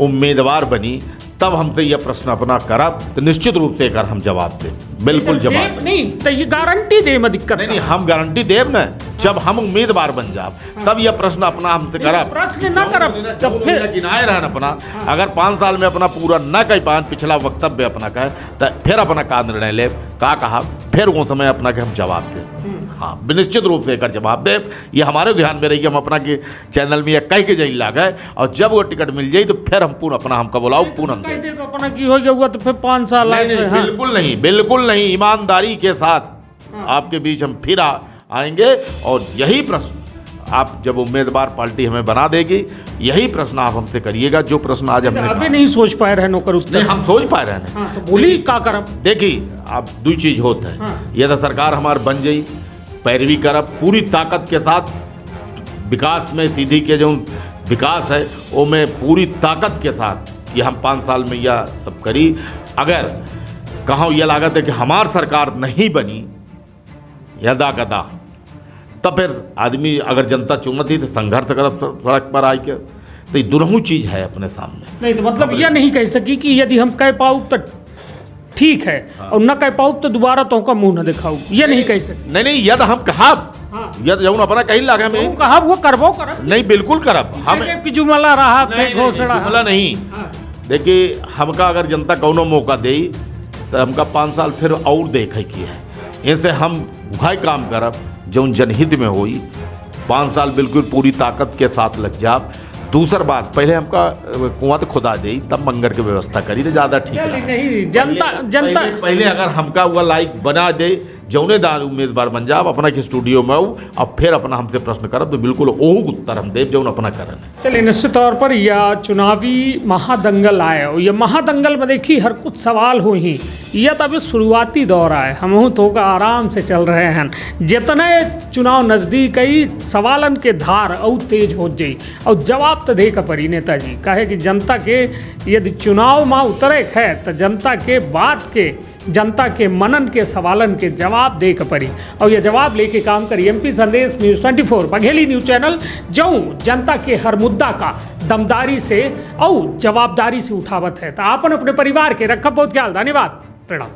उम्मीदवार बनी, तब हमसे यह प्रश्न अपना करब तो निश्चित रूप से कर हम जवाब दे, बिल्कुल जवाब नहीं तो ये गारंटी दे में दिक्कत नहीं, हम गारंटी देव न, जब हम उम्मीदवार बन जाब तब यह प्रश्न अपना हमसे करब। प्रश्न न करब तब फिर गिनाए रहन अपना, अगर 5 साल में अपना पूरा न कह पाए पिछला वक्तव्य अपना कहे तो फिर अपना का निर्णय ले का कहा, फिर वो समय अपना के हम जवाब दे। हाँ, निश्चित रूप से एक जवाब दे, ये हमारे ध्यान में रही कि हम अपना के चैनल में कह के जाई लागे, और जब वो टिकट मिल जाए तो फिर हम पूर्ण अपना हमका बुलाओ पूनम दे। अपना की हो गया तो फिर 5 साल बिल्कुल नहीं, ईमानदारी के साथ आपके बीच हम फिर आएंगे। और यही प्रश्न आप जब उम्मीदवार पार्टी हमें बना देगी, यही प्रश्न आप हमसे करिएगा, जो प्रश्न आज हमने अभी नहीं सोच पाए रहे नौकर उत्तर। नहीं, हम सोच पाए रहे। तो बोली का करब। देखिए, अब 2 चीज होता है, यह तो सरकार हमार बन जाई, पैरवी करब पूरी ताकत के साथ, विकास में सीधी के जो विकास है वो में पूरी ताकत के साथ कि हम 5 साल में यह सब करी। अगर कहाँ यह लागत है कि हमार सरकार नहीं बनी यदा कदा, तब फिर आदमी अगर जनता चुनती तो संघर्ष करब सड़क पर आके, तो ये दोनों चीज़ है अपने सामने। नहीं तो मतलब यह नहीं कह सकी कि यदि हम कह पाऊ तो ठीक है, और न कह पाऊ तो दोबारा तो का मुंह न दिखाऊ, ये नहीं कह सकी। नहीं, यद हम कहब, यद जौन अपना कहीं लगे हमें कहब वो करबो करब। नहीं, बिल्कुल करब हम जुमला रहा घोषणा जुमला नहीं। देखिए, हमका अगर जनता कौनो मौका दे तो हमका 5 साल फिर और देखे की है, ऐसे हम वही काम करब जौन जनहित में होई, 5 साल बिल्कुल पूरी ताकत के साथ लग जाब। दूसर बात, पहले हमका कुआं तो खुदा दे तब मंगर के व्यवस्था करी तो ज़्यादा ठीक है। नहीं, जनता पहले अगर हमका वो लाइक बना दे, जौनेदार उम्मीदवार बन जाब, अपना के स्टूडियो में आऊ और फिर अपना हमसे प्रश्न करब तो बिल्कुल ओहू उत्तर हम देव जौन अपना करन। चलिए, निश्चित तौर पर यह चुनावी महादंगल आए, और यह महादंगल में देखी हर कुछ सवाल हो ही, यह तो अभी शुरुआती दौर आए, हम तो आराम से चल रहे हैं। जितने चुनाव नज़दीक आई सवालन के धार और तेज हो जाई, और जवाब तो दे का पड़ी नेताजी कहे कि जनता के यदि चुनाव में उतरे है तो जनता के बात के, जनता के मनन के सवालन के जवाब दे के पड़ी, और यह जवाब लेके काम करी MP संदेश न्यूज़ 24 बघेली न्यूज़ चैनल, जो जनता के हर मुद्दा का दमदारी से और जवाबदारी से उठावत है। तो आपन अपने परिवार के रखब बहुत ख्याल। धन्यवाद, प्रणाम।